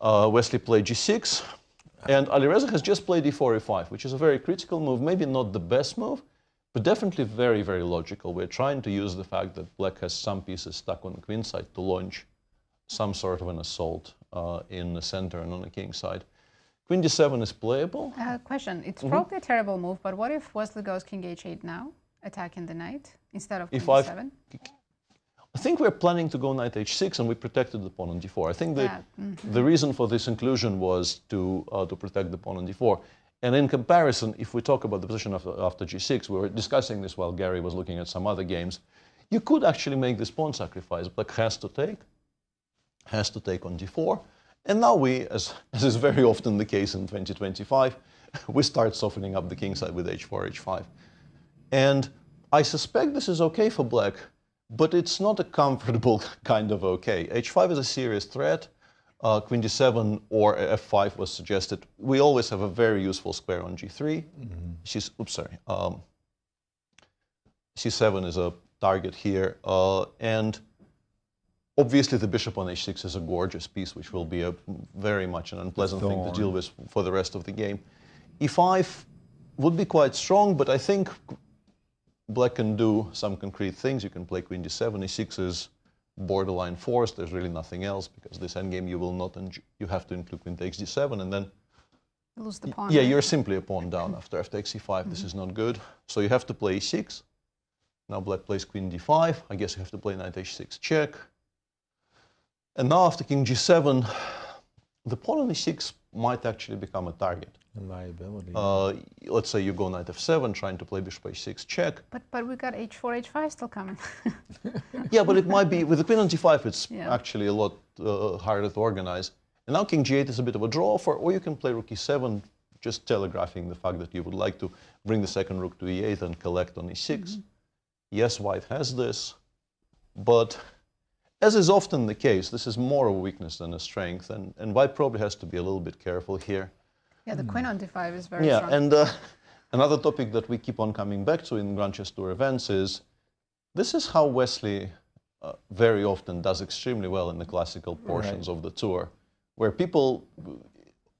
Wesley played g6, and Alireza has just played e4, e5, which is a very critical move, maybe not the best move, but definitely very, very logical. We're trying to use the fact that black has some pieces stuck on the queen side to launch some sort of an assault in the center and on the king side. Queen d7 is playable. Question, it's probably a terrible move, but what if Wesley goes king h8 now, attacking the knight, instead of queen d7? I think we're planning to go knight h6, and we protected the pawn on d4. I think the reason for this inclusion was to protect the pawn on d4. And in comparison, if we talk about the position after g6, we were discussing this while Gary was looking at some other games, you could actually make this pawn sacrifice. Black has to take on d4. And now we, as is very often the case in 2025, we start softening up the king side with h4, h5. And I suspect this is okay for black, but it's not a comfortable kind of okay. h5 is a serious threat. Queen d7 or f5 was suggested. We always have a very useful square on g3. c7 is a target here. And obviously the bishop on h6 is a gorgeous piece, which will be very much an unpleasant thing to deal with for the rest of the game. e5 would be quite strong, but I think black can do some concrete things. You can play queen d7. e6 is borderline forced. There's really nothing else, because this endgame you will not, you have to include queen takes d7, and then you lose the pawn. Yeah, you're simply a pawn down after f takes e5. This is not good. So you have to play e6. Now black plays queen d5. I guess you have to play knight h6 check. And now after king g7, the pawn on e6 might actually become a target. A liability. Let's say you go knight f7, trying to play bishop h6 check. But we got h4, h5 still coming. Yeah, but it might be, with the queen on g5, it's actually a lot harder to organize. And now king g8 is a bit of a draw offer, or you can play rook e7, just telegraphing the fact that you would like to bring the second rook to e8 and collect on e6. Yes, white has this, but as is often the case, this is more a weakness than a strength, and white probably has to be a little bit careful here. Yeah, the queen on d5 is very strong. Yeah, and another topic that we keep on coming back to in Grand Chess Tour events is, this is how Wesley very often does extremely well in the classical portions of the tour, where people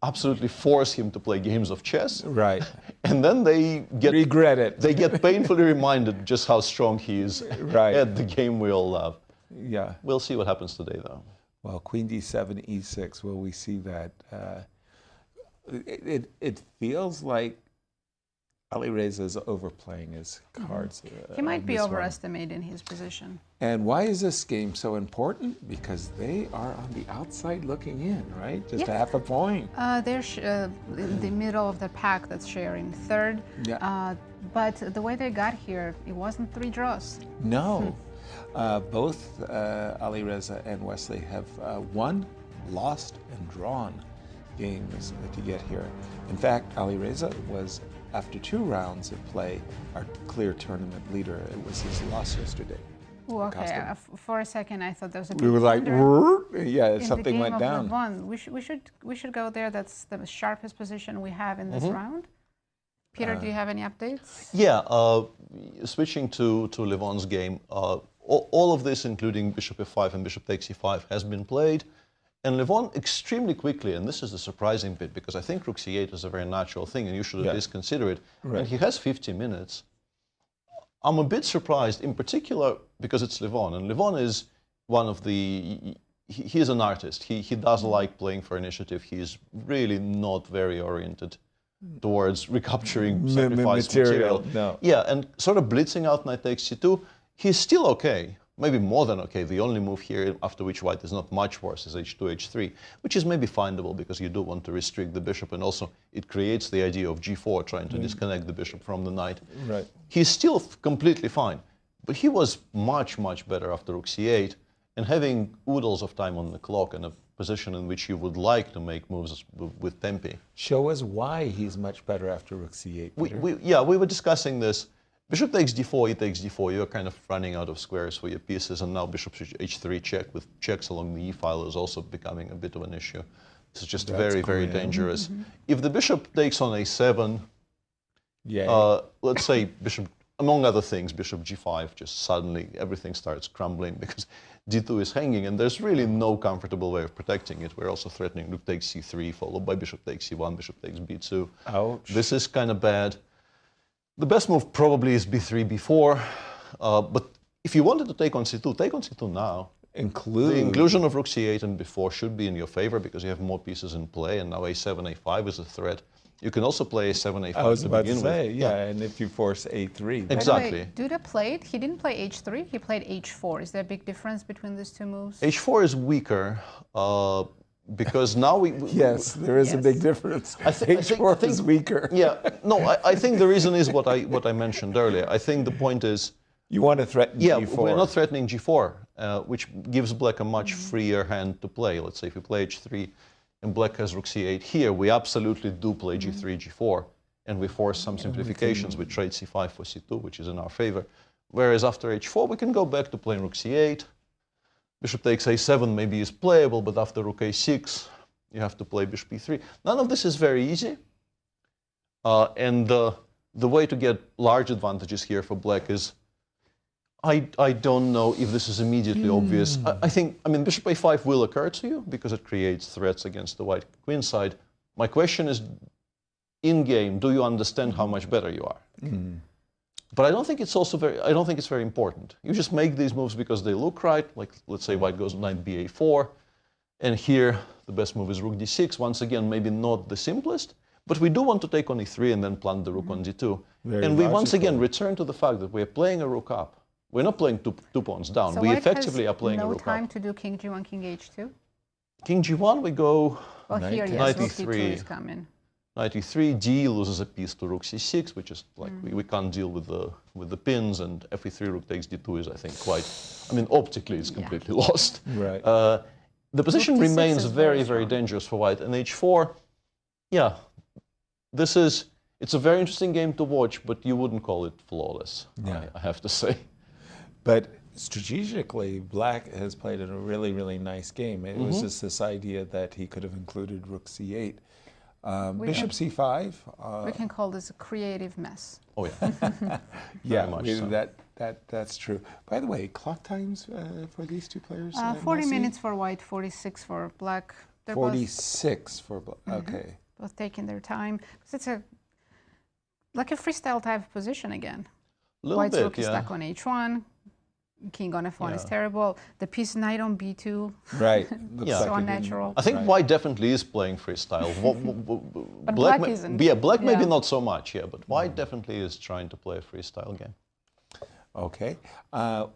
absolutely force him to play games of chess. Right. And then they regret it. They get painfully reminded just how strong he is at the game we all love. Yeah. We'll see what happens today, though. Well, queen d7, e6, will we see that? It feels like Alireza is overplaying his cards. He might be overestimating his position. And why is this game so important? Because they are on the outside looking in, right? Just half a point. They're in the middle of the pack that's sharing third. Yeah. But the way they got here, it wasn't 3 draws. No. Both Alireza and Wesley have won, lost, and drawn games to get here. In fact, Alireza was, after 2 rounds of play, our clear tournament leader. It was his loss yesterday. Oh, okay. For a second, I thought there was a big We were like, yeah, in something the game went down. Levon. We should go there. That's the sharpest position we have in this round. Peter, do you have any updates? Yeah, switching to Levon's game, all of this, including bishop f5 and bishop takes e5, has been played. And Levon extremely quickly, and this is the surprising bit, because I think rook c8 is a very natural thing, and you should at least consider it. Right. And he has 50 minutes. I'm a bit surprised, in particular, because it's Levon. And Levon is one of the... He's an artist. He does like playing for initiative. He's really not very oriented towards recapturing sacrificed material. No. Yeah, and sort of blitzing out knight takes c2. He's still okay. Maybe more than okay. The only move here after which white is not much worse is h2, h3, which is maybe findable because you do want to restrict the bishop, and also it creates the idea of g4, trying to disconnect the bishop from the knight. Right. He's still completely fine, but he was much, much better after rook c8, and having oodles of time on the clock and a position in which you would like to make moves with tempi. Show us why he's much better after rook c8. We were discussing this. Bishop takes d4, e takes d4, you're kind of running out of squares for your pieces, and now bishop h3 check with checks along the e file is also becoming a bit of an issue. This is just very, very dangerous. If the bishop takes on a7, let's say bishop, among other things, bishop g5, just suddenly everything starts crumbling because d2 is hanging, and there's really no comfortable way of protecting it. We're also threatening rook takes c3, followed by bishop takes c1, bishop takes b2. Ouch. This is kind of bad. The best move probably is b3, b4, but if you wanted to take on c2, take on c2 now. The inclusion of rook c8 and b4 should be in your favor because you have more pieces in play, and now a7, a5 is a threat. You can also play a7, a5 I was about to say, with. yeah, and if you force a3. Exactly. Duda played, he didn't play h3, he played h4. Is there a big difference between these two moves? h4 is weaker because now we... Yes, there is a big difference. h4 is weaker. Yeah, no, I think the reason is what I mentioned earlier. I think the point is... You want to threaten g4. Yeah, we're not threatening g4, which gives black a much freer hand to play. Let's say if you play h3 and black has rook c8 here, we absolutely do play g3, g4, and we force some simplifications with trade c5 for c2, which is in our favor. Whereas after h4, we can go back to playing rook c8. Bishop takes a7 maybe is playable, but after rook a6, you have to play bishop e3. None of this is very easy. And the way to get large advantages here for black is, I don't know if this is immediately obvious. I mean, bishop a5 will occur to you because it creates threats against the white queen side. My question is, in game, do you understand how much better you are? But I don't think it's very important. You just make these moves because they look right. Like, let's say white goes knight ba4, and here the best move is rook d6. Once again, maybe not the simplest, but we do want to take on e3 and then plant the rook on d2. And we once again return to the fact that we're playing a rook up. We're not playing two pawns down. So we effectively are playing a rook up. no time to do king g1, king h2? King g1, we go here, yes, knight rook e3. d2 is coming. Knight e3, d loses a piece to rook c6, which is like we can't deal with the pins, and f e3 rook takes d2 is, I think, quite. I mean, optically it's completely lost. Right. The position Rook d6 remains is very, very very dangerous for white. And h4, yeah, it's a very interesting game to watch, but you wouldn't call it flawless. Yeah. I have to say. But strategically, black has played a really, really nice game. It was just this idea that he could have included rook c8. Bishop c5. We can call this a creative mess. Oh yeah. Yeah, that's true. By the way, clock times for these two players? 40 minutes for white, 46 for black. They're 46 for black. Okay. Both taking their time. Because it's like a freestyle type of position again. White's rook is stuck on h1. King on f1 is terrible. The piece knight on b2. Right. So unnatural. I think white definitely is playing freestyle. But black isn't. Yeah, black maybe not so much, but white definitely is trying to play a freestyle game. Okay.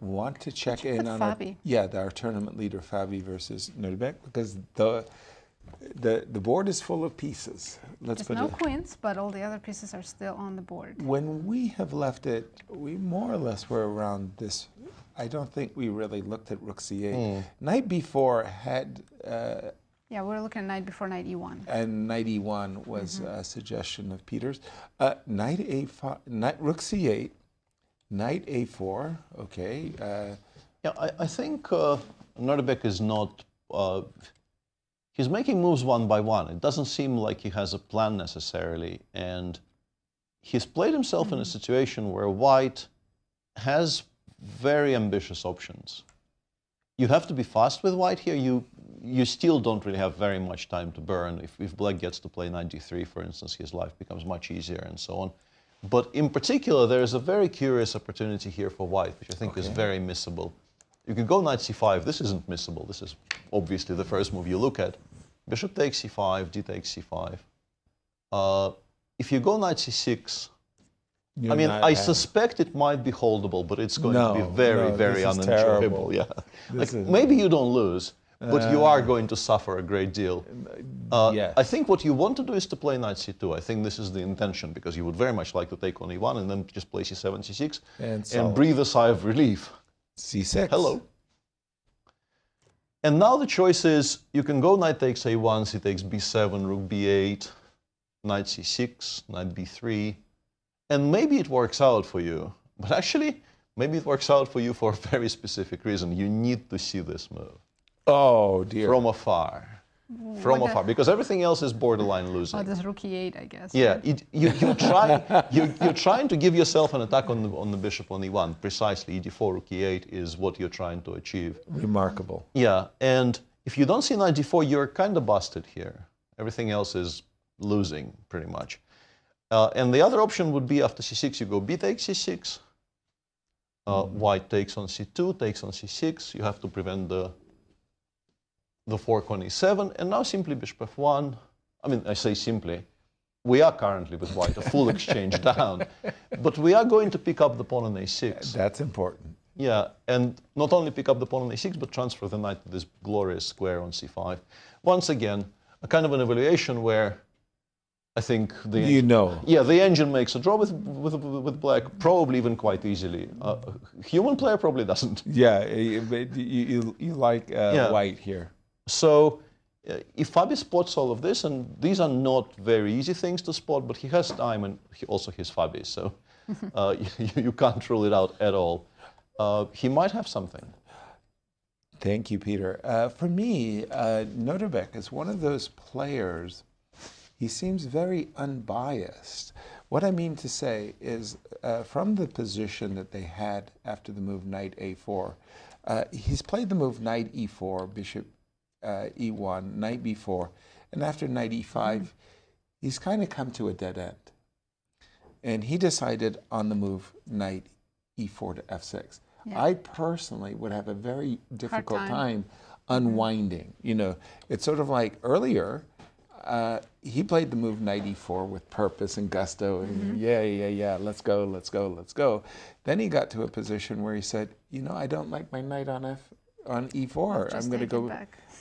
Want to check in on our tournament leader, Fabi versus Nodirbek, because the board is full of pieces. There's no queens, but all the other pieces are still on the board. When we have left it, we more or less were around this. I don't think we really looked at rook c8. Knight b4 had... yeah, we're looking at knight before knight e1. And knight e1 was a suggestion of Peter's. Knight a5, rook c8, knight a4, okay. I think Nodirbek is not... he's making moves one by one. It doesn't seem like he has a plan necessarily, and he's played himself in a situation where white has very ambitious options. You have to be fast with white here. You still don't really have very much time to burn. If black gets to play knight d3, for instance, his life becomes much easier and so on. But in particular, there is a very curious opportunity here for white, which I think is very missable. You can go knight c5. This isn't missable. This is obviously the first move you look at. Bishop takes c5, d takes c5. If you go knight c6, I mean, I suspect it might be holdable, but it's going to be very unenjoyable. Yeah, like, maybe you don't lose, but you are going to suffer a great deal. I think what you want to do is to play knight c2. I think this is the intention, because you would very much like to take on e1 and then just play c7, c6, and breathe a sigh of relief. c6. Hello. And now the choice is, you can go knight takes a1, c takes b7, rook b8, knight c6, knight b3, and maybe it works out for you. But actually, maybe it works out for you for a very specific reason. You need to see this move. Oh, dear. From afar. From afar, because everything else is borderline losing. Oh, this rook e8, I guess. Yeah, you're trying to give yourself an attack on the bishop on e1. Precisely, d4, rook e8 is what you're trying to achieve. Remarkable. Yeah, and if you don't see knight d4, you're kind of busted here. Everything else is losing, pretty much. And the other option would be after c6, you go b takes c6. White takes on c2, takes on c6. You have to prevent the fork on e7, and now simply bishop f1. I mean, I say simply. We are currently with white, a full exchange down. But we are going to pick up the pawn on a6. That's important. Yeah, and not only pick up the pawn on a6, but transfer the knight to this glorious square on c5. Once again, a kind of an evaluation where I think the engine makes a draw with black, probably even quite easily. Human player probably doesn't. Yeah, you like white here. So if Fabi spots all of this, and these are not very easy things to spot, but he has time and also his Fabi, so you can't rule it out at all. He might have something. Thank you, Peter. For me, Nodirbek is one of those players. He seems very unbiased. What I mean to say is, from the position that they had after the move knight a4, he's played the move knight e4, bishop e1, knight b4, and after knight e5, he's kind of come to a dead end. And he decided on the move knight e4 to f6. Yeah. I personally would have a very difficult time unwinding. You know, it's sort of like earlier, he played the move knight e4 with purpose and gusto, and let's go. Then he got to a position where he said, you know, I don't like my knight on e4. I'm going to go.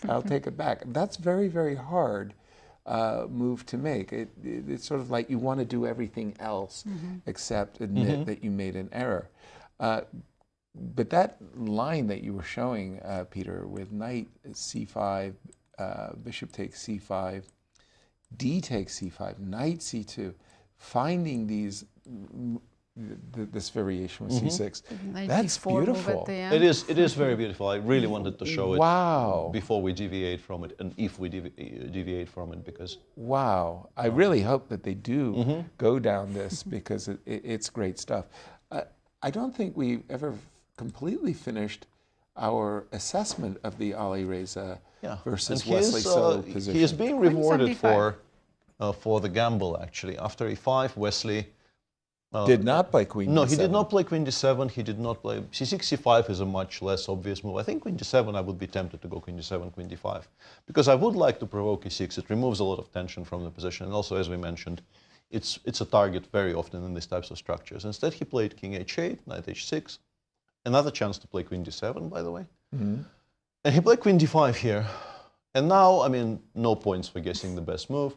I'll take it back. That's very, very hard move to make. It's sort of like you want to do everything else except admit that you made an error. But that line that you were showing, Peter, with knight c5, bishop takes c5, d takes c5, knight c2, finding these this variation with c6, that's beautiful. It is very beautiful. I really wanted to show it before we deviate from it, and if we deviate from it, because I really hope that they do go down this, because it's great stuff. I don't think we ever completely finished our assessment of the Alireza versus Wesley So position. He is being rewarded for the gamble, actually. After e5, Wesley did not play queen d7. No, he did not play queen d7. He did not play c6, c5 is a much less obvious move. I think queen d7, I would be tempted to go queen d7, queen d5, because I would like to provoke e6. It removes a lot of tension from the position, and also, as we mentioned, it's a target very often in these types of structures. Instead, he played king h8, knight h6, another chance to play queen d7, by the way. And he played queen d5 here. And now, I mean, no points for guessing the best move.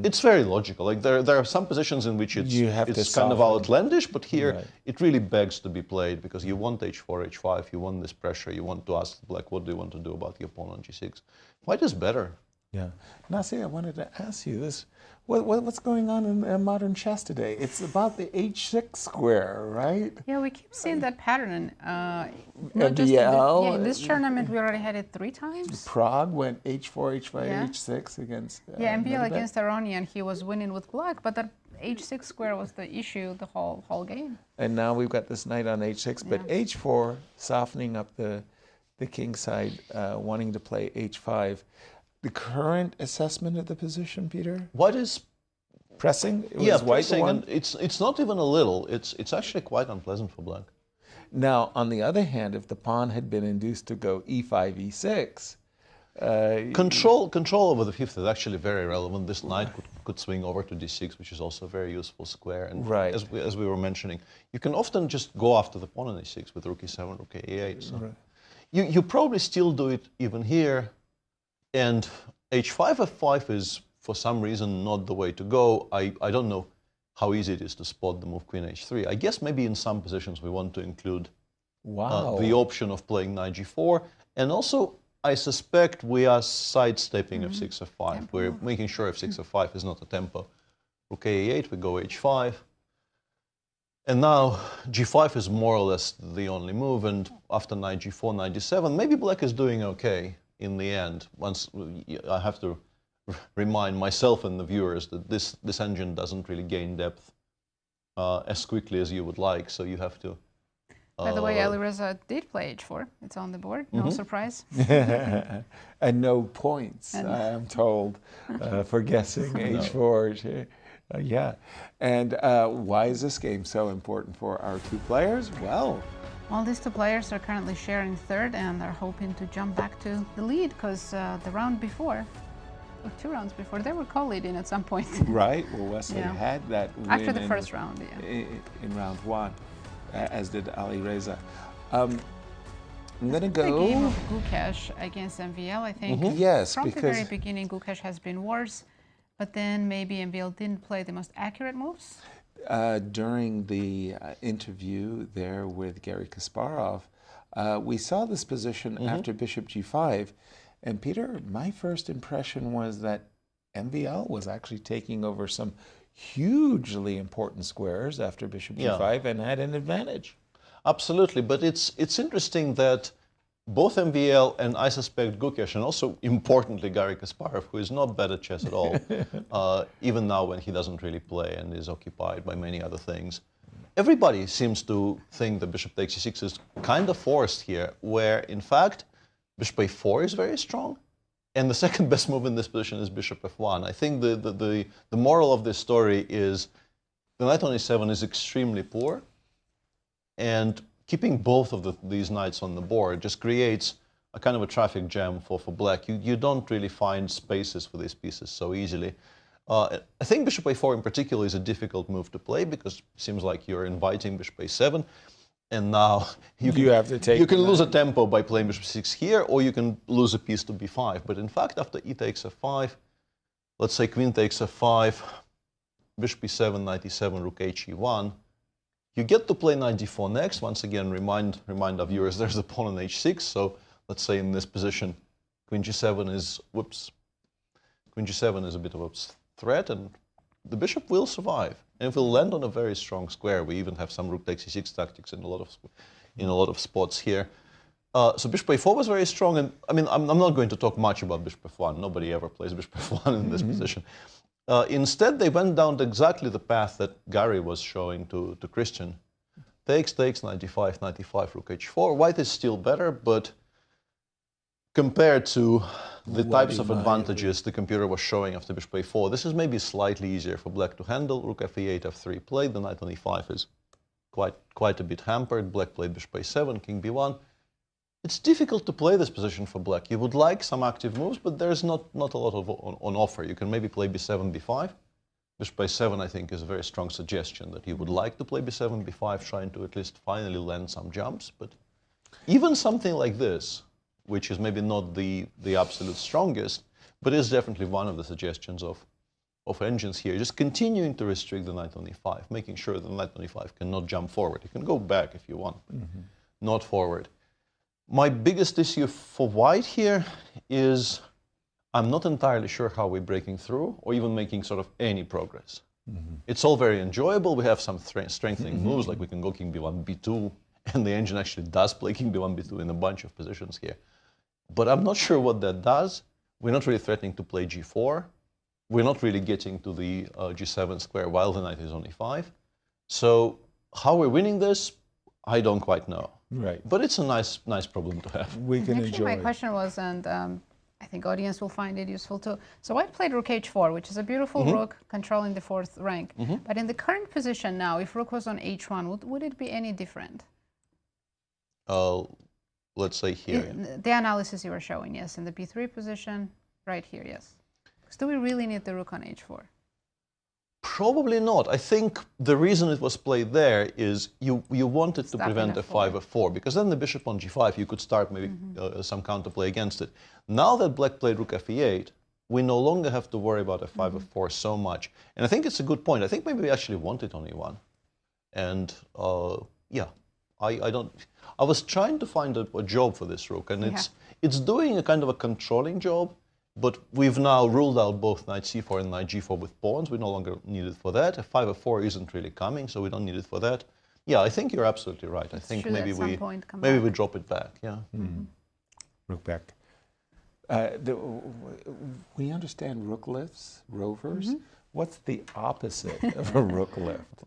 It's very logical. Like there are some positions in which it's kind of outlandish, but here it really begs to be played, because you want h4, h5, you want this pressure, you want to ask black, what do you want to do about your pawn on g6? White is better. Yeah. Nazi, I wanted to ask you this. What's going on in modern chess today? It's about the h6 square, right? Yeah, we keep seeing that pattern. MDL. In this tournament, we already had it 3 times. Prague went h4, h5, h6 against... MBL against Aronian, he was winning with black, but that h6 square was the issue the whole game. And now we've got this knight on h6, but h4, softening up the king side, wanting to play h5. The current assessment of the position, Peter? White is pressing? White pressing, and it's not even a little. It's actually quite unpleasant for black. Now, on the other hand, if the pawn had been induced to go e5, e6... control over the fifth is actually very relevant. This knight could swing over to d6, which is also a very useful square. And as we were mentioning, you can often just go after the pawn on e6 with rook e7, rook e8. So you probably still do it even here. And h5, f5 is, for some reason, not the way to go. I don't know how easy it is to spot the move queen h3. I guess maybe in some positions we want to include the option of playing knight g4. And also, I suspect we are sidestepping f6, f5. We're making sure f6, f5 is not a tempo. Rook a8, we go h5. And now g5 is more or less the only move. And after knight g4, knight d7, maybe black is doing okay in the end. Once I have to remind myself and the viewers that this engine doesn't really gain depth as quickly as you would like. So you have to... By the way, Alireza did play h4. It's on the board. No surprise. And no points, I am told, for guessing h4. Yeah. And why is this game so important for our two players? Well, these two players are currently sharing third and are hoping to jump back to the lead because the round before, or 2 rounds before, they were co-leading at some point. Right. Well, Wesley had that win after the first round, in round 1. As did Alireza. I'm going to go... The game of Gukesh against MVL, I think. Yes, from the very beginning, Gukesh has been worse, but then maybe MVL didn't play the most accurate moves. During the interview there with Garry Kasparov, we saw this position after bishop g5, and Peter, my first impression was that MVL was actually taking over some hugely important squares after bishop g5 and had an advantage. Absolutely, but it's interesting that both MVL and I suspect Gukesh, and also importantly Garry Kasparov, who is not bad at chess at all, even now when he doesn't really play and is occupied by many other things. Everybody seems to think that bishop takes e6 is kind of forced here, where in fact bishop a4 is very strong. And the second best move in this position is bishop f1. I think the moral of this story is the knight on e7 is extremely poor, and keeping both of these knights on the board just creates a kind of a traffic jam for black. You don't really find spaces for these pieces so easily. I think bishop a4 in particular is a difficult move to play because it seems like you're inviting bishop a7. And now you can lose a tempo by playing bishop 6 here, or you can lose a piece to b5. But in fact, after e takes f5, let's say queen takes f5, bishop e7, knight e7, rook h e1, you get to play knight d4 next. Once again, remind our viewers there's a pawn on h6. So let's say in this position, queen g7 is queen g7 is a bit of a threat, and the bishop will survive. And it will land on a very strong square. We even have some rook takes e6 tactics in a lot of spots here. So bishop a4 was very strong. And I mean, I'm not going to talk much about bishop f1. Nobody ever plays bishop f1 in this position. Instead, they went down exactly the path that Garry was showing to Cristian. Takes, 95, 95, rook h4. White is still better, but compared to the types of advantages the computer was showing after bishop a4, this is maybe slightly easier for black to handle. Rook f8, f3 played. The knight on e5 is quite a bit hampered. Black played bishop a7, king b1. It's difficult to play this position for black. You would like some active moves, but there's not a lot of on offer. You can maybe play b7, b5. Bishop a7, I think, is a very strong suggestion that you would like to play b7, b5, trying to at least finally land some jumps. But even something like this, which is maybe not the absolute strongest, but is definitely one of the suggestions of engines here. Just continuing to restrict the knight on e5, making sure the knight on e5 cannot jump forward. You can go back if you want, but not forward. My biggest issue for white here is I'm not entirely sure how we're breaking through or even making sort of any progress. It's all very enjoyable. We have some strengthening moves, like we can go king b1, b2, and the engine actually does play king b1, b2 in a bunch of positions here. But I'm not sure what that does. We're not really threatening to play g4. we're not really getting to the G7 square while the knight is only 5. So how we're winning this, I don't quite know. Right. But it's a nice problem to have. We can Actually, enjoy my it. question was, and I think audience will find it useful too. So White played rook h4, which is a beautiful rook controlling the 4th rank. But in the current position now, if rook was on h1, would it be any different? Let's say here. The analysis you were showing, yes, in the b3 position, right here, yes. Because do we really need the rook on h4? Probably not. I think the reason it was played there is you wanted to prevent a 5 of 4, because then the bishop on g5, you could start maybe some counterplay against it. Now that black played rook fe8, we no longer have to worry about a 5 of 4 so much. And I think it's a good point. I think maybe we actually wanted only one. And yeah, I was trying to find a job for this rook, and it's doing a kind of a controlling job. But we've now ruled out both knight c4 and knight g4 with pawns. We no longer need it for that. A 5 of 4 isn't really coming, so we don't need it for that. Yeah, I think you're absolutely right. I think maybe we drop it back. Yeah. Rook back. We understand rook lifts, rovers. What's the opposite of a rook lift?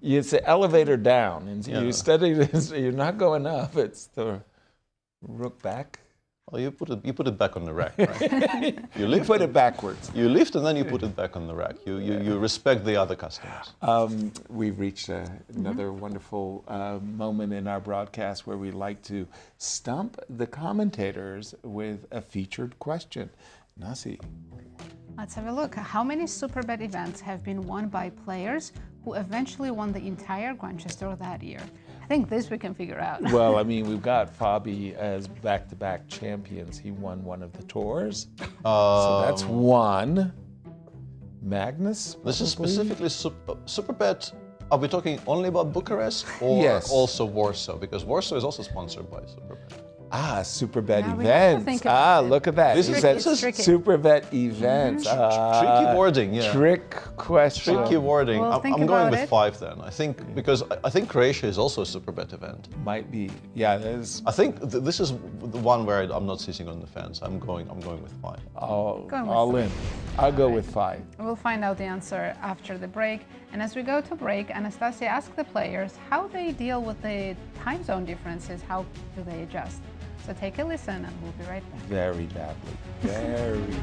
It's the elevator down, and you study this. You're not going up. It's the rook back. Well, you put it back on the rack, right? You lift, put it backwards. You lift and then you put it back on the rack. You respect the other customers. We've reached another wonderful moment in our broadcast where we like to stump the commentators with a featured question. Nazi. Let's have a look. How many Superbet events have been won by players who eventually won the entire Grand Chess Tour that year? I think this we can figure out. Well, I mean, we've got Fabi as back-to-back champions. He won one of the tours. So that's one. Magnus? This is specifically Superbet. Are we talking only about Bucharest or also Warsaw? Because Warsaw is also sponsored by Superbet. Superbet events. Look at that. This is Superbet events. Tricky wording, yeah. Trick question. Tricky wording. Well, I'm going with 5 then. I think because I think Croatia is also a Superbet event. Might be. Yeah, there's. I think this is the one where I'm not sitting on the fence. I'm going with 5. All in. I'll go with 5. We'll find out the answer after the break. And as we go to break, Anastasiya asked the players how they deal with the time zone differences. How do they adjust? So take a listen and we'll be right back. Very badly. Very badly.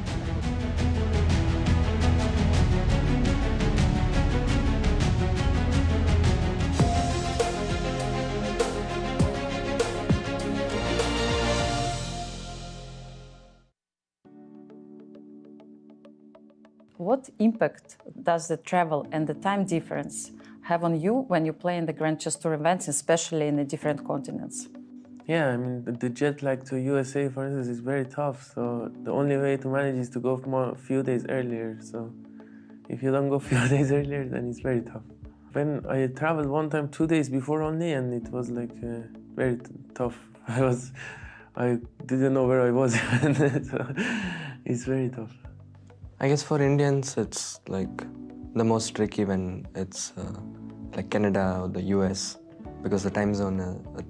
What impact does the travel and the time difference have on you when you play in the Grand Chess Tour events, especially in the different continents? Yeah, I mean, the jet lag to USA, for instance, is very tough. So the only way to manage is to go a few days earlier. So if you don't go a few days earlier, then it's very tough. When I traveled one time 2 days before only, and it was like very tough. I didn't know where I was. So it's very tough. I guess for Indians, it's like the most tricky when it's like Canada or the US, because the time zone,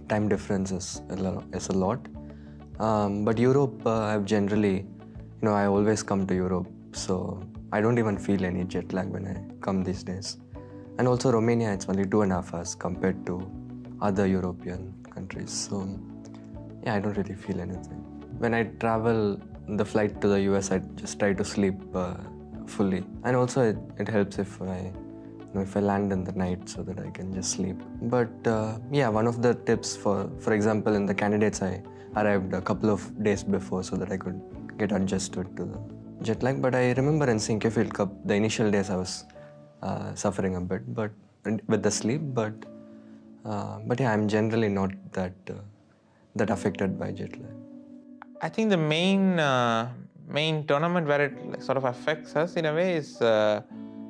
time difference is a lot. But Europe, I've generally, I always come to Europe, so I don't even feel any jet lag when I come these days. And also Romania, it's only 2.5 hours compared to other European countries. So yeah, I don't really feel anything. When I travel the flight to the US, I just try to sleep fully. And also it helps if I land in the night so that I can just sleep. But yeah, one of the tips for example, in the candidates, I arrived a couple of days before so that I could get adjusted to the jet lag. But I remember in Incr Field Cup, the initial days I was suffering a bit, but with the sleep. But yeah, I'm generally not that affected by jet lag. I think the main tournament where it sort of affects us in a way is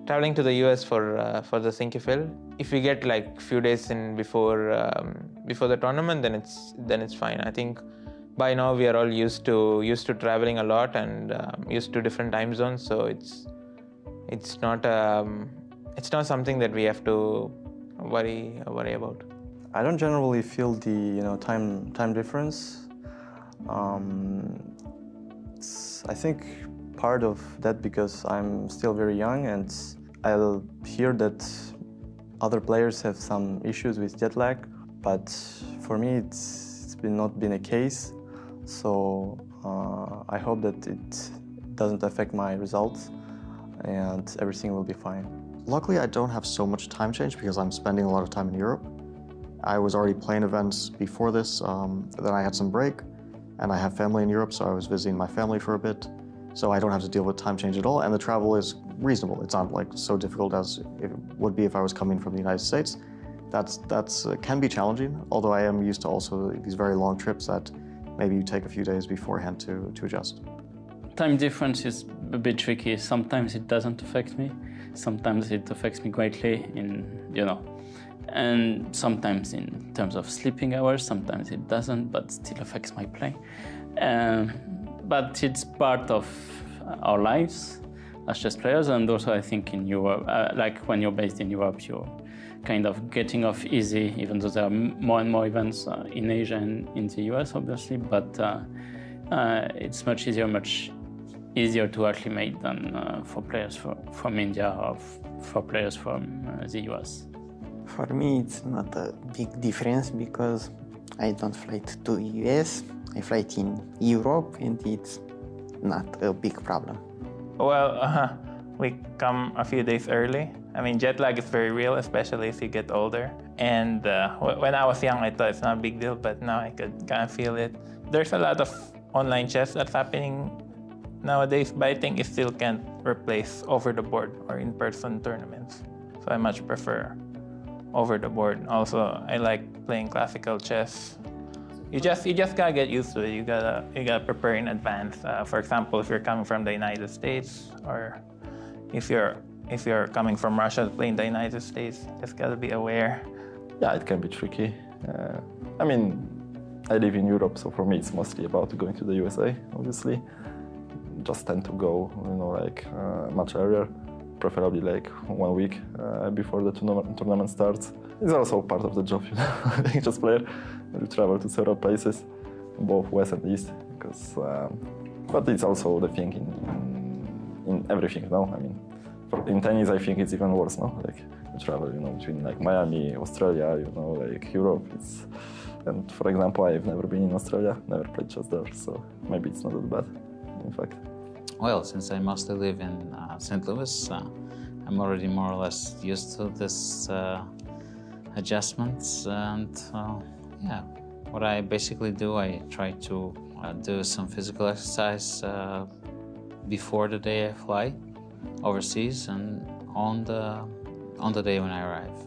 traveling to the US for the Incr Field. If we get like few days in before the tournament, then it's fine. I think by now we are all used to traveling a lot and used to different time zones, so it's not something that we have to worry about. I don't generally feel the time difference. I think part of that because I'm still very young, and I'll hear that other players have some issues with jet lag, but for me it's not been a case. So I hope that it doesn't affect my results and everything will be fine. Luckily, I don't have so much time change because I'm spending a lot of time in Europe. I was already playing events before this, then I had some break, and I have family in Europe, so I was visiting my family for a bit. So I don't have to deal with time change at all, and the travel is reasonable. It's not like so difficult as it would be if I was coming from the United States. That's can be challenging, although I am used to also these very long trips that maybe you take a few days beforehand to adjust. Time difference is a bit tricky. Sometimes it doesn't affect me. Sometimes it affects me greatly and sometimes in terms of sleeping hours, sometimes it doesn't, but still affects my play. But it's part of our lives as chess players, and also I think in Europe, like when you're based in Europe, you're kind of getting off easy, even though there are more and more events in Asia and in the US, obviously, but it's much easier to acclimate than for players from India or for players from the US. For me, it's not a big difference because I don't fly to US. I fly in Europe, and it's not a big problem. Well, we come a few days early. I mean, jet lag is very real, especially as you get older. And when I was young, I thought it's not a big deal, but now I could kind of feel it. There's a lot of online chess that's happening nowadays, but I think it still can't replace over the board or in-person tournaments. So I much prefer over the board. Also, I like playing classical chess. You just gotta get used to it. You gotta prepare in advance. For example, if you're coming from the United States, or if you're coming from Russia to play in the United States, just gotta be aware. Yeah, it can be tricky. I mean, I live in Europe, so for me it's mostly about going to the USA, obviously. Just tend to go, much earlier, preferably like 1 week before the tournament starts. It's also part of the job, being a chess player. You travel to several places, both west and east, because. But it's also the thing in everything, no? I mean, in tennis, I think it's even worse, no? Like you travel, between like Miami, Australia, Europe. And for example, I've never been in Australia, never played chess there, so maybe it's not that bad, in fact. Well, since I mostly live in St. Louis, I'm already more or less used to this adjustments, and yeah, what I basically do, I try to do some physical exercise before the day I fly overseas and on the day when I arrive,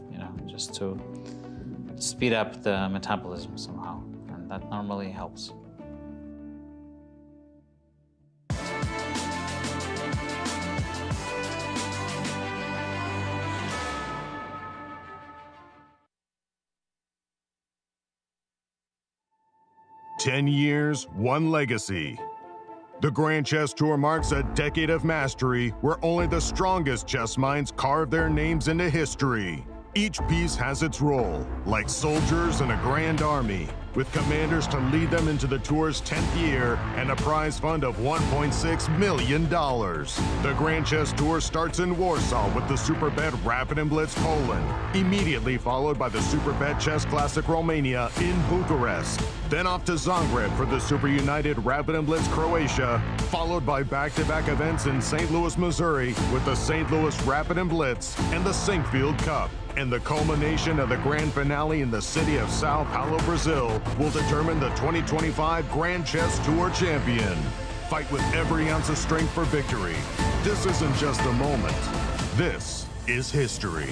just to speed up the metabolism somehow, and that normally helps. "10 years, one legacy." The Grand Chess Tour marks a decade of mastery where only the strongest chess minds carve their names into history. Each piece has its role, like soldiers in a grand army, with commanders to lead them into the tour's 10th year and a prize fund of $1.6 million. The Grand Chess Tour starts in Warsaw with the Superbet Rapid and Blitz Poland, immediately followed by the Superbet Chess Classic Romania in Bucharest. Then off to Zagreb for the Super United Rapid and Blitz Croatia, followed by back-to-back events in St. Louis, Missouri with the St. Louis Rapid and Blitz and the Sinkfield Cup. And the culmination of the grand finale in the city of Sao Paulo, Brazil, will determine the 2025 Grand Chess Tour champion. Fight with every ounce of strength for victory. This isn't just a moment. This is history.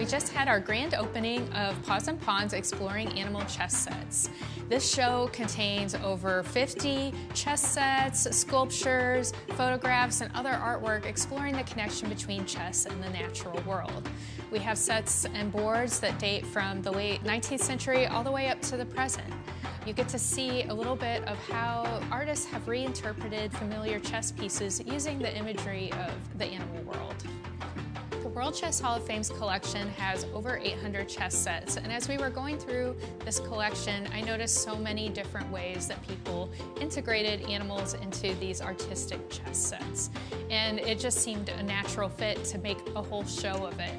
Just had our grand opening of Paws and Pawns Exploring Animal Chess Sets. This show contains over 50 chess sets, sculptures, photographs, and other artwork exploring the connection between chess and the natural world. We have sets and boards that date from the late 19th century all the way up to the present. You get to see a little bit of how artists have reinterpreted familiar chess pieces using the imagery of the animal world. The World Chess Hall of Fame's collection has over 800 chess sets, and as we were going through this collection, I noticed so many different ways that people integrated animals into these artistic chess sets. And it just seemed a natural fit to make a whole show of it.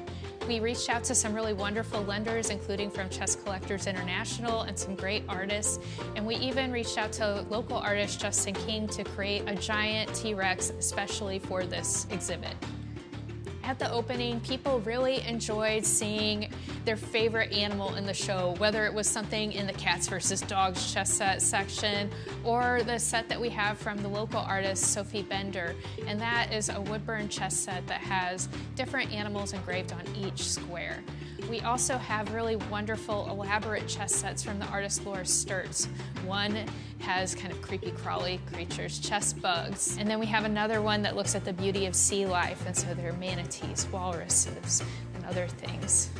We reached out to some really wonderful lenders, including from Chess Collectors International and some great artists. And we even reached out to local artist Justin King to create a giant T-Rex especially for this exhibit. At the opening, people really enjoyed seeing their favorite animal in the show, whether it was something in the Cats versus Dogs chess set section or the set that we have from the local artist Sophie Bender. And that is a woodburn chess set that has different animals engraved on each square. We also have really wonderful, elaborate chess sets from the artist Laura Sturtz. One has kind of creepy, crawly creatures, chess bugs. And then we have another one that looks at the beauty of sea life, and so there are manatees, walruses, and other things.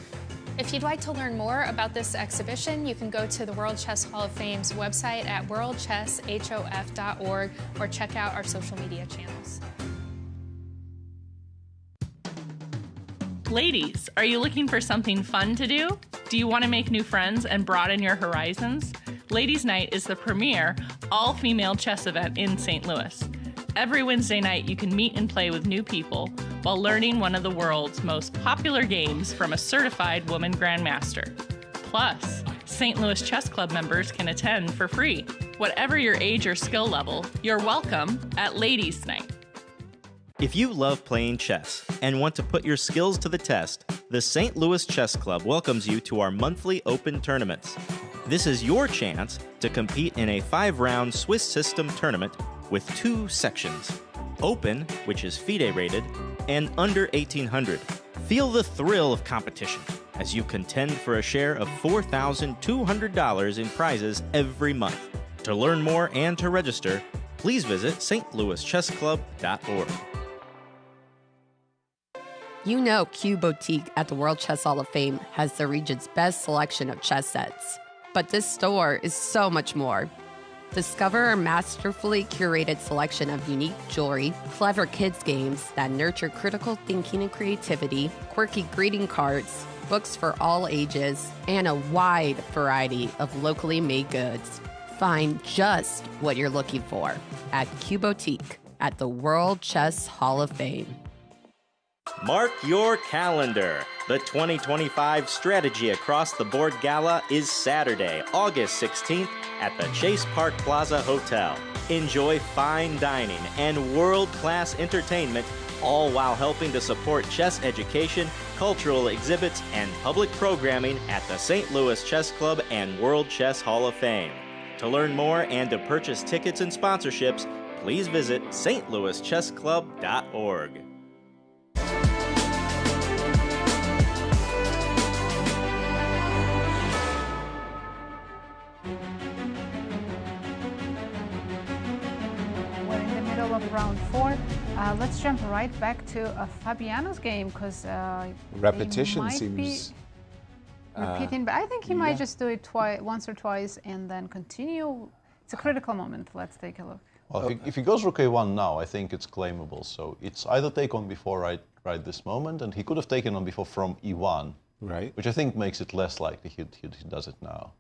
If you'd like to learn more about this exhibition, you can go to the World Chess Hall of Fame's website at worldchesshof.org or check out our social media channels. Ladies, are you looking for something fun to do? Do you want to make new friends and broaden your horizons? Ladies' Night is the premier all-female chess event in St. Louis. Every Wednesday night, you can meet and play with new people while learning one of the world's most popular games from a certified woman grandmaster. Plus, St. Louis Chess Club members can attend for free. Whatever your age or skill level, you're welcome at Ladies' Night. If you love playing chess and want to put your skills to the test, the St. Louis Chess Club welcomes you to our monthly open tournaments. This is your chance to compete in a 5-round Swiss system tournament with 2 sections, Open, which is FIDE rated, and Under 1800. Feel the thrill of competition as you contend for a share of $4,200 in prizes every month. To learn more and to register, please visit stlouischessclub.org. You know Q Boutique at the World Chess Hall of Fame has the region's best selection of chess sets. But this store is so much more. Discover our masterfully curated selection of unique jewelry, clever kids games that nurture critical thinking and creativity, quirky greeting cards, books for all ages, and a wide variety of locally made goods. Find just what you're looking for at Q Boutique at the World Chess Hall of Fame. Mark your calendar. The 2025 Strategy Across the Board Gala is Saturday, August 16th at the Chase Park Plaza Hotel. Enjoy fine dining and world-class entertainment, all while helping to support chess education, cultural exhibits, and public programming at the St. Louis Chess Club and World Chess Hall of Fame. To learn more and to purchase tickets and sponsorships, please visit stlouischessclub.org. Of round 4. Let's jump right back to Fabiano's game because repetition seems repeating, but I think he might just do it once or twice and then continue. It's a critical moment. Let's take a look. Well, if he goes rook a1 now, I think it's claimable. So it's either take on before right this moment, and he could have taken on before from e1, right? Which I think makes it less likely he does it now.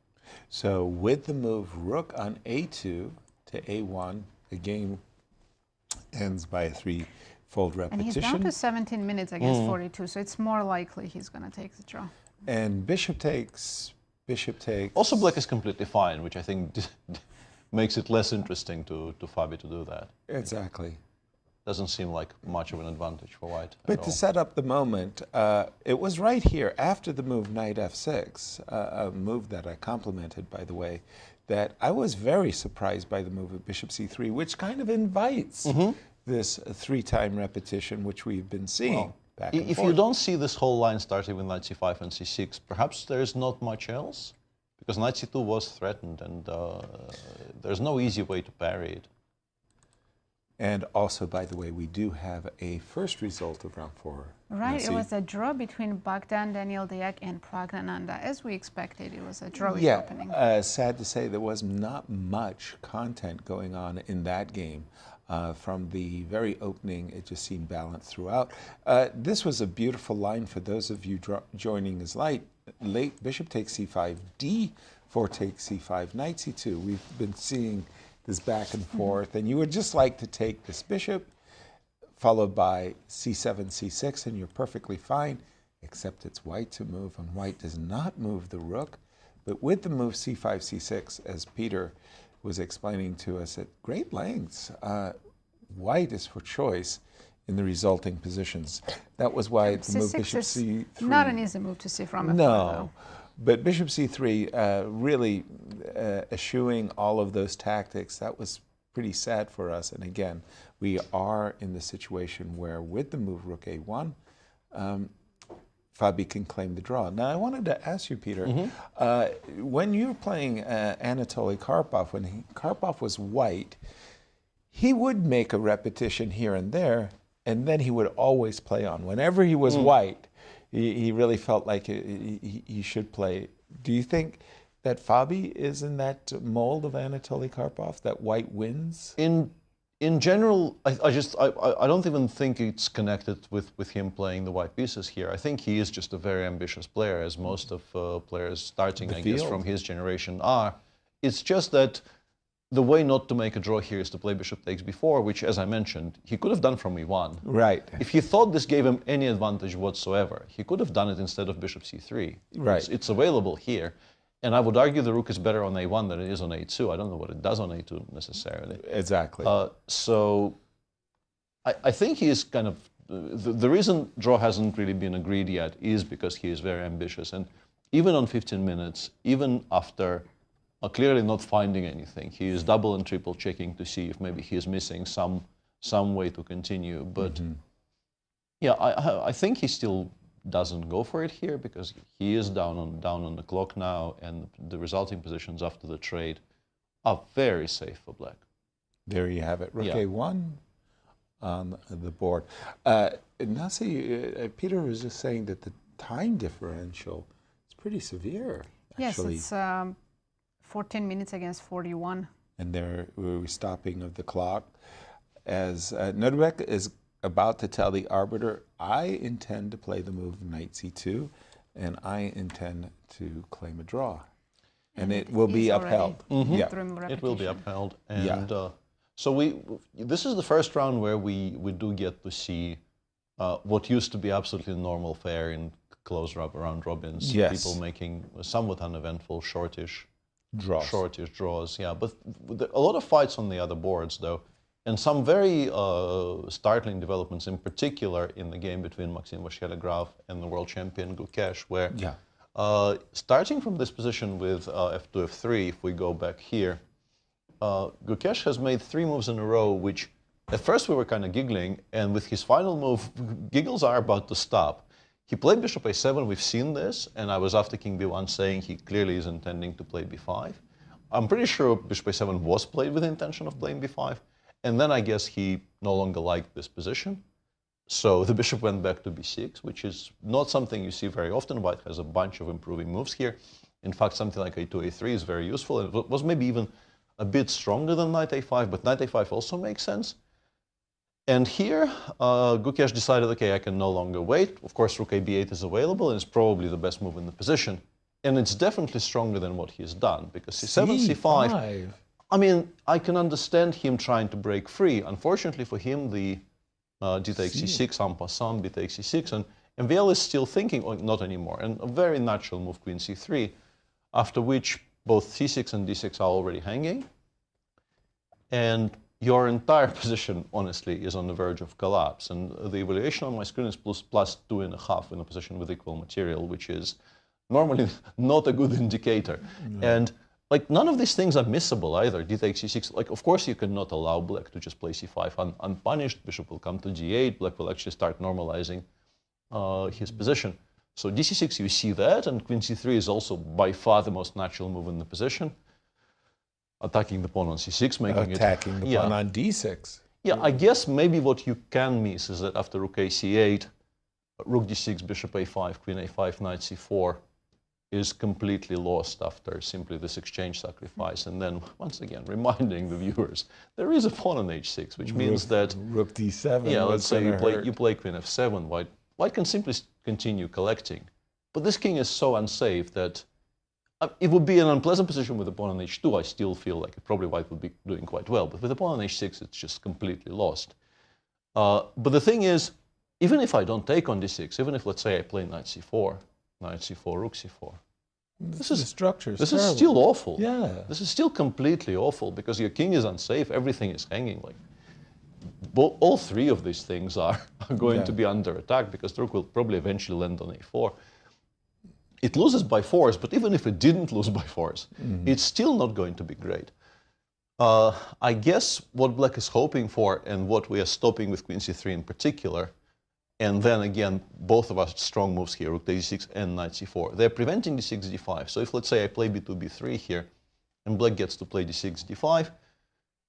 So with the move rook on a2 to a1, the game ends by a 3-fold repetition. And he's down to 17 minutes against 42, so it's more likely he's going to take the draw. And bishop takes, bishop takes. Also, black is completely fine, which I think makes it less interesting to Fabi to do that. Exactly. Doesn't seem like much of an advantage for white. But to set up the moment, it was right here after the move knight f6, a move that I complimented, by the way, that I was very surprised by the move of bishop c3, which kind of invites this 3-time repetition, which we've been seeing back and if forth. you don't see this whole line starting with knight c5 and c6, perhaps there's not much else, because knight c2 was threatened, and there's no easy way to parry it. And also, by the way, we do have a first result of round 4. Right, Nazi. it was a draw between Bogdan-Daniel, Deac, and Pragnananda. As we expected, it was a drawy opening. Sad to say, there was not much content going on in that game. From the very opening, it just seemed balanced throughout. This was a beautiful line for those of you joining us late. Bishop takes c5, d4 takes c5, knight c2. We've been seeing this back and forth, and you would just like to take this bishop, followed by c7, c6, and you're perfectly fine, except it's white to move, and white does not move the rook. But with the move c5, c6, as Peter was explaining to us at great lengths, white is for choice in the resulting positions. That was why the move bishop c3... Not an easy move to see from afar, No, but bishop c3 really eschewing all of those tactics. That was pretty sad for us. And again, we are in the situation where with the move rook a1, Fabi can claim the draw. Now, I wanted to ask you, Peter, when you were playing Anatoly Karpov, when Karpov was white, he would make a repetition here and there, and then he would always play on. Whenever he was white, he really felt like he should play. Do you think that Fabi is in that mold of Anatoly Karpov, that white wins? In general, I don't even think it's connected with him playing the white pieces here. I think he is just a very ambitious player, as most of players starting, I guess, from his generation are. It's just that the way not to make a draw here is to play bishop takes b4, which, as I mentioned, he could have done from e1. Right. If he thought this gave him any advantage whatsoever, he could have done it instead of bishop c3. Right. It's available here. And I would argue the rook is better on a1 than it is on a2. I don't know what it does on a2 necessarily. Exactly. So I think he is kind of... The reason draw hasn't really been agreed yet is because he is very ambitious. And even on 15 minutes, even after clearly not finding anything, he is double and triple checking to see if maybe he is missing some way to continue. But yeah, I think he still doesn't go for it here because he is down on the clock now, and the resulting positions after the trade are very safe for black. There you have it. Rook a1 on the board. Nazi, Peter was just saying that the time differential is pretty severe. Actually. Yes, it's 14 minutes against 41. And there we're stopping of the clock. As Nodirbek is about to tell the arbiter, I intend to play the move knight c2, and I intend to claim a draw. And it will be upheld. Yeah, it will be upheld. And so this is the first round where we do get to see what used to be absolutely normal fare in close round robins. Yes. People making somewhat uneventful, shortish draws. Yeah, but a lot of fights on the other boards, though. And some very startling developments, in particular in the game between Maxime Vachier-Lagrave and the world champion Gukesh, where starting from this position with f2, f3, if we go back here, Gukesh has made 3 moves in a row, which at first we were kind of giggling, and with his final move, giggles are about to stop. He played bishop a7, we've seen this, and I was after king b1 saying he clearly is intending to play b5. I'm pretty sure bishop a7 was played with the intention of playing b5. And then I guess he no longer liked this position. So the bishop went back to b6, which is not something you see very often. White has a bunch of improving moves here. In fact, something like a2, a3 is very useful. And it was maybe even a bit stronger than knight a5, but knight a5 also makes sense. And here, Gukesh decided, okay, I can no longer wait. Of course, rook a b8 is available, and it's probably the best move in the position. And it's definitely stronger than what he's done, because c7, c5... I mean, I can understand him trying to break free. Unfortunately for him, the d takes c6, en passant, b takes c6, and MVL is still thinking, oh, not anymore, and a very natural move, queen c3, after which both c6 and d6 are already hanging, and your entire position, honestly, is on the verge of collapse. And the evaluation on my screen is plus 2.5 in a position with equal material, which is normally not a good indicator. No. And like, none of these things are missable either. D takes c6. Like, of course, you cannot allow black to just play c5 unpunished. Bishop will come to g8. Black will actually start normalizing his position. So dc6, you see that, and queen c3 is also by far the most natural move in the position. Attacking the pawn on c6, making attacking the pawn on d6. Yeah, I guess maybe what you can miss is that after rook a8, rook d6, bishop a5, queen a5, knight c4 is completely lost after simply this exchange sacrifice. And then, once again, reminding the viewers, there is a pawn on h6, which means that... Rook d7. Yeah, let's say you play queen f7, white can simply continue collecting. But this king is so unsafe that it would be an unpleasant position with a pawn on h2. I still feel like probably white would be doing quite well. But with a pawn on h6, it's just completely lost. But the thing is, even if I don't take on d6, even if, let's say, I play knight c4, rook c4, this is still awful. Yeah. This is still completely awful because your king is unsafe, everything is hanging. All three of these things are going to be under attack because the rook will probably eventually land on a4. It loses by force, but even if it didn't lose by force, it's still not going to be great. I guess what black is hoping for and what we are stopping with queen c3 in particular, and then again, both of us strong moves here, rook d6 and knight c4. They're preventing d6, d5. So if, let's say, I play b2, b3 here, and black gets to play d6, d5,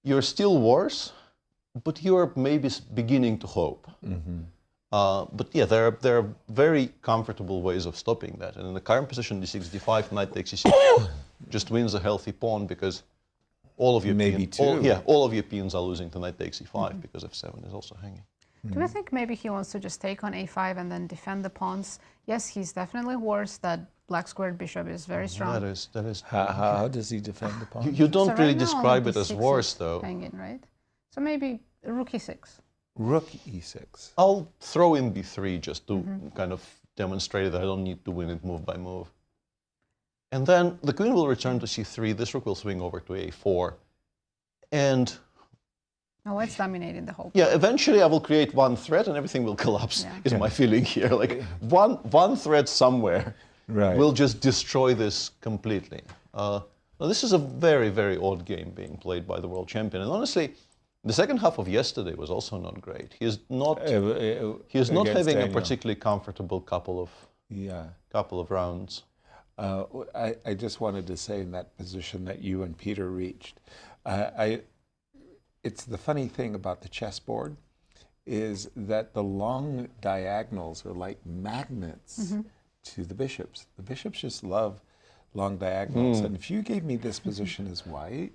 you're still worse, but you're maybe beginning to hope. But yeah, there are very comfortable ways of stopping that. And in the current position, d6, d5, knight takes e6, just wins a healthy pawn because all of your all of your pawns are losing to knight takes e5 because f7 is also hanging. Do you think maybe he wants to just take on a5 and then defend the pawns? Yes, he's definitely worse. That black squared bishop is very strong. That is. How does he defend the pawn? You don't really describe it as worse, though. Hanging, right? So maybe rook e6. Rook e6. I'll throw in b3 just to kind of demonstrate that I don't need to win it move by move. And then the queen will return to c3. This rook will swing over to a4. And... Oh, it's dominating the whole. Yeah, eventually I will create one threat and everything will collapse, is my feeling here. Like one threat somewhere will just destroy this completely. Now this is a very, very odd game being played by the world champion. And honestly, the second half of yesterday was also not great. He is not having a particularly comfortable couple of rounds. I just wanted to say in that position that you and Peter reached, it's the funny thing about the chessboard is that the long diagonals are like magnets to the bishops. The bishops just love long diagonals. And if you gave me this position as white,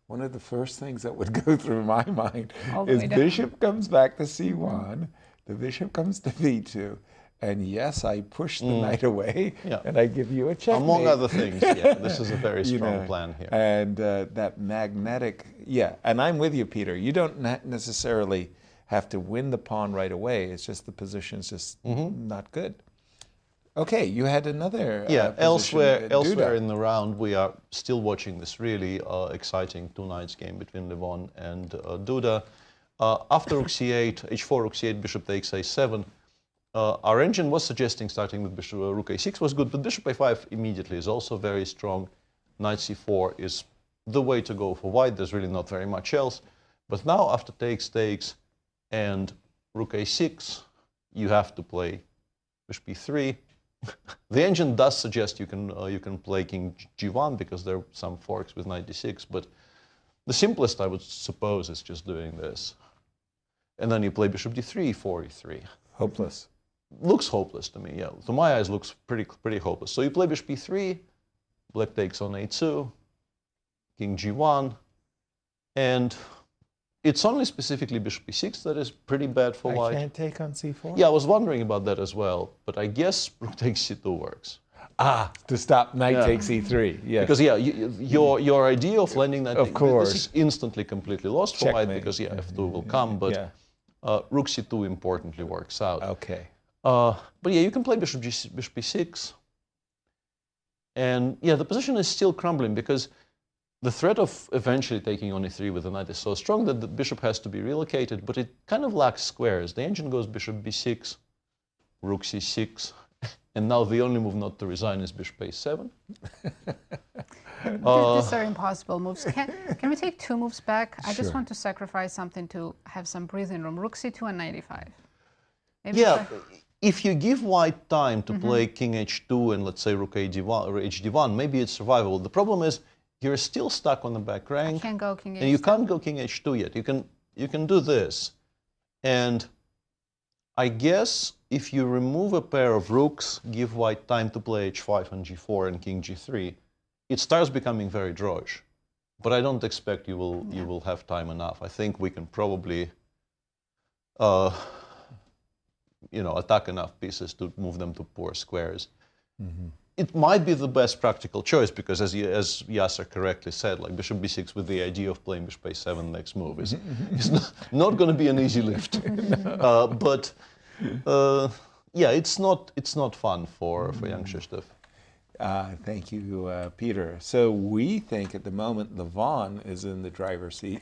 one of the first things that would go through my mind is bishop comes back to c1, the bishop comes to b2, and yes, I push the knight away, and I give you a checkmate. Among other things, this is a very strong plan here. And that magnetic, and I'm with you, Peter. You don't necessarily have to win the pawn right away. It's just the position's just not good. Okay, you had another elsewhere in the round, we are still watching this really exciting two-knights game between Levon and Duda. After rook c8, h4, rook c8, bishop takes a7. Our engine was suggesting starting with bishop, rook a6 was good, but bishop a5 immediately is also very strong. Knight c4 is the way to go for white. There's really not very much else. But now after takes, and rook a6, you have to play bishop b3. The engine does suggest you can play king g1 because there are some forks with knight d6, but the simplest, I would suppose, is just doing this. And then you play bishop d3, e4, e3. Hopeless. Looks hopeless to me, To my eyes, looks pretty hopeless. So you play bishop e3, black takes on a2, king g1, and it's only specifically bishop e6 that is pretty bad for white. I can't take on c4? Yeah, I was wondering about that as well, but I guess rook takes c2 works. To stop knight takes e3, yes. Because, your idea of landing that, this is instantly completely lost for white because, f2 will come, but rook c2 importantly works out. Okay. But you can play bishop e6. And the position is still crumbling because the threat of eventually taking on e3 with the knight is so strong that the bishop has to be relocated, but it kind of lacks squares. The engine goes bishop b6, rook c6, and now the only move not to resign is bishop a7. These are impossible moves. Can we take two moves back? I just want to sacrifice something to have some breathing room. Rook c2 and knight e5. Maybe if you give white time to play king h2 and let's say rook d1 or hd1, maybe it's survivable. The problem is you're still stuck on the back rank. I can't go king h2. And you can't go king h2 yet. You can you can do this. And I guess if you remove a pair of rooks, give white time to play h5 and g4 and king g3, it starts becoming very drawish. But I don't expect you will have time enough. I think we can probably attack enough pieces to move them to poor squares. Mm-hmm. It might be the best practical choice because, as Yasser correctly said, like bishop b6 with the idea of playing bishop a7 next move is not going to be an easy lift. But it's not fun for Jan-Krzysztof. Thank you, Peter. So we think at the moment Levon is in the driver's seat.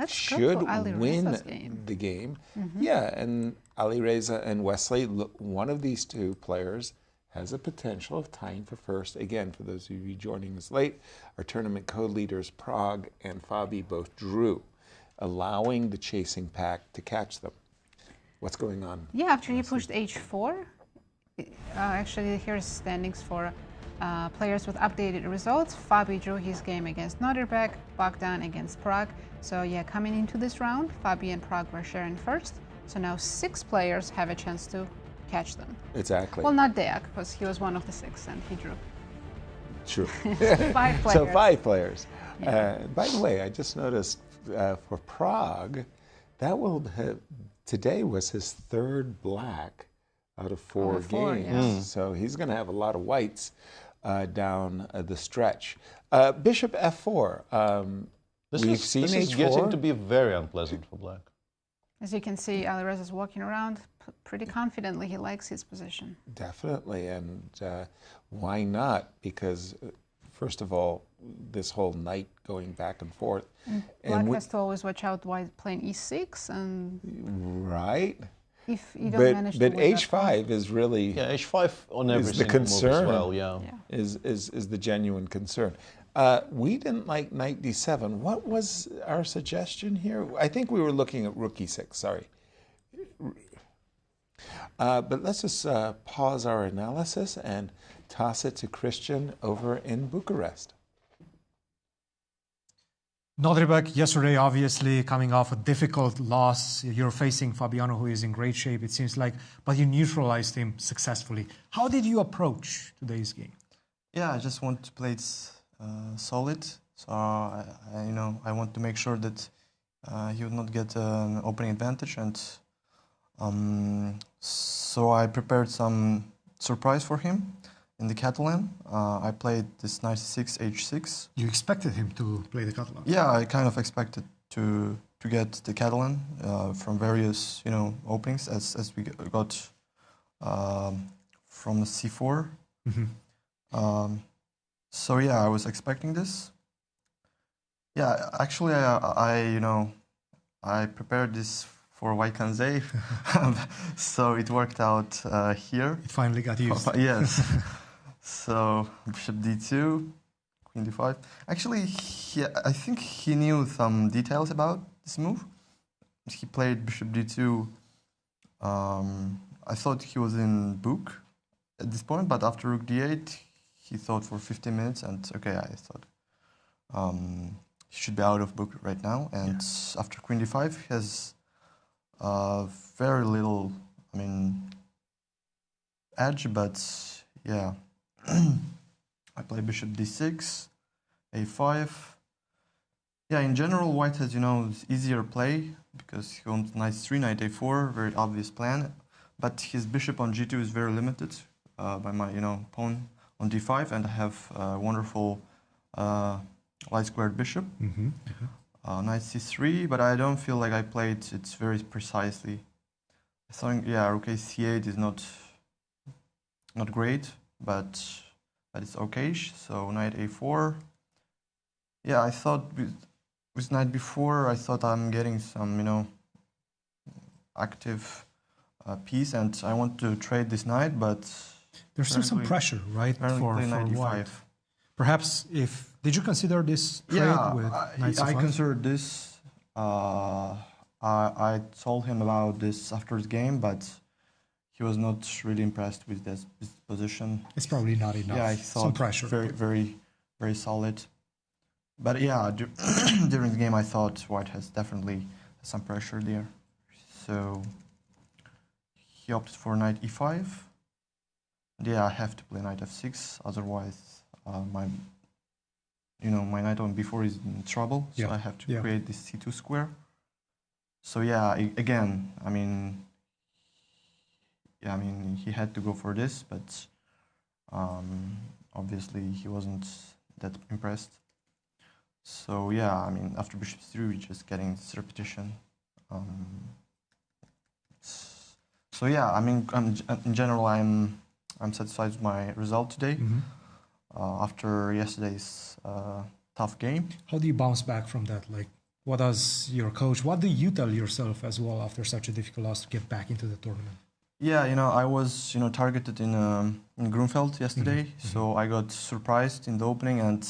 Should win the game. Mm-hmm. Yeah, and Alireza and Wesley, look, one of these two players has a potential of tying for first. Again, for those of you joining us late, our tournament co-leaders Pragg and Fabi both drew, allowing the chasing pack to catch them. What's going on? Yeah, after he pushed h4, actually here's standings for players with updated results. Fabi drew his game against Nodirbek, Bogdan against Pragg. So yeah, coming into this round, Fabi and Pragg were sharing first. So now 6 players have a chance to catch them. Exactly. Well, not Deac, because he was one of the 6 and he drew. True. 5 players. So 5 players. Yeah. By the way, I just noticed for Pragg, that will have, today was his 3rd black out of 4 games. Yeah. So he's going to have a lot of whites down the stretch. Bishop f4. This we've is seen h4. Getting to be very unpleasant for black. As you can see, Alireza is walking around pretty confidently. He likes his position. Definitely, and why not? Because, first of all, this whole knight going back and forth. Black has to always watch out while playing e6 and... Right. If you don't manage to but win h5 is really... Yeah, h5 on every is the single concern, move as well, yeah. Is the genuine concern. We didn't like knight d7. What was our suggestion here? I think we were looking at rook e6, sorry. But let's just pause our analysis and toss it to Cristian over in Bucharest. Nodirbek yesterday, obviously coming off a difficult loss. You're facing Fabiano, who is in great shape, it seems like, but you neutralized him successfully. How did you approach today's game? Yeah, I just want to play it solid. So I want to make sure that he would not get an opening advantage, and so I prepared some surprise for him. In the Catalan, I played this knight c6, h6. You expected him to play the Catalan? Yeah, I kind of expected to get the Catalan from various openings as we got from the c4. Mm-hmm. So yeah, I was expecting this. Yeah, actually, I prepared this for white Kanzei, so it worked out here. It finally got used. Yes. So bishop d2, queen d5. Actually, I think he knew some details about this move. He played bishop d2. I thought he was in book at this point, but after rook d8, he thought for 15 minutes, and okay, I thought he should be out of book right now. And after queen d5, he has very little, edge, but yeah. I play bishop d6, a5. Yeah, in general, white has, easier play because he wants knight 3, knight a4, very obvious plan. But his bishop on g2 is very limited by my, pawn on d5, and I have a wonderful light-squared bishop. Mm-hmm. Knight c3, but I don't feel like I played it very precisely. I think, yeah, rook c8 is not great, but it's okayish. So knight a4. Yeah, I thought with knight b4, I thought I'm getting some, active piece, and I want to trade this knight, but there's still some pressure, right, for knight white. e5. Perhaps did you consider this trade with knight c5? I considered this. I told him about this after the game, but he was not really impressed with this position. It's probably not enough. Yeah, I thought some pressure. Very, very, very solid. But yeah, during the game, I thought white has definitely some pressure there. So he opted for knight e5. Yeah, I have to play knight f6, otherwise my knight on b4 is in trouble. So I have to create this c2 square. So yeah, again, he had to go for this, but obviously he wasn't that impressed. So yeah, after bishop 3, we're just getting this repetition. So yeah, in general, I'm satisfied with my result today. After yesterday's tough game. How do you bounce back from that? Like, what does your coach, what do you tell yourself as well after such a difficult loss to get back into the tournament? Yeah, I was targeted in Grunfeld yesterday, so I got surprised in the opening, and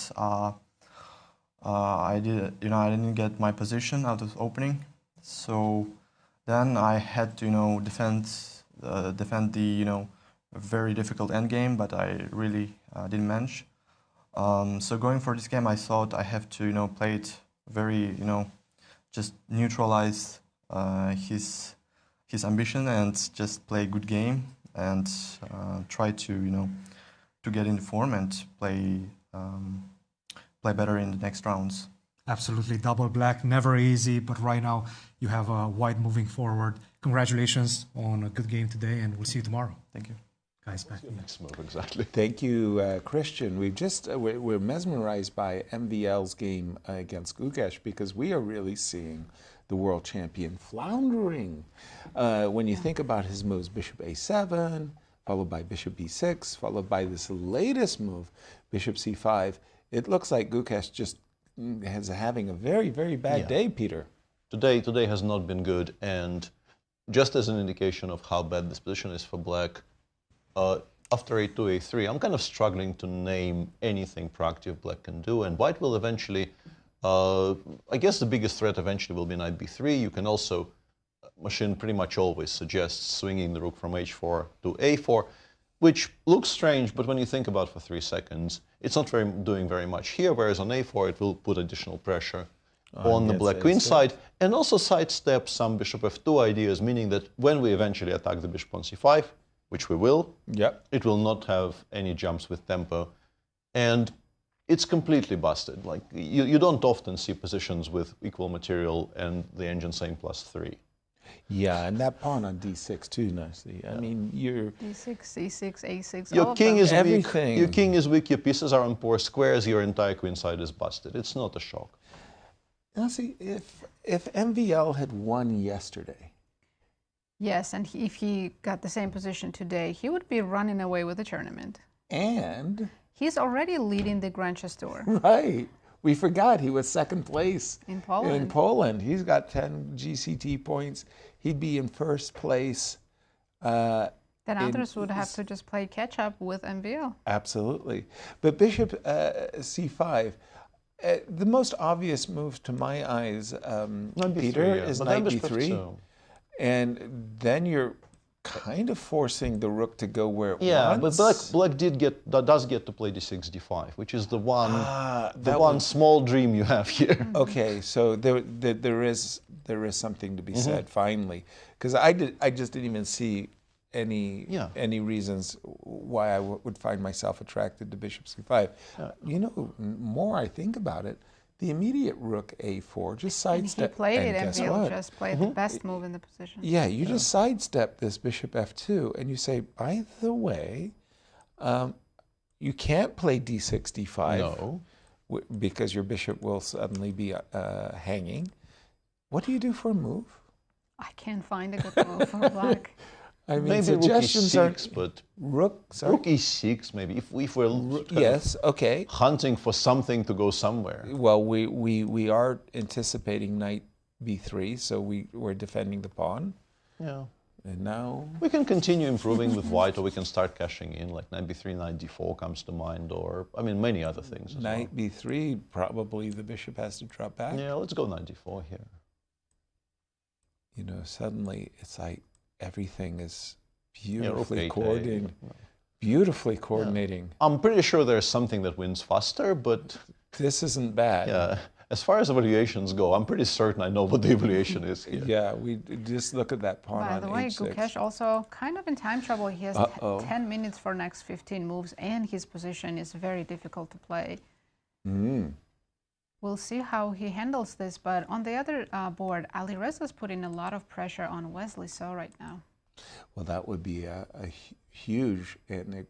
I didn't get my position out of the opening. So then I had to defend the very difficult endgame, but I really didn't manage. So going for this game, I thought I have to play it very just neutralize his ambition and just play a good game and try to get in form and play better in the next rounds. Absolutely, double black, never easy, but right now you have white moving forward. Congratulations on a good game today, and we'll see you tomorrow. Thank you. Guys, back to you. Next move, exactly. Thank you, Cristian. We're mesmerized by MVL's game against Gukesh because we are really seeing the world champion floundering. When you think about his moves, bishop a7, followed by bishop b6, followed by this latest move, bishop c5, it looks like Gukesh just is having a very, very bad day, Peter. Today has not been good, and just as an indication of how bad this position is for black, after a2, a3, I'm kind of struggling to name anything proactive black can do, and white will eventually, I guess the biggest threat eventually will be knight b3. You can also, machine pretty much always suggests swinging the rook from h4 to a4, which looks strange, but when you think about it for 3 seconds, it's not doing very much here, whereas on a4 it will put additional pressure on the black queen side, and also sidestep some bishop f2 ideas, meaning that when we eventually attack the bishop on c5, which we will, it will not have any jumps with tempo, and it's completely busted. Like, you don't often see positions with equal material and the engine saying +3. Yeah, and that pawn on d6 too, nicely. I mean, you're d6, c6, a6. Your king is everything. weak. Your king is weak. Your pieces are on poor squares. Your entire queen side is busted. It's not a shock. Now, see, if MVL had won yesterday. Yes, and if he got the same position today, he would be running away with the tournament. And he's already leading the Grand Chess Tour. Right. We forgot he was second place in Poland. In Poland, he's got 10 GCT points. He'd be in first place. Then others would have to just play catch up with MVL. Absolutely. But bishop c5. The most obvious move to my eyes, Peter, is knight b3. And then you're kind of forcing the rook to go where it wants. But black does get to play d6, d5, which is the one small dream you have here. Okay, so there is something to be said finally, because I just didn't even see any reasons why I would find myself attracted to bishop c5. More I think about it, the immediate rook a4 just sidestep. He played it, and MVL just played the best move in the position. Yeah, you just sidestep this bishop f2, and you say, by the way, you can't play d6, d5 because your bishop will suddenly be hanging. What do you do for a move? I can't find a good move for black. I mean, maybe suggestions rook e6, but rook e6 maybe. If we're hunting for something to go somewhere. Well, we are anticipating knight b3, so we're defending the pawn. Yeah. And now we can continue improving with white, or we can start cashing in, like knight b3, knight d4 comes to mind, or many other things. Knight b3, probably the bishop has to drop back. Yeah, let's go knight d4 here. Suddenly it's like everything is beautifully coordinated. Beautifully coordinating. I'm pretty sure there's something that wins faster, but this isn't bad. Yeah, as far as evaluations go, I'm pretty certain I know what the evaluation is here. Yeah, we just look at that pawn By on the way, h6. Gukesh also kind of in time trouble. He has Uh-oh. 10 minutes for next 15 moves, and his position is very difficult to play. We'll see how he handles this, but on the other board, Alireza is putting a lot of pressure on Wesley So right now. Well, that would be a huge and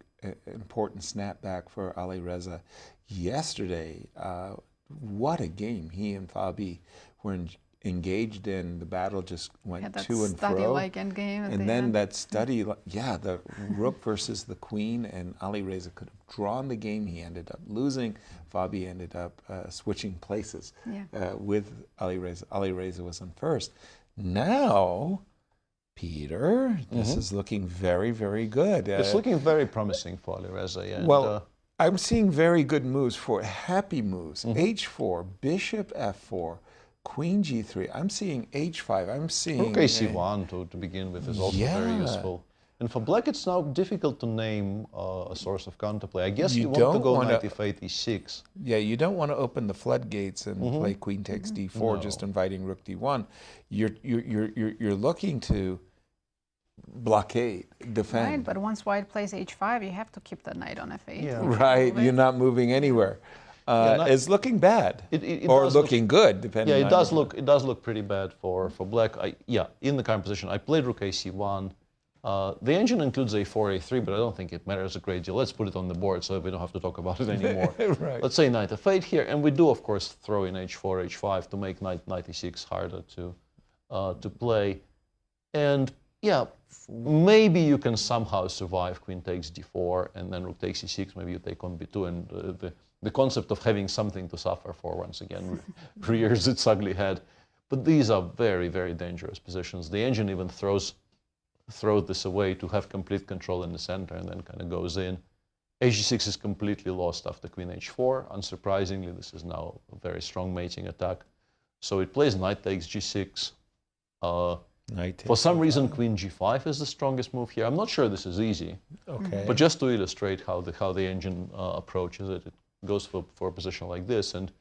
important snapback for Alireza. Yesterday, what a game he and Fabi were engaged in. The battle just went to and fro. Study-like endgame at and the then end. that study, yeah, the rook versus the queen, and Alireza could have drawn the game. He ended up losing. Fabi ended up switching places with Alireza. Alireza was on first. Now, Peter, this is looking very, very good. It's looking very promising for Alireza. Yeah. Well, I'm seeing very good moves for happy moves. H4, bishop f4, queen g3. I'm seeing h5. I'm seeing... Rook ac1 to begin with is also very useful. And for black, it's now difficult to name a source of counterplay. I guess you want to go knight f8, e6. Yeah, you don't want to open the floodgates and play queen takes d4, just inviting rook d1. You're looking to blockade, defend. Right, but once white plays h5, you have to keep the knight on f8. Yeah. Right, you're not moving anywhere. It's looking bad, or looking good, depending on... Yeah, it does look pretty bad for black. In the current position, I played rook ac1. The engine includes a4, a3, but I don't think it matters a great deal. Let's put it on the board so we don't have to talk about it anymore. Right. Let's say knight f8 here, and we do, of course, throw in h4, h5 to make knight e6 harder to play. And yeah, maybe you can somehow survive queen takes d4, and then rook takes e6, maybe you take on b2, and the concept of having something to suffer for once again rears its ugly head. But these are very, very dangerous positions. The engine even throws this away to have complete control in the center and then kind of goes in. H6 is completely lost after queen h4. Unsurprisingly, this is now a very strong mating attack. So it plays knight takes g6. For some reason, queen g5 is the strongest move here. I'm not sure this is easy. Okay. But just to illustrate how the engine approaches it, it goes for a position like this. And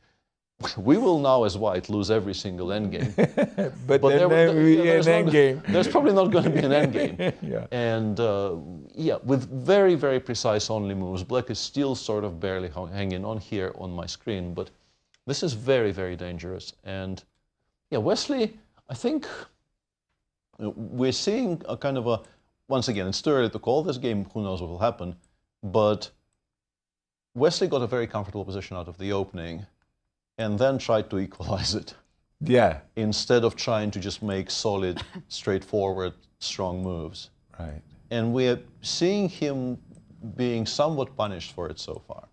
we will now, as white, lose every single endgame. but then there's an endgame. There's probably not going to be an endgame. And with very, very precise only moves, black is still sort of barely hanging on here on my screen. But this is very, very dangerous. And yeah, Wesley, I think we're seeing a kind of a, once again, it's too early to call this game. Who knows what will happen? But Wesley got a very comfortable position out of the opening, and then tried to equalize it. Yeah. Instead of trying to just make solid, straightforward, strong moves. Right. And we're seeing him being somewhat punished for it so far.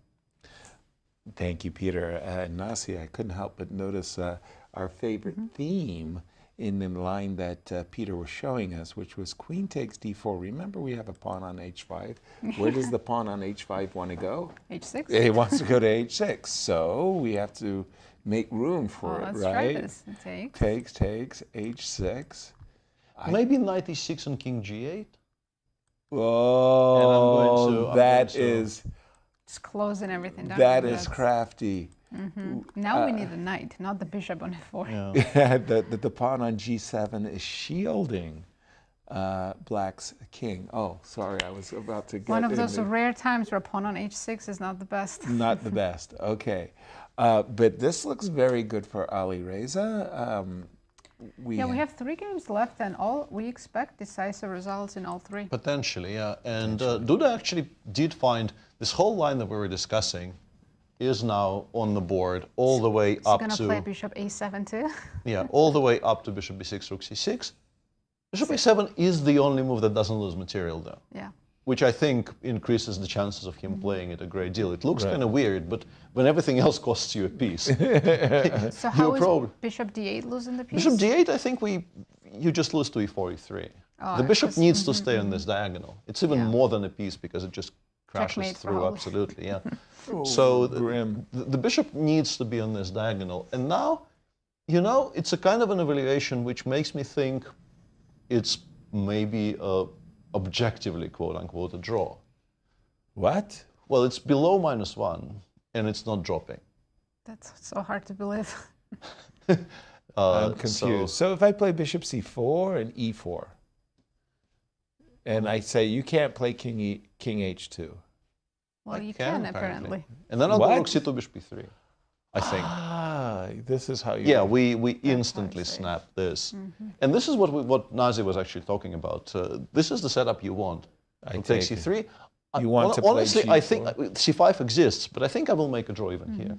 Thank you, Peter. Nazi, I couldn't help but notice our favorite theme in the line that Peter was showing us, which was queen takes d4. Remember, we have a pawn on h5. Where does the pawn on h5 want to go? h6. It wants to go to h6. So we have to make room for it, let's right? try this. Takes, h6. Maybe knight e6 and king g8. Oh, that is... Just closing everything down. That is crafty. Now we need a knight, not the bishop on f4. Yeah, the pawn on g7 is shielding black's king. Oh, sorry, I was about to get one of those rare times where pawn on h6 is not the best. Not the best, okay. But this looks very good for Alireza. We have 3 games left, and we expect decisive results in all 3. Potentially, yeah. And Duda actually did find this whole line that we were discussing is now on the board all the way up to... He's going to play bishop a7 too? Yeah, all the way up to bishop b6, rook c6. Bishop a7 is the only move that doesn't lose material, though. Yeah. Which I think increases the chances of him playing it a great deal. It looks kind of weird, but when everything else costs you a piece... So how is bishop d8 losing the piece? Bishop d8, I think you just lose to e4, e3. Oh, the bishop needs to stay on this diagonal. It's even more than a piece because it just crashes Checkmate through, absolutely, yeah. So the bishop needs to be on this diagonal. And now, you know, it's a kind of an evaluation which makes me think it's maybe objectively, quote unquote, a draw. What? Well, it's below -1 and it's not dropping. That's so hard to believe. I'm confused. So if I play bishop c4 and e4, and I say you can't play king h2. Well, you can apparently. And then I'll go rook c2, bishop b3. I think. This is how you. Yeah, we instantly snap this, and this is what Nazi was actually talking about. This is the setup you want. I take c3. You want to play honestly, g4. I think c5 exists, but I think I will make a draw even here.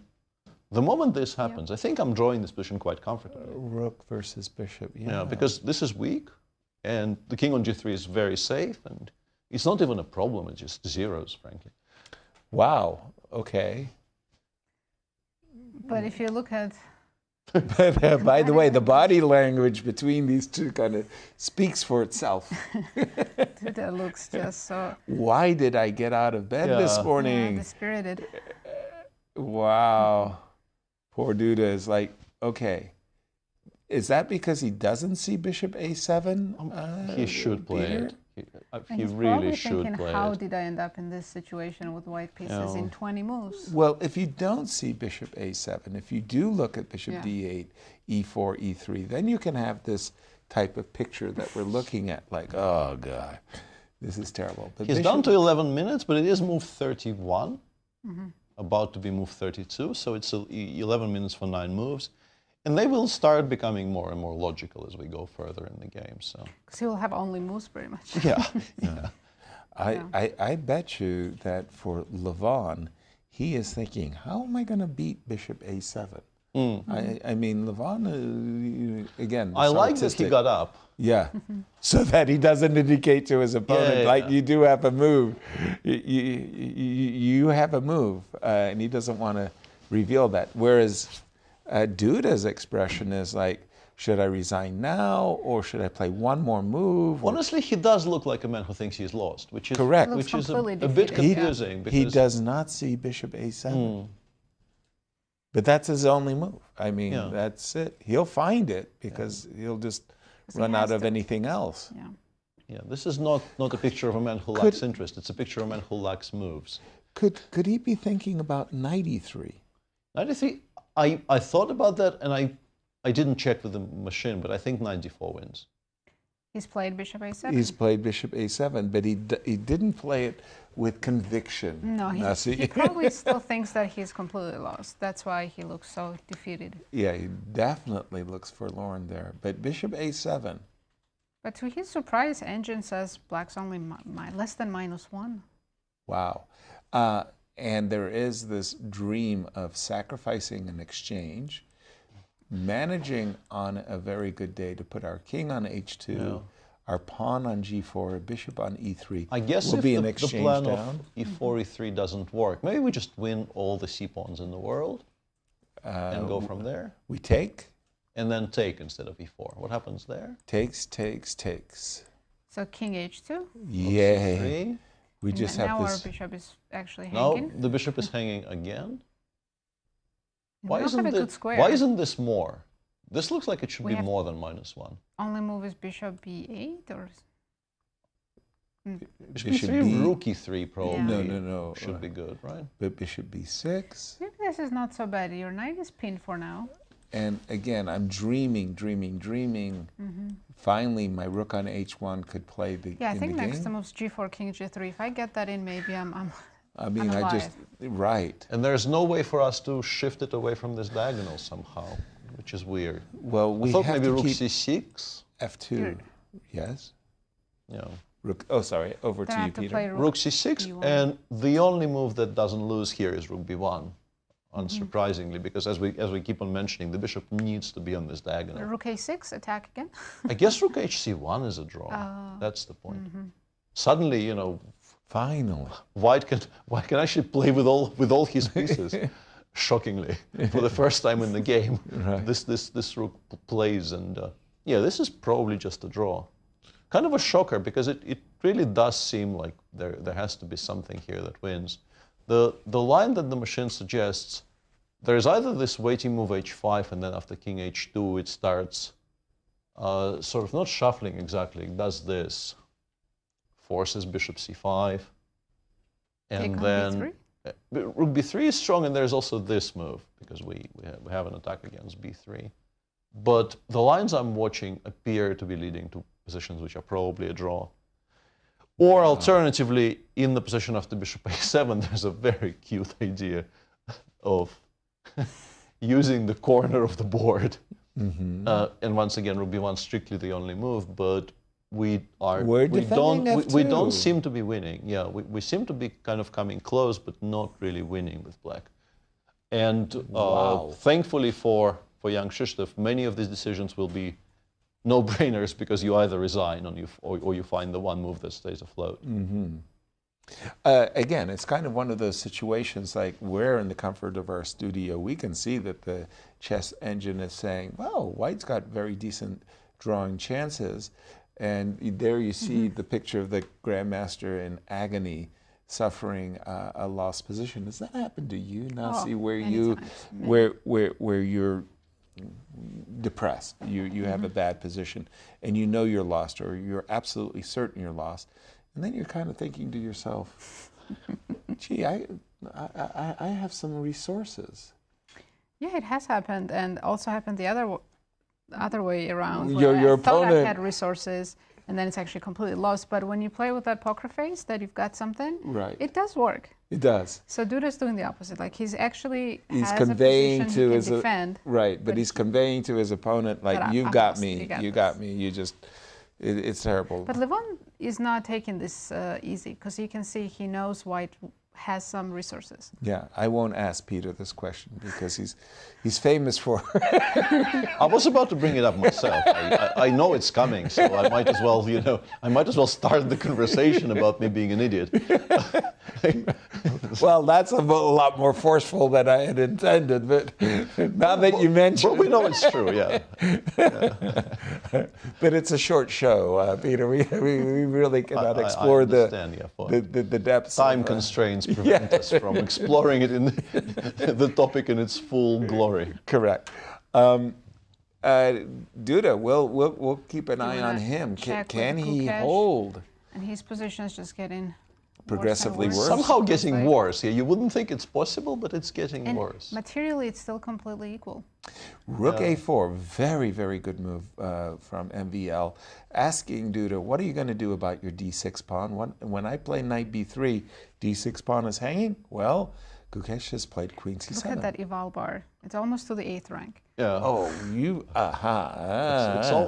The moment this happens, I think I'm drawing this position quite comfortably. Rook versus bishop. Yeah, because this is weak, and the king on g3 is very safe, and it's not even a problem. It's just zeros, frankly. Wow. Okay. But if you look at... But by the way, the body language between these two kind of speaks for itself. Duda looks just so... Why did I get out of bed this morning? Yeah, dispirited. Wow. Poor Duda is like, okay. Is that because he doesn't see bishop a7? He should play it. He He's really should thinking, play how it. did I end up in this situation with white pieces in 20 moves? Well, if you don't see bishop a7, if you do look at bishop d8, e4, e3, then you can have this type of picture that we're looking at, like, oh, God, this is terrible. But He's down to 11 minutes, but it is move 31, about to be move 32, so it's 11 minutes for 9 moves. And they will start becoming more and more logical as we go further in the game. So, because he will have only moves pretty much. Yeah. I bet you that for Levon, he is thinking, how am I going to beat bishop a7? I mean, Levon, again, I like that he got up. Yeah, so that he doesn't indicate to his opponent, like you do have a move. You have a move, and he doesn't want to reveal that. Whereas Duda's expression is like, should I resign now, or should I play one more move? Honestly, he does look like a man who thinks he's lost, which is correct. Which is a bit confusing. Because he does not see bishop a7. But that's his only move. I mean, that's it. He'll find it because he'll just run out of anything else. Yeah, this is not a picture of a man who lacks interest. It's a picture of a man who lacks moves. Could he be thinking about knight e3? Knight e3, I thought about that, and I didn't check with the machine, but I think knight d4 wins. He's played bishop a7. He's played bishop a7, but he didn't play it with conviction. No, he probably still thinks that he's completely lost. That's why he looks so defeated. Yeah, he definitely looks forlorn there. But bishop a7. But to his surprise, Engine says black's only less than -1. Wow. And there is this dream of sacrificing an exchange, managing on a very good day to put our king on h2, our pawn on g4, bishop on e3. I guess will if be an the exchange plan down. of e4, e3 doesn't work, maybe we just win all the c-pawns in the world and go from there. We take? And then take instead of e4. What happens there? Takes, takes, takes. So king h2? Yay. We just have now this. Our bishop is actually hanging. No, the bishop is hanging again. Why isn't this more? This looks like it should be more than -1. Only move is bishop b8 or... Bishop e3, rook e3 probably no. should be good, right? But bishop b6. Maybe this is not so bad. Your knight is pinned for now. And again, I'm dreaming. Finally, my rook on h1 could play the I think next game. to moves g4, king g3. If I get that in, maybe I'm I mean, I'm I alive. just, right. And there's no way for us to shift it away from this diagonal somehow, which is weird. Well, we I thought have maybe to rook keep c6. f2. Yes. Yeah. Rook. Oh, sorry. Over to you, Peter. Rook c6, and the only move that doesn't lose here is rook b1. Unsurprisingly, because as we keep on mentioning, the bishop needs to be on this diagonal. Rook a6, attack again. I guess rook hc1 is a draw. That's the point. Suddenly, you know, finally, White can actually play with all his pieces. Shockingly, for the first time in the game, this rook plays, and this is probably just a draw. Kind of a shocker because it really does seem like there has to be something here that wins. The line that the machine suggests, there's either this waiting move h5, and then after king h2 it starts sort of not shuffling exactly, it does this, forces bishop c5, and then rook b3 is strong, and there's also this move, because we have an attack against b3. But the lines I'm watching appear to be leading to positions which are probably a draw. Or alternatively, in the position after bishop a7, there's a very cute idea of using the corner of the board. And once again, rook b1 strictly the only move, but we don't seem to be winning. Yeah, we seem to be kind of coming close, but not really winning with black. And thankfully for Jan-Krzysztof, many of these decisions will be no-brainers because you either resign or you find the one move that stays afloat. Again, it's kind of one of those situations like we're in the comfort of our studio. We can see that the chess engine is saying, well, white's got very decent drawing chances. And there you see the picture of the grandmaster in agony, suffering a lost position. Does that happen to you, Nazi, where you're depressed, you have a bad position, and you know you're lost, or you're absolutely certain you're lost, and then you're kind of thinking to yourself, gee, I have some resources. Yeah, it has happened, and also happened the other way around. Your I thought opponent I had resources, and then it's actually completely lost. But when you play with that poker face, that you've got something, it does work. It does. So Duda's doing the opposite. Like he's conveying to his defend, but he's conveying to his opponent, like, you got me, you got me. You just, it's terrible. But Levon is not taking this easy, because you can see he knows white has some resources. Yeah, I won't ask Peter this question because he's famous for. I was about to bring it up myself. I know it's coming, so I might as well, start the conversation about me being an idiot. Well, that's a lot more forceful than I had intended, but now that you mention it. But we know it's true, yeah. But it's a short show, Peter. We really cannot explore the depths. Time constraints prevent us from exploring it in the topic in its full glory. Correct. Duda, we'll keep an eye on him. Can he hold? And his position is just getting progressively worse. Somehow getting worse. Yeah, you wouldn't think it's possible, but it's getting worse. Materially, it's still completely equal. Rook a4, very, very good move from MVL. Asking Duda, what are you going to do about your d6 pawn? When I play knight b3, d6 pawn is hanging. Well, Gukesh has played queen c7. Look at that eval bar. It's almost to the 8th rank. Yeah. Oh,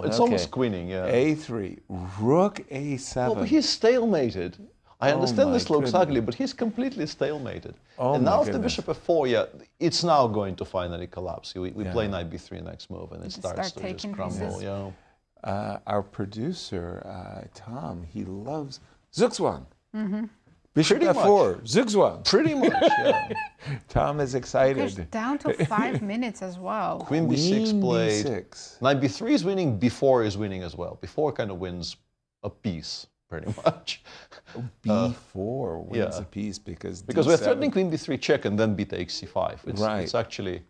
it's almost queening, yeah. a3, rook a7. Well, but he's stalemated. I understand this looks ugly, but he's completely stalemated. And now after bishop f4, yeah, it's now going to finally collapse. We play knight b3 next move, and it starts to just crumble. Yeah. Our producer, Tom, he loves Zugzwang. Bishop Pretty f4, Zugzwang. Pretty much, yeah. Tom is excited. Gukesh down to 5 minutes as well. Queen b6 played. Knight b3 is winning, b4 is winning as well. b4 kind of wins a piece, pretty much. b4 wins a piece because we're threatening queen b3 check and then b takes c5. It's actually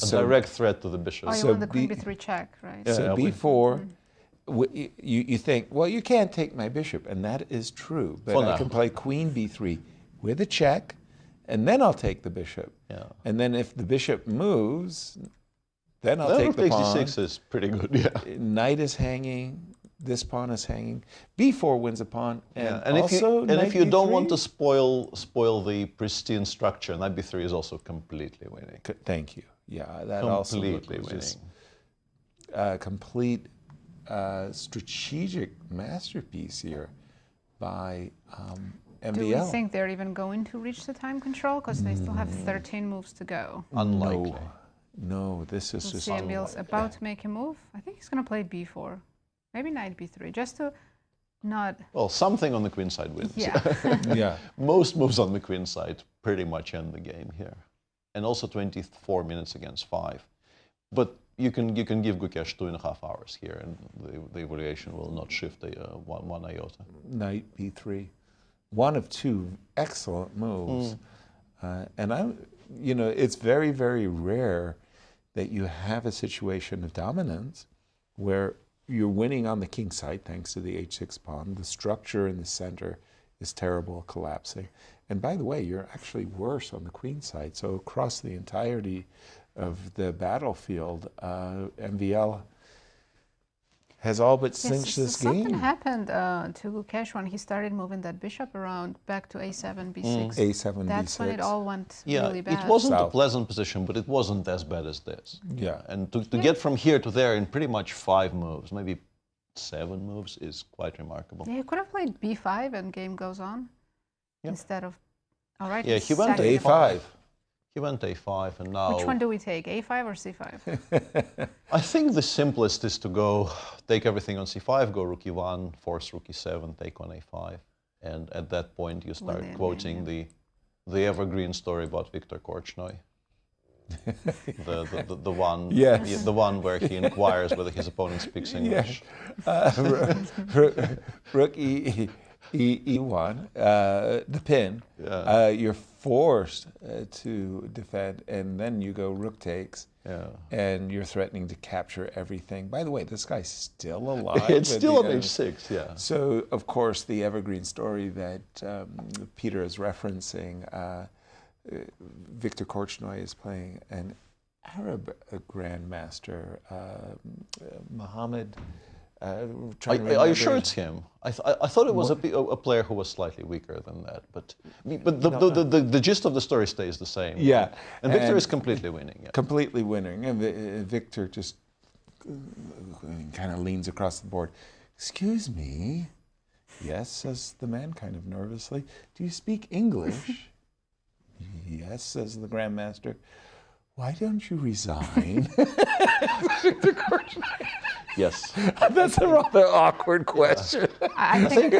a direct threat to the bishop. Oh, you want the queen b3 check, right? Yeah, so b4, you think, well, you can't take my bishop, and that is true. But I can play queen b3 with a check, and then I'll take the bishop. Yeah. And then if the bishop moves, then I'll take the pawn. d6 is pretty good, yeah. Knight is hanging. This pawn is hanging. b4 wins a pawn, and if you don't want to spoil the pristine structure, knight b3 is also completely winning. Thank you. Yeah, that completely also winning. Complete strategic masterpiece here by MVL. Do we think they're even going to reach the time control? Because they still have 13 moves to go. Unlikely. No, this is just. MVL's about to make a move. I think he's going to play b4. Maybe knight b3, just to not... Well, something on the queen side wins. Yeah. Yeah. Most moves on the queen side pretty much end the game here. And also 24 minutes against 5. But you can give Gukesh 2.5 hours here, and the evaluation will not shift one iota. Knight b3. One of two excellent moves. And it's very, very rare that you have a situation of dominance where you're winning on the king side thanks to the h6 pawn. The structure in the center is terrible, collapsing. And by the way, you're actually worse on the queen side. So across the entirety of the battlefield, MVL has all but cinched this game. Something happened to Gukesh when he started moving that bishop around back to a7, b6. A7, That's b6. when it all went Yeah, really bad. it wasn't a pleasant position, but it wasn't as bad as this. Yeah. And to get from here to there in pretty much 5 moves, maybe 7 moves, is quite remarkable. Yeah, he could have played b5 and game goes on instead of. All right. Yeah, he went a5. He went a5, and now... Which one do we take, a5 or c5? I think the simplest is to go take everything on c5, go rook e1, force rook e7, take on a5, and at that point you start quoting the evergreen story about Viktor Korchnoi. the one, yes. The one where he inquires whether his opponent speaks English. Rook e1, the pin. Yeah. You're forced to defend, and then you go rook takes, and you're threatening to capture everything. By the way, this guy's still alive. It's still on h6, yeah. So, of course, the evergreen story that Peter is referencing, Viktor Korchnoi is playing an Arab grandmaster, Mohammed. Are you sure it's him? I thought it was a player who was slightly weaker than that, but the gist of the story stays the same. Yeah, and Viktor is completely winning. Yeah. Completely winning, and Viktor just kind of leans across the board. Excuse me. Yes, says the man, kind of nervously. Do you speak English? Yes, says the grandmaster. Why don't you resign? Viktor Korchnoi. Yes. That's a rather awkward question. I think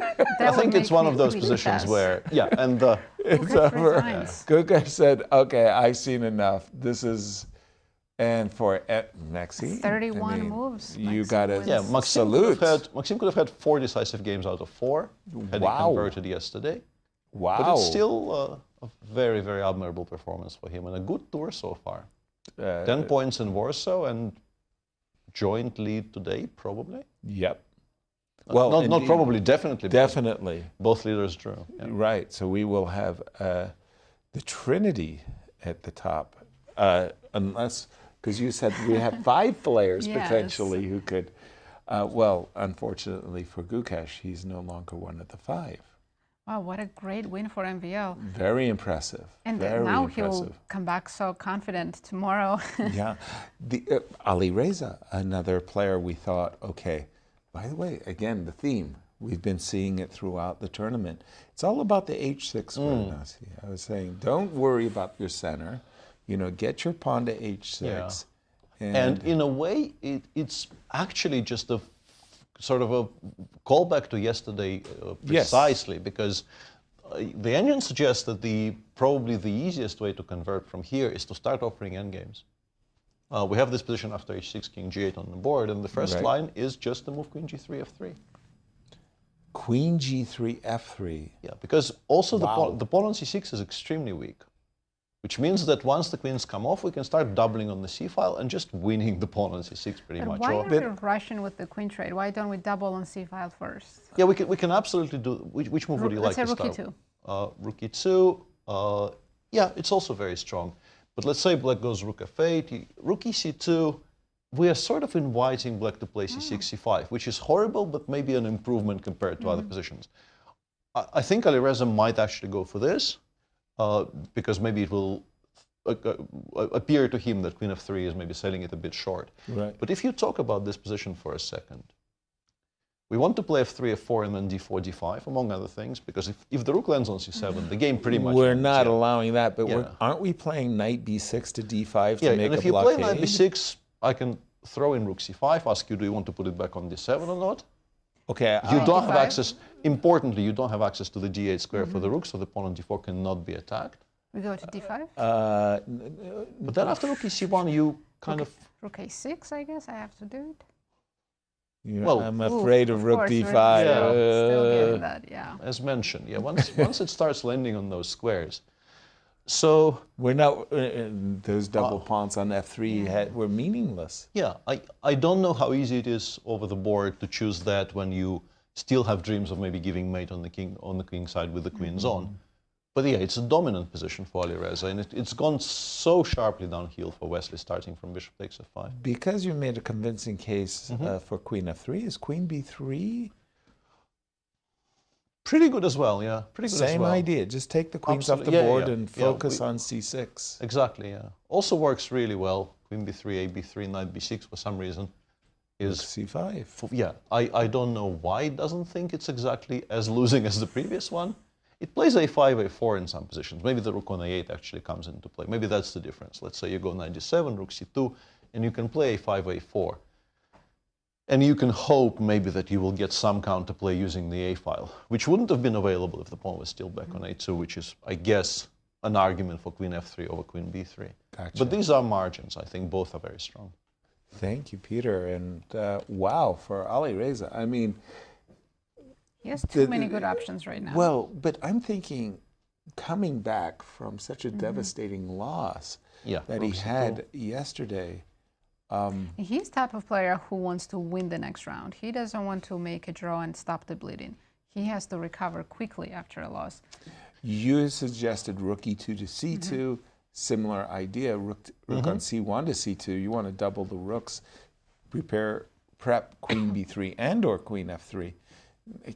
it's one of those positions where, and it's over. Gukesh said, okay, I've seen enough. This is, and for Maxime, 31 moves. You got to Maxime salute. Maxime could have had 4 decisive games out of 4 had he converted yesterday. Wow. But it's still a very, very admirable performance for him and a good tour so far. 10 points in Warsaw and joint lead today, probably. Yep. Well, not probably, definitely. Definitely. Both leaders drew. Yeah. Right. So we will have the Trinity at the top, unless, because you said we have 5 players potentially who could. Well, unfortunately for Gukesh, he's no longer one of the 5. Wow, what a great win for MVL. Very impressive. And now he'll come back so confident tomorrow. Yeah. Alireza, another player we thought, okay, by the way, again, the theme, we've been seeing it throughout the tournament. It's all about the h6 Nazi. I was saying, don't worry about your center. Get your pawn to h6. Yeah. And in a way, it's actually just a sort of a callback to yesterday precisely, because the engine suggests that probably the easiest way to convert from here is to start offering endgames. We have this position after h6, king g8 on the board, and the first line is just to move queen g3, f3. Queen g3, f3. Yeah, because also the pawn on c6 is extremely weak, which means that once the queens come off, we can start doubling on the c file and just winning the pawn on c6 pretty much. Why are we rushing with the queen trade? Why don't we double on c file first? Yeah, we can absolutely do. Which move would you like to start? Let's say rook e2. Rook e2. Yeah, it's also very strong. But let's say black goes rook f8, rook ec2. We are sort of inviting black to play c6, c5, which is horrible, but maybe an improvement compared to other positions. I think Alireza might actually go for this. Because maybe it will appear to him that queen f3 is maybe selling it a bit short. Right. But if you talk about this position for a second, we want to play f3, f4, and then d4, d5, among other things, because if the rook lands on c7, the game pretty much We're ends, not allowing that, but aren't we playing knight b6 to d5 to make a blockade? And if you play knight b6, I can throw in rook c5, ask you, do you want to put it back on d7 or not? Okay. You don't have access, importantly, you don't have access to the d8 square for the rook, so the pawn on d4 cannot be attacked. We go to d5? But then after rook e1, you kind of... Rook a6, I guess I have to do it. Well, I'm afraid of rook d5. Still getting that, As mentioned, once it starts landing on those squares. So we're not those double pawns on f3 were meaningless. Yeah, I don't know how easy it is over the board to choose that when you still have dreams of maybe giving mate on the king side with the queens on. But yeah, it's a dominant position for Alireza, and it's gone so sharply downhill for Wesley, starting from bishop takes f5. Because you made a convincing case for queen f3, is queen b3? Pretty good as well, yeah. Pretty good Same as well. idea, just take the queens off the board and focus on c6. Exactly, yeah. Also works really well. Queen b3, a b3, knight b6 for some reason. Is c5. Yeah, I don't know why it doesn't think it's exactly as losing as the previous one. It plays a5, a4 in some positions. Maybe the rook on a8 actually comes into play. Maybe that's the difference. Let's say you go knight d7, rook c2, and you can play a5, a4. And you can hope maybe that you will get some counterplay using the a file, which wouldn't have been available if the pawn was still back on a2, which is, I guess, an argument for queen f3 over queen b3. Gotcha. But these are margins. I think both are very strong. Thank you, Peter. And wow, for Alireza, I mean... He has too many good options right now. Well, but I'm thinking, coming back from such a devastating loss that he had yesterday... he's the type of player who wants to win the next round. He doesn't want to make a draw and stop the bleeding. He has to recover quickly after a loss. You suggested rook e2 to c2. Similar idea, rook on c1 to c2. You want to double the rooks, prep queen b3 and or queen f3,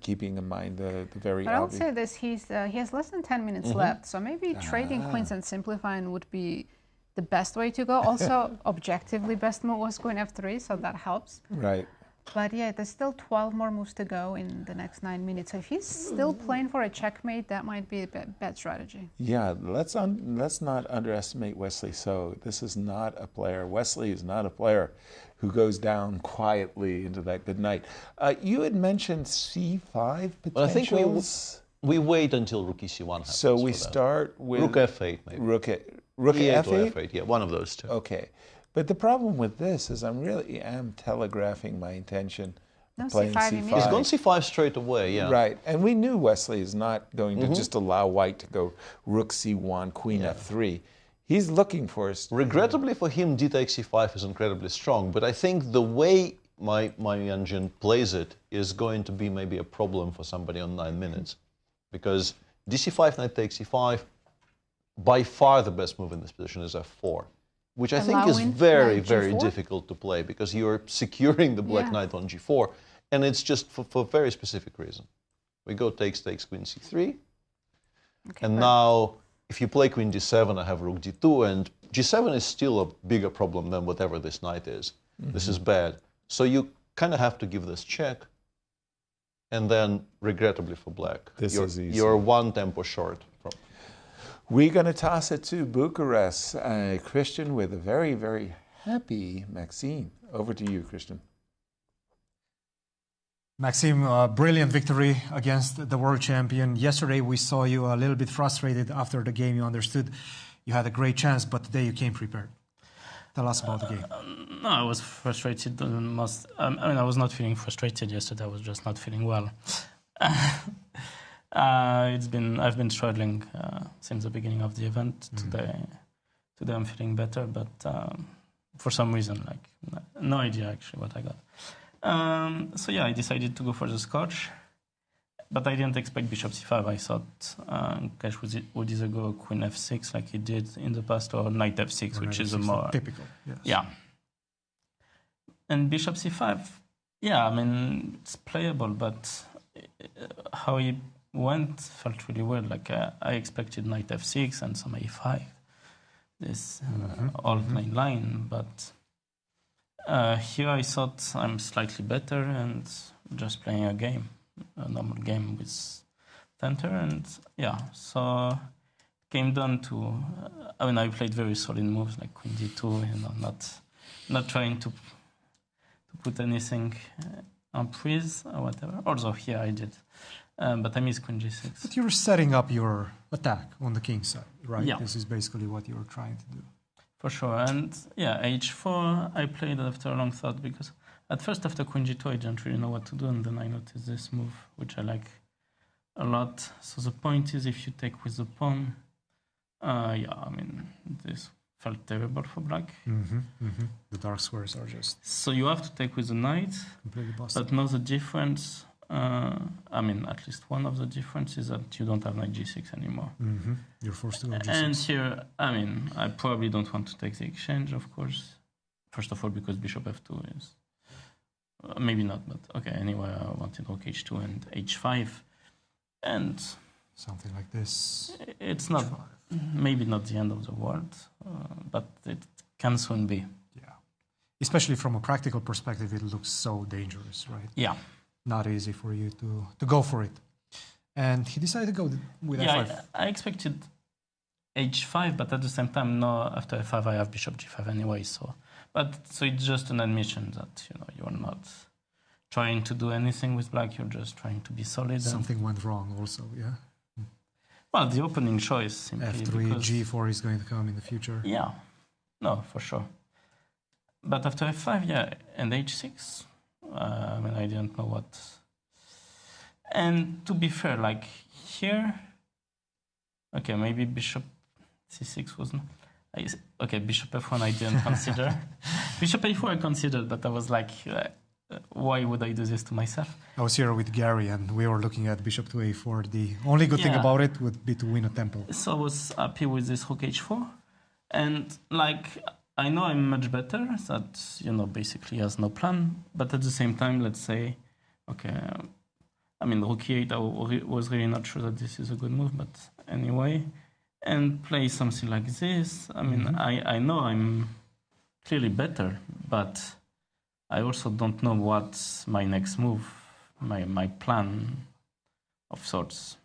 keeping in mind the very But I would obvious... say this, he has less than 10 minutes left, so maybe trading queens and simplifying would be the best way to go. Also, objectively, best move was queen f3, so that helps. Right. But yeah, there's still 12 more moves to go in the next 9 minutes. So if he's still playing for a checkmate, that might be a bad strategy. Yeah, let's not underestimate Wesley So. This is not a player. Wesley is not a player who goes down quietly into that good night. You had mentioned c5 potentials. Well, I think we wait until rook e1 happens. So we start with... Rook f8, maybe. Rook e8 f8? or f8, yeah, one of those two. Okay. But the problem with this is I really am telegraphing my intention of playing c5. He's gone c5 straight away, yeah. Right. And we knew Wesley is not going to just allow white to go rook c1, queen f3. He's looking for us. Regrettably for him, d takes c5 is incredibly strong, but I think the way my engine plays it is going to be maybe a problem for somebody on 9 minutes. Because dc5, knight takes c5, by far the best move in this position is f4. Which I think is very, very difficult to play because you're securing the black knight on g4, and it's just for very specific reason. We go takes, queen c3, and now if you play queen d7, I have rook d2, and g7 is still a bigger problem than whatever this knight is. This is bad. So you kind of have to give this check, and then regrettably for black, you're one tempo short from. We're going to toss it to Bucharest. Cristian with a very, very happy Maxime. Over to you, Cristian. Maxime, brilliant victory against the world champion. Yesterday we saw you a little bit frustrated after the game. You understood you had a great chance, but today you came prepared. Tell us about the game. No, I was frustrated. I was not feeling frustrated yesterday. I was just not feeling well. I've been struggling since the beginning of the event. Today I'm feeling better, but for some reason, no idea actually what I got. So yeah, I decided to go for the Scotch, but I didn't expect bishop c5. I thought Gukesh would either go queen f6 like he did in the past, or knight f6, which is a more typical. Yes. Yeah. And bishop c5, yeah, I mean it's playable, but how he went felt really weird. I expected knight f6 and some a5, this old main line, but here I thought I'm slightly better and just playing a game, a normal game with center, and yeah, so it came down to, I played very solid moves like queen d2, not trying to put anything on prise or whatever, although here I did. But I missed queen g6. But you're setting up your attack on the king side, right? Yeah. This is basically what you're trying to do. For sure. And yeah, h4 I played after a long thought, because at first after queen g2 I didn't really know what to do, and then I noticed this move, which I like a lot. So the point is, if you take with the pawn, this felt terrible for black. The dark squares are just... So you have to take with the knight, completely busted. but now the difference... I mean, at least one of the differences is that you don't have knight g6 anymore. Mm-hmm. You're forced to go g6. And here, I mean, I probably don't want to take the exchange, of course. First of all, because bishop f2 is... maybe not, but okay, anyway, I wanted rook h2 and h5. And... something like this. It's not, maybe not the end of the world, but it can soon be. Yeah. Especially from a practical perspective, it looks so dangerous, right? Yeah. Not easy for you to go for it. And he decided to go with f5. I expected h5, but at the same time, no, after f5 I have bishop g5 anyway, so it's just an admission that, you know, you're not trying to do anything with black, you're just trying to be solid. Something went wrong also, yeah? Well, the opening choice simply f3, g4 is going to come in the future. Yeah, no, for sure. But after f5, yeah, and h6, I mean, I didn't know what. And to be fair, like here, okay, maybe bishop c6 wasn't. Okay, bishop f1 I didn't consider. Bishop a4 I considered, but I was like, why would I do this to myself? I was here with Gary and we were looking at bishop to a4. The only good thing about it would be to win a tempo. So I was happy with this rook h4. And like, I know I'm much better, that, you know, basically has no plan. But at the same time, let's say, okay, I mean, rook e8, I was really not sure that this is a good move, but anyway. And play something like this. I mean, I know I'm clearly better, but I also don't know what's my next move, my plan of sorts.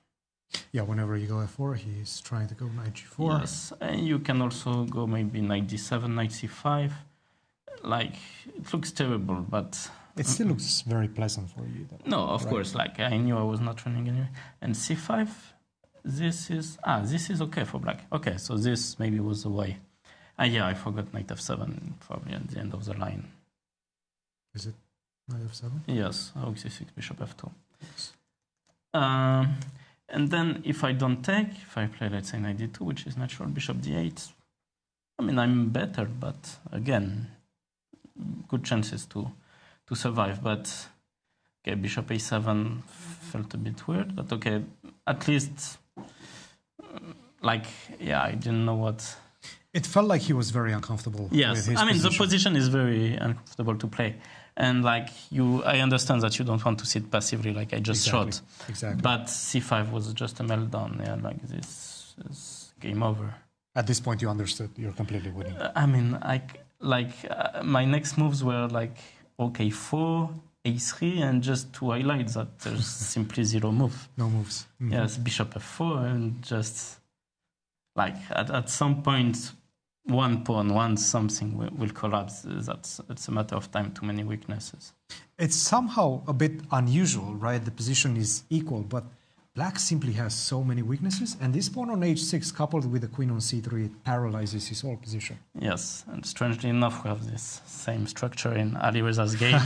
Yeah, whenever you go f4, he's trying to go knight g4. Yes, and you can also go maybe knight d7, knight c5. Like, it looks terrible, but... It still looks very pleasant for you, though. No, of course, like, I knew I was not running anyway. And c5, this is okay for black. Okay, so this maybe was the way. Yeah, I forgot knight f7, probably at the end of the line. Is it knight f7? Yes, rook c6, bishop f2. Yes. And then if I don't take, if I play, let's say, knight d2, which is natural, bishop d8, I mean, I'm better, but again, good chances to survive. But, okay, bishop a7 felt a bit weird, but okay, at least, like, yeah, I didn't know what... It felt like he was very uncomfortable. Yes, with his I mean, position. the position is very uncomfortable to play. And like I understand that you don't want to sit passively like I just shot. Exactly. But c5 was just a meltdown. Yeah, like this is game over. At this point, you understood you're completely winning. I mean, my next moves were like okay, 4, a3, and just to highlight that there's simply zero move. No moves. Mm-hmm. Yes, bishop f4, and just like at some point. One pawn, one something will collapse. It's a matter of time. Too many weaknesses. It's somehow a bit unusual, right? The position is equal, but black simply has so many weaknesses, and this pawn on h6 coupled with the queen on c3 it paralyzes his whole position. Yes, and strangely enough, we have this same structure in Alireza's game.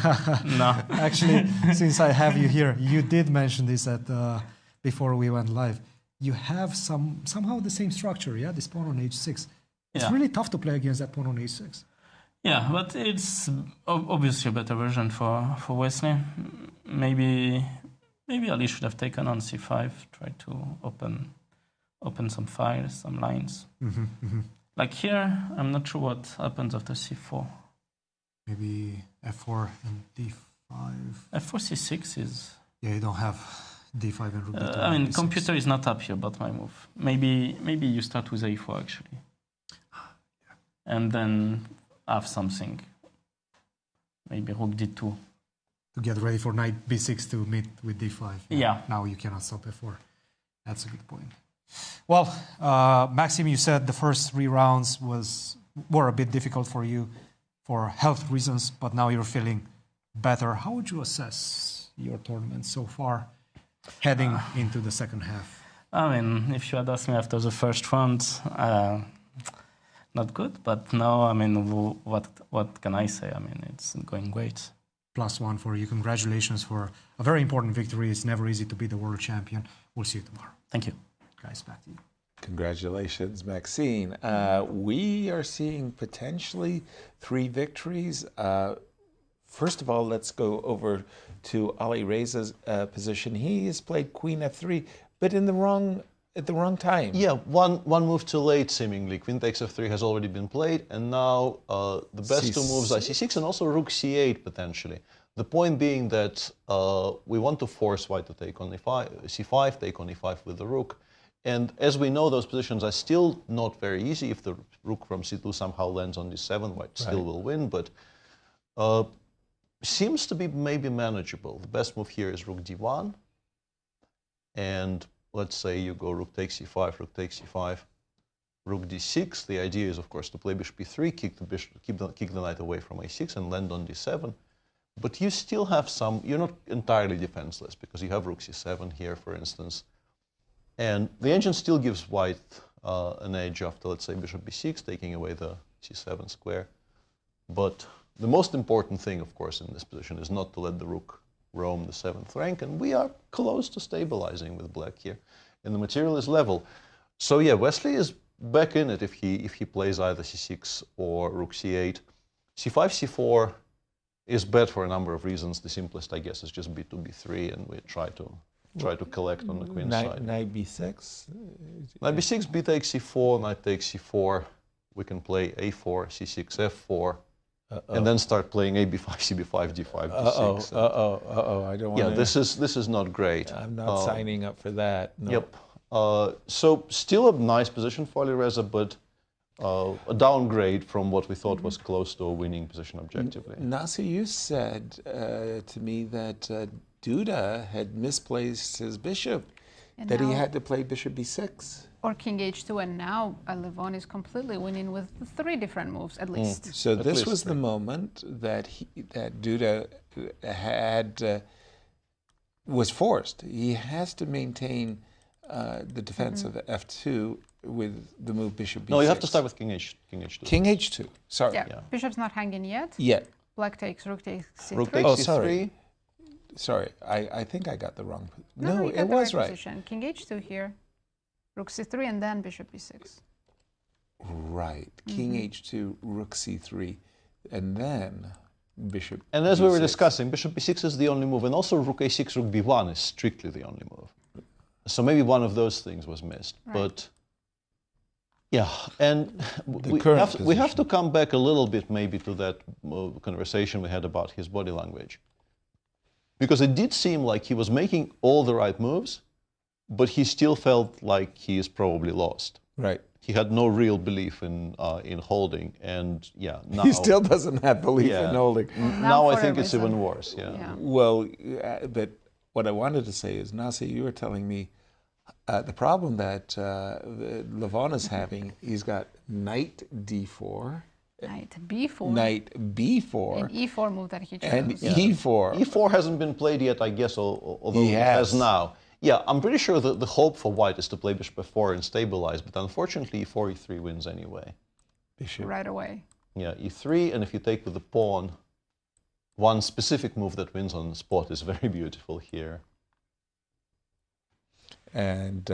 No, actually, since I have you here, you did mention this before we went live. You have somehow the same structure, yeah? This pawn on h6. It's really tough to play against that pawn on a6. Yeah, but it's obviously a better version for Wesley. Maybe Ali should have taken on c5, tried to open some files, some lines. Mm-hmm, mm-hmm. Like here, I'm not sure what happens after c4. Maybe f4 and d5. f4, c6 is... Yeah, you don't have d5 and rook d2. I mean, d6. computer is not happy about my move. Maybe you start with a4, actually. And then have something. Maybe rook d2. To get ready for knight b6 to meet with d5. Yeah. Now you cannot stop f4. That's a good point. Well, Maxime, you said the first 3 rounds were a bit difficult for you for health reasons, but now you're feeling better. How would you assess your tournament so far, heading into the second half? I mean, if you had asked me after the first round, not good, but now, I mean, what can I say? I mean, it's going great. +1 for you. Congratulations for a very important victory. It's never easy to be the world champion. We'll see you tomorrow. Thank you. Guys, back to you. Congratulations, Maxime. We are seeing potentially 3 victories First of all, let's go over to Alireza's position. He has played Queen F3, but at the wrong time. Yeah, one move too late, seemingly. Queen takes F3 has already been played, and now the best two moves are C6 and also Rook C8 potentially. The point being that we want to force White to take on C5, take on E5 with the Rook. And as we know, those positions are still not very easy. If the Rook from C2 somehow lands on D7, White still will win, but seems to be maybe manageable. The best move here is Rook D1, and let's say you go Rook takes C5, Rook takes C5, Rook D6. The idea is, of course, to play Bishop E3, kick the knight away from A6 and land on D7. But you still have some, you're not entirely defenseless because you have Rook C7 here, for instance. And the engine still gives White an edge after, let's say, Bishop B6, taking away the C7 square. But the most important thing, of course, in this position is not to let the Rook roam the 7th rank, and we are close to stabilizing with Black here. And the material is level. So yeah, Wesley is back in it if he plays either C6 or Rook C8. C5, C4 is bad for a number of reasons. The simplest, I guess, is just B2, B3, and we try to collect on the queen side. Knight B6? Knight B6, B takes C4, knight takes C4. We can play A4, C6, F4. And then start playing A, B5, C, B5, D5, D6. I don't want to... Yeah, this is not great. I'm not signing up for that. No. Yep. So still a nice position for Alireza, but a downgrade from what we thought was close to a winning position objectively. Nazi, you said to me that Duda had misplaced his bishop, and that he had to play Bishop B6. Or King H2, and now Levon is completely winning with 3 different moves, at least. So this was the moment that Duda had was forced. He has to maintain the defense of F2 with the move Bishop B6. No, you have to start with King H2. King H2, sorry. Yeah, Bishop's not hanging yet. Yet. Black takes, Rook takes C3. Rook takes C3. Sorry, I think I got the wrong... No, it was right. Position. King H2 here. Rook C3 and then Bishop B6. Right. King H2, Rook C3, and then Bishop And as B6. we were discussing, Bishop B6 is the only move, and also Rook A6, Rook B1 is strictly the only move. So maybe one of those things was missed. Right. But yeah, and we have to come back a little bit maybe to that conversation we had about his body language. Because it did seem like he was making all the right moves, but he still felt like he is probably lost. Right. He had no real belief in holding, and yeah, now he still doesn't have belief in holding. Now I think it's even worse. Yeah. Well, but what I wanted to say is, Nasi, you were telling me the problem that Levon is having. He's got Knight D4. Knight B4. Knight B4. An E4 move that he chose. And E4. E4 hasn't been played yet, I guess, although it has now. Yeah, I'm pretty sure that the hope for White is to play Bishop F4 and stabilize, but unfortunately E4, E3 wins anyway. Bishop. Right away. Yeah, E3, and if you take with the pawn, one specific move that wins on the spot is very beautiful here. And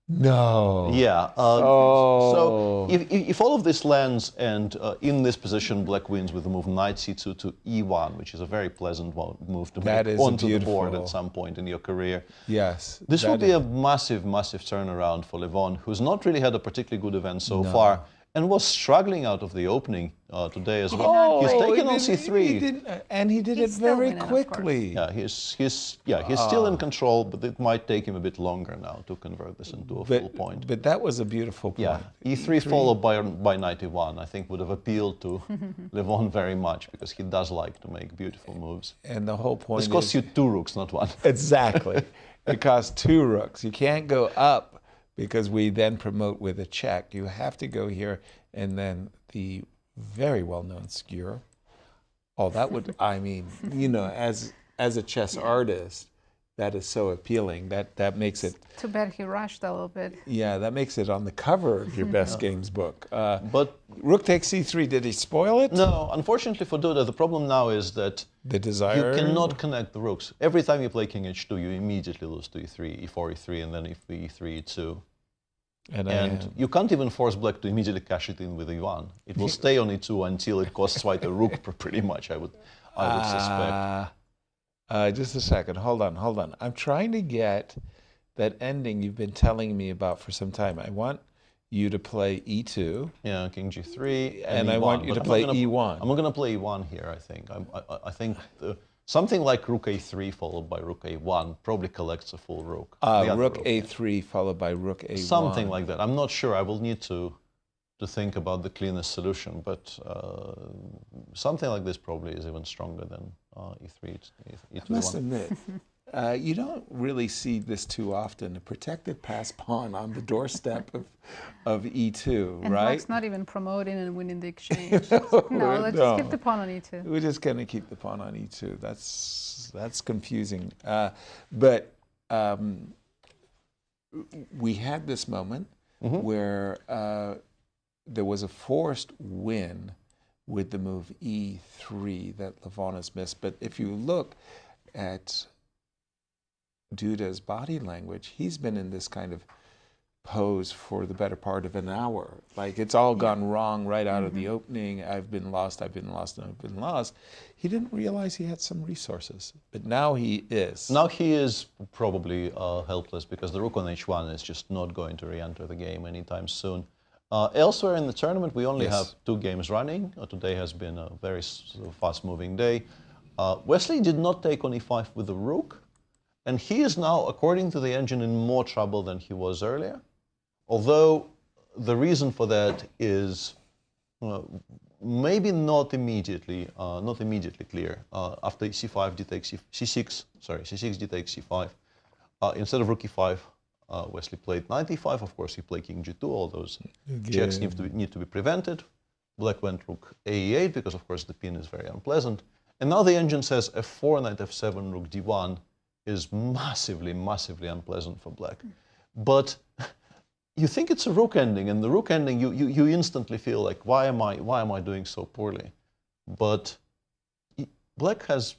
no. Yeah. So if all of this lands and in this position Black wins with the move Knight C2 to E1, which is a very pleasant move to make onto the board at some point in your career. Yes. This will be a massive, massive turnaround for Levon, who's not really had a particularly good event so far, and was struggling out of the opening today as well. He's taken on C3. And he did it very quickly. Yeah, he's still in control, but it might take him a bit longer now to convert this into a full point. But that was a beautiful point. Yeah, E3 followed by Knight E1, I think would have appealed to Levon very much, because he does like to make beautiful moves. And the whole point is... This costs you 2 rooks, not 1. Exactly. It costs 2 rooks. You can't go up, because we then promote with a check. You have to go here, and then the very well-known skewer. Oh, that would, I mean, you know, as a chess artist, that is so appealing. That makes it... Too bad he rushed a little bit. Yeah, that makes it on the cover of your best games book. But Rook takes C3, did he spoil it? No, unfortunately for Duda, the problem now is that the desire... you cannot connect the rooks. Every time you play King H2, you immediately lose to E3, E4, E3, and then E3, E2. And you can't even force black to immediately cash it in with e1. It will stay on e2 until it costs white a rook, pretty much, I would suspect. Just a second. Hold on. I'm trying to get that ending you've been telling me about for some time. I want you to play e2. Yeah, king g3. And E1, I want you to play e1. I'm not going to play e1 here, I think. I think something like rook a3 followed by rook a1 probably collects a full rook. Rook a3 followed by rook a1. Something like that. I'm not sure. I will need to think about the cleanest solution, but something like this probably is even stronger than e3. I must admit, you don't really see this too often. A protected pass pawn on the doorstep of e2, and right? Black's not even promoting and winning the exchange. No, let's just keep the pawn on e2. We're just going to keep the pawn on e2. That's confusing. But we had this moment where there was a forced win with the move e3 that Levon has missed. But if you look at Duda's body language, he's been in this kind of pose for the better part of an hour. Like, it's all gone wrong right out of the opening. I've been lost, and I've been lost. He didn't realize he had some resources, but now he is. Now he is probably helpless because the rook on h1 is just not going to re-enter the game anytime soon. Elsewhere in the tournament, we only have 2 games running. Today has been a very fast-moving day. Wesley did not take on e5 with the rook, and he is now, according to the engine, in more trouble than he was earlier. Although the reason for that is maybe not immediately clear. After c5, d takes c6, c6, d takes c5. Instead of rook e5, Wesley played knight e5. Of course, he played king g2. All those checks need to be prevented. Black went rook a8 because, of course, the pin is very unpleasant. And now the engine says f4, knight f7, rook d1 is massively, massively unpleasant for black. But you think it's a rook ending, and the rook ending, you instantly feel like, why am I doing so poorly? But black has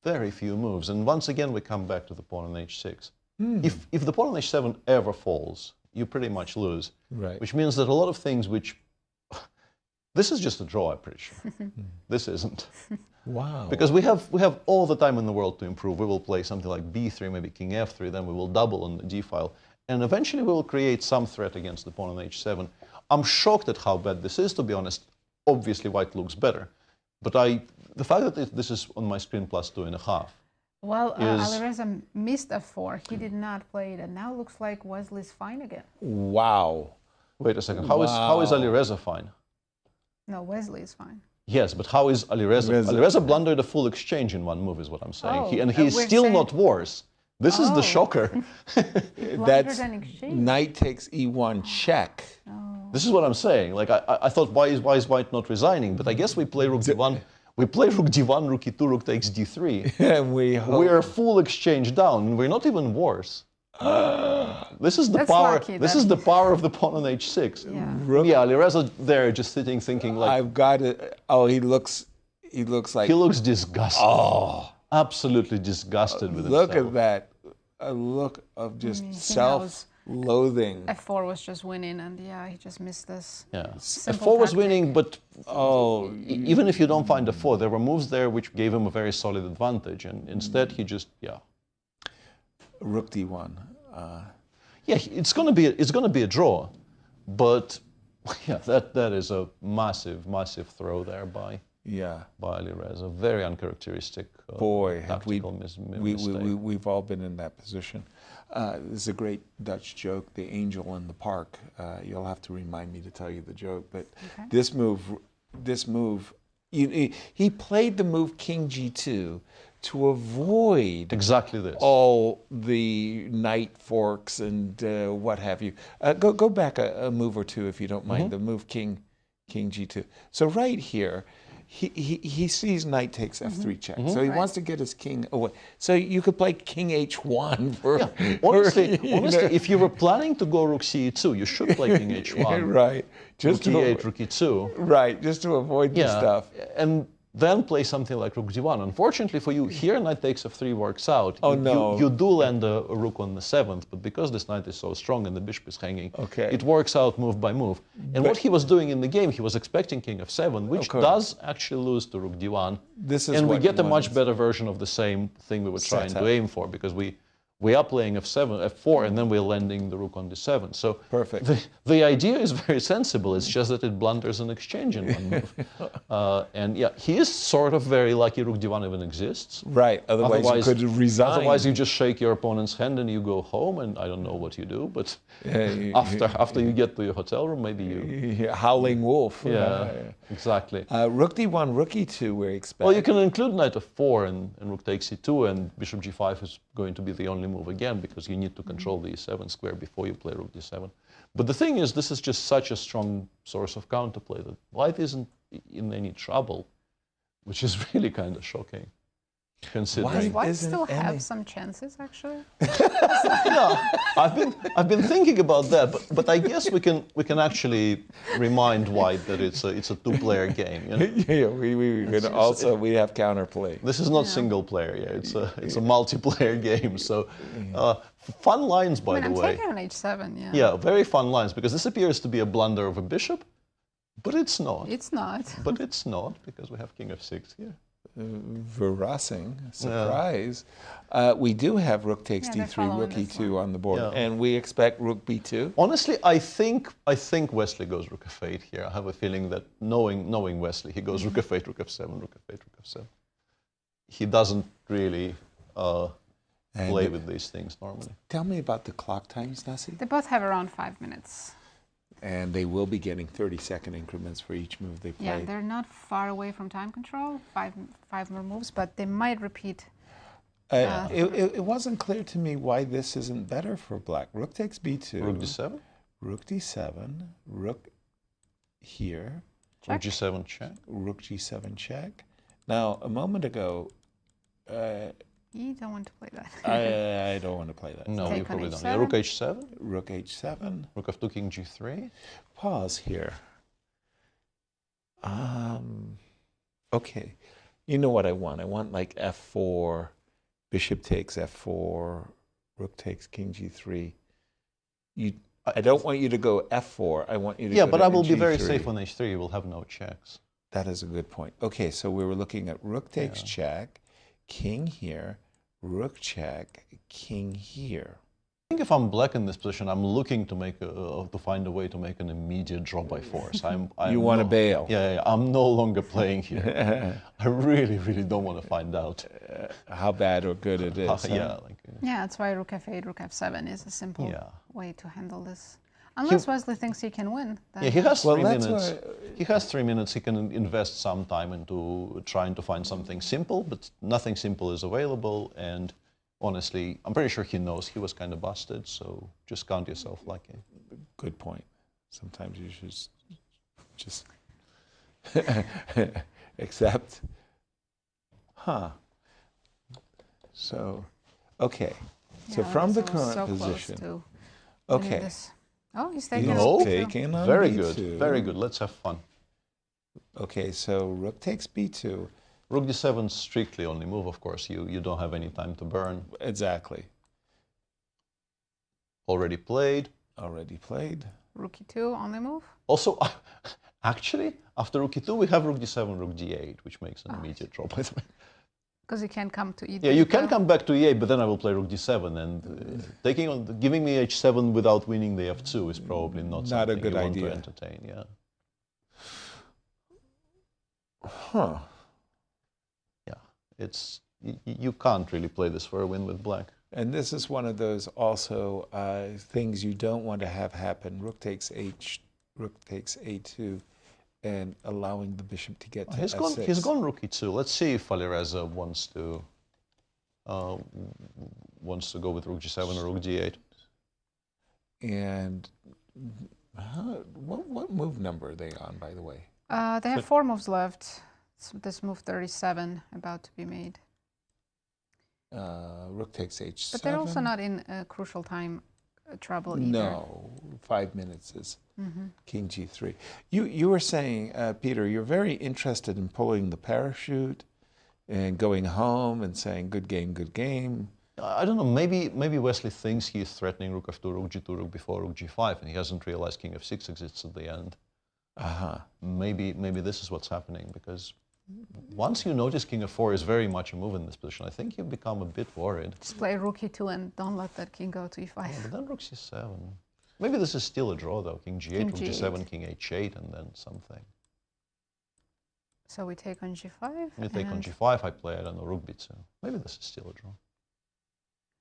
very few moves, and once again we come back to the pawn on h6. If the pawn on h7 ever falls, you pretty much lose. Right. Which means that a lot of things which... This is just a draw, I'm pretty sure. This isn't. Wow. Because we have all the time in the world to improve. We will play something like b3, maybe king f3, then we will double on the d file. And eventually we will create some threat against the pawn on h7. I'm shocked at how bad this is, to be honest. Obviously, white looks better. But the fact that this is on my screen plus 2.5. Well, Alireza missed f4. He did not play it, and now looks like Wesley's fine again. Wow. Wait a second. How is Alireza fine? No, Wesley is fine. Yes, but how is Alireza? Alireza blundered a full exchange in one move, is what I'm saying. He's still not worse. This is the shocker. That's knight takes e1 check. This is what I'm saying. Like I thought, why is white not resigning? But I guess we play rook d1. We play rook d1, rook e2, rook takes d3. And we are full exchange down. We're not even worse. This is the power. This is the power of the pawn on h6. Yeah, Alireza there just sitting thinking like, I've got it. Oh, he looks like he looks disgusted. Oh, absolutely disgusted with himself. Look at that. A look of just self-loathing. f4 was just winning, and he just missed this. Yeah, f4 was winning, but even if you don't find f4, there were moves there which gave him a very solid advantage, and instead he just rook d1. It's going to be a draw, but that is a massive throw there by Alireza. Very uncharacteristic. Boy, have we've all been in that position. This is a great Dutch joke, the angel in the park. You'll have to remind me to tell you the joke, but this move, he played the move king g2 to avoid exactly this, all the knight forks and what have you. Go back a move or two if you don't mind. The move king g2. So right here, he sees knight takes f3 check. So he wants to get his king away. So you could play king h1 for... Honestly, if you were planning to go rook c2, you should play king h1. Right. Just rook e8, rook e2. Right, just to avoid the stuff. And then play something like rook d1. Unfortunately for you, here knight takes f3 works out. Oh, no. You do land a rook on the 7th, but because this knight is so strong and the bishop is hanging, Okay. it works out move by move. And what he was doing in the game, he was expecting king f7, which does actually lose to rook d1. This is and we what get you a much wanted. better version of the same thing we were trying Set to up. aim for, because we are playing f4, and then we're landing the rook on d7. So perfect. The idea is very sensible. It's just that it blunders an exchange in one move. And yeah, he is sort of very lucky rook d1 even exists. Right. Otherwise you could resign. Otherwise, you just shake your opponent's hand and you go home, and I don't know what you do. But after you get to your hotel room, maybe you howling wolf. Yeah, exactly. Rook d1, rook e2. We expect. Well, you can include knight f4 and rook takes e2, and bishop g5 is going to be the only move again, because you need to control the e7 square before you play rook d7. But the thing is, this is just such a strong source of counterplay that white isn't in any trouble, which is really kind of shocking, considering. Does white still have some chances, actually? Yeah, I've been thinking about that, but I guess we can actually remind white that it's a two-player game. You know? Yeah, we have counterplay. This is not single player. Yeah, it's a multiplayer game. So fun lines, by the I'm way. taking on h7, yeah. Yeah, very fun lines, because this appears to be a blunder of a bishop, but it's not. It's not. But it's not, because we have king f6 here. Verrassing, surprise. We do have rook takes d3, rook e2 on the board, and we expect rook b2. Honestly, I think Wesley goes rook f8 here. I have a feeling that knowing Wesley, he goes rook f8, rook f7, rook f8, rook f7. He doesn't really play with these things normally. Tell me about the clock times, Nasi. They both have around 5 minutes. And they will be getting 30-second increments for each move they play. Yeah, they're not far away from time control, five more moves, but they might repeat. It wasn't clear to me why this isn't better for black. Rook takes b2. Rook d7? Rook d7. Rook here. Check. Rook g7 check. Rook g7 check. Now, a moment ago... you don't want to play that. I don't want to play that. No, you probably don't. Yeah, rook h7. Rook h7. Rook f2, king g3. Pause here. Okay. You know what I want. I want like f4, bishop takes f4, rook takes king g3. I don't want you to go f4. I want you to go but I will be g3. very safe on h3. You will have no checks. That is a good point. Okay, so we were looking at rook takes check, king here, rook check, king here. I think if I'm black in this position, I'm looking to find a way to make an immediate draw by force. You want to bail? Yeah, I'm no longer playing here. I really, really don't want to find out how bad or good it is. Yeah, that's why rook f8, rook f7 is a simple way to handle this. Unless Wesley thinks he can win. Then. Yeah, he has 3 minutes. He has 3 minutes. He can invest some time into trying to find something simple, but nothing simple is available. And honestly, I'm pretty sure he knows he was kind of busted. So just count yourself lucky. Good point. Sometimes you should just accept. So, okay. So from the current position. Okay. Oh, he's taking on Very b2. good. Very good. Let's have fun. Okay, so rook takes b2. Rook d7 strictly only move, of course. You don't have any time to burn. Exactly. Already played. Already played. Rook e2 only move. Also, actually, after rook e2, we have rook d7, rook d8, which makes an immediate draw, by the way. Because you can't come to e8. Yeah, you can come back to e8, but then I will play rook d7, and giving me h7 without winning the f2 is probably not something a good you want idea to entertain. Yeah. Yeah, you can't really play this for a win with black. And this is one of those also things you don't want to have happen. Rook takes a2. And allowing the bishop to get to f6. He's gone rook e2. Let's see if Alireza wants to go with rook g7 or rook d8. And what move number are they on, by the way? They have 4 moves left. This move 37 about to be made. Rook takes h7. But they're also not in crucial time trouble either. No, 5 minutes is King G3. You were saying, Peter, you're very interested in pulling the parachute and going home and saying, good game, good game. I don't know, maybe Wesley thinks he's threatening rook f2, rook g2, rook b4, rook g5, and he hasn't realized king f6 exists at the end. Maybe this is what's happening, because once you notice king f4 is very much a move in this position, I think you become a bit worried. Just play rook e2 and don't let that king go to e5. Yeah, but then rook c7. Maybe this is still a draw though. King g8, rook g7, king h8, and then something. So we take on g5? You take on g5, I play, I don't know, rook b2. Maybe this is still a draw.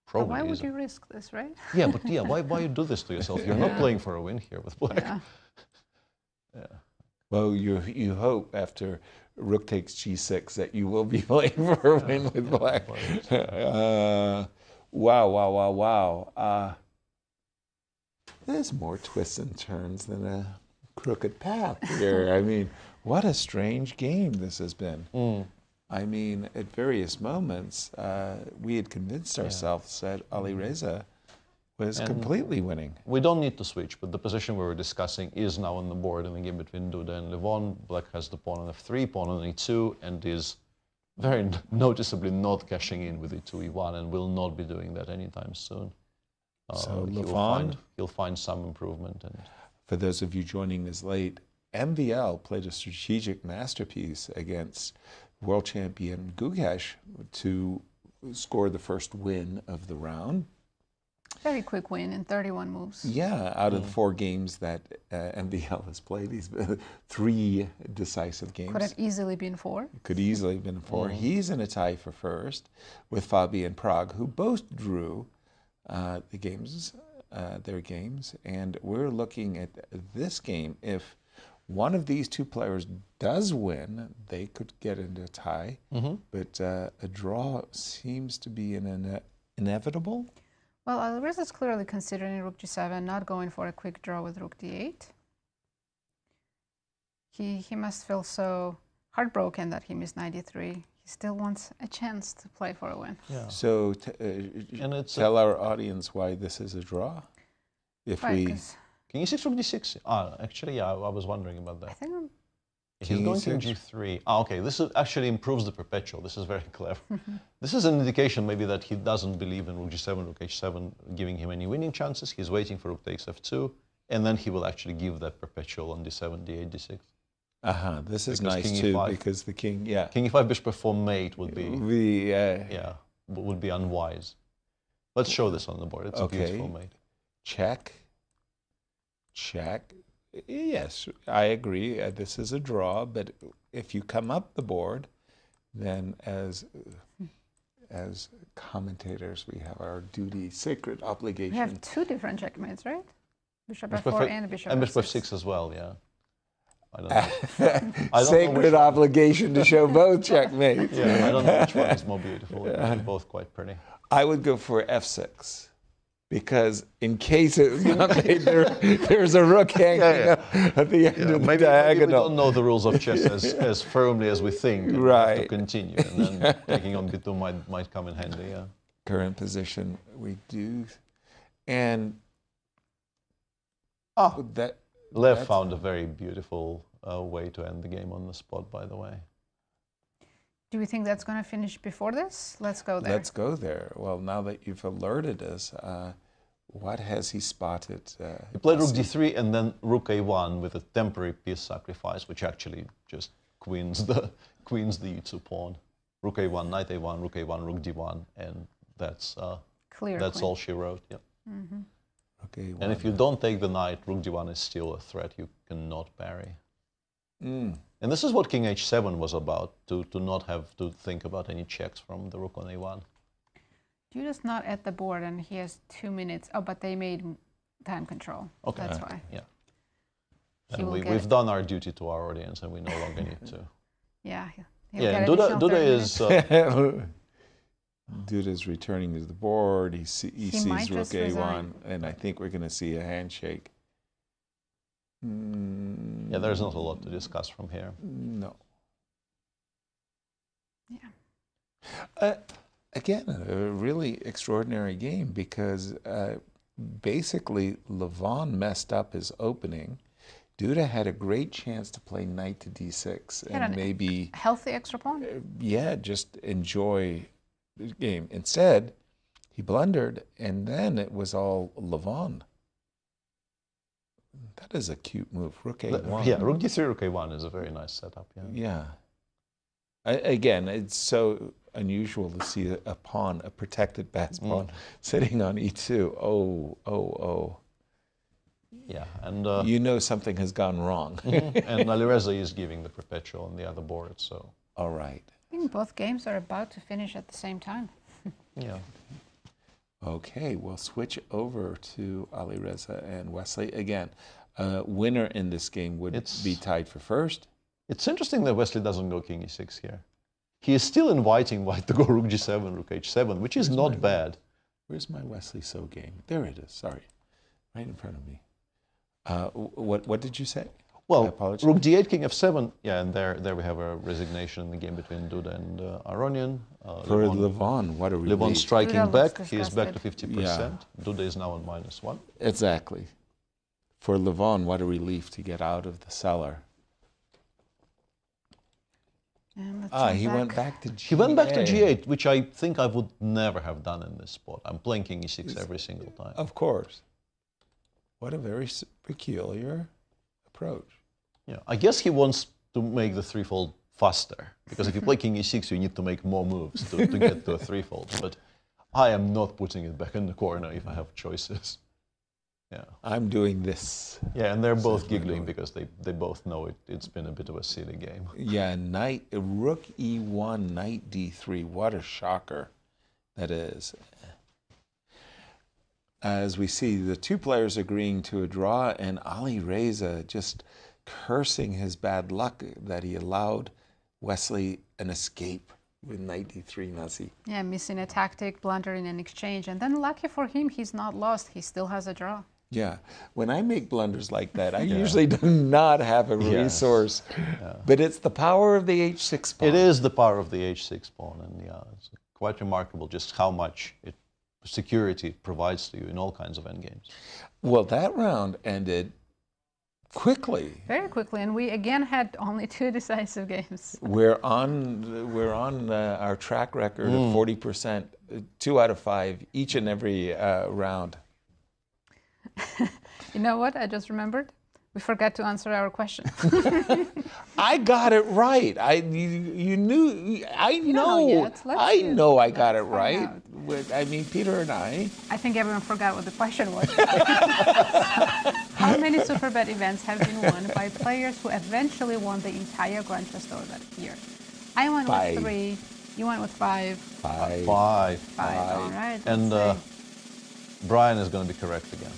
Probably why would isn't. you risk this, right? Yeah, but why you do this to yourself? You're not playing for a win here with black. Yeah. Well, you hope after rook takes g6 that you will be playing for a win with black. Wow. There's more twists and turns than a crooked path here. I mean, what a strange game this has been. I mean, at various moments, we had convinced ourselves that Alireza was completely winning. We don't need to switch, but the position we were discussing is now on the board in the game between Duda and Levon. Black has the pawn on f3, pawn on e2, and is very noticeably not cashing in with e2, e1, and will not be doing that anytime soon. So Levon, he'll find some improvement. And for those of you joining us late, MVL played a strategic masterpiece against world champion Gukesh to score the first win of the round. Very quick win in 31 moves. Yeah, out of the 4 games that MVL has played, he's been 3 decisive games. Could have easily been 4. Could easily have been 4. He's in a tie for first with Fabi and Prague, who both drew their games, and we're looking at this game. If one of these 2 players does win, they could get into a tie, but a draw seems to be inevitable. Well, Alireza is clearly considering rook g7, not going for a quick draw with rook d8. He must feel so heartbroken that he missed knight d3. He still wants a chance to play for a win. Yeah. So tell our audience why this is a draw. If right, King e6, rook d6. Actually, I was wondering about that. I think He's going king g3. Okay, this actually improves the perpetual. This is very clever. This is an indication maybe that he doesn't believe in rook g7, rook h7 giving him any winning chances. He's waiting for rook takes f2, and then he will actually give that perpetual on d7, d8, d6. This is nice too, E5, because the king, King e5, bishop f4 mate would be, would be unwise. Let's show this on the board. It's a beautiful mate. Check. Yes, I agree. This is a draw, but if you come up the board, then as commentators, we have our duty, sacred obligation. we have 2 different checkmates, right? Bishop f4 and bishop f6 as well, yeah. I don't know. Sacred obligation to show both checkmates. Yeah, I don't know which one is more beautiful. They're both quite pretty. I would go for f6. Because in case it's not made, there's a rook hanging at the end of the diagonal. Maybe we don't know the rules of chess as firmly as we think. Right. To continue, and then taking on b2 might come in handy. Yeah. Current position we do, and Lev found a very beautiful way to end the game on the spot. By the way. Do we think that's going to finish before this? Let's go there. Let's go there. Well, now that you've alerted us, what has he spotted? He played rook d3 and then rook a1 with a temporary piece sacrifice, which actually just queens the e2 pawn. Rook a1, knight a1, rook a1, rook d1, and that's all she wrote. Yep. Okay. And if you don't take the knight, rook d1 is still a threat. You cannot parry. And this is what king h7 was about, to not have to think about any checks from the rook on a1. Duda's not at the board, and he has 2 minutes. Oh, but they made time control. Okay. That's why. Yeah. And we've done our duty to our audience, and we no longer need to. Yeah. And Duda is... Duda's returning to the board. He sees rook a1, and I think we're going to see a handshake. Yeah, there's not a lot to discuss from here. No. Yeah. Again, a really extraordinary game because basically Levon messed up his opening. Duda had a great chance to play knight to d6 and maybe healthy extra pawn. Just enjoy the game. Instead, he blundered, and then it was all Levon. That is a cute move. Rook a1. Yeah, rook d3, rook a1 is a very nice setup. Yeah. Again, it's so unusual to see a pawn, a protected pass pawn, sitting on e2. Oh. Yeah, and you know something has gone wrong. And Alireza is giving the perpetual on the other board, so. All right. I think both games are about to finish at the same time. Yeah. Okay, we'll switch over to Alireza and Wesley. Again, winner in this game would be tied for first. It's interesting that Wesley doesn't go king e6 here. He is still inviting white to go rook g7, rook h7, which is not bad. Where's my Wesley So game? There it is, sorry. Right in front of me. What did you say? Well, rook d8, king f7. Yeah, and there we have a resignation in the game between Duda and Aronian. For Levon, what a relief. Levon striking back. He is back to 50%. Yeah. Duda is now on -1. Exactly. For Levon, what a relief to get out of the cellar. He went back to G8. He went back to G8, which I think I would never have done in this spot. I'm playing king e6 every single time. Of course. What a very peculiar approach. Yeah, I guess he wants to make the threefold faster, because if you play king e6, you need to make more moves to get to a threefold. But I am not putting it back in the corner if I have choices. Yeah, I'm doing this. Yeah, and they're both giggling because they both know it's been a bit of a silly game. Yeah, rook e1, knight d3. What a shocker that is. As we see, the two players agreeing to a draw, and Alireza just cursing his bad luck that he allowed Wesley an escape with knight d3, Nazi. Yeah, missing a tactic, blundering an exchange, and then lucky for him, he's not lost. He still has a draw. Yeah, when I make blunders like that, I usually do not have a resource. Yeah. But it's the power of the h6 pawn. It is the power of the h6 pawn, and yeah, it's quite remarkable just how much security it provides to you in all kinds of endgames. Well, that round ended quickly. Very quickly, and we again had only 2 decisive games. We're on our track record of 40%, 2 out of 5 each and every round. You know what? I just remembered. We forgot to answer our question. I got it right. You knew. I know I got it right. I mean, Peter and I think everyone forgot what the question was. How many Superbet events have been won by players who eventually won the entire Grand Chess Tour that year? I went with 3. You went with 5. 5. All right. And Brian is going to be correct again.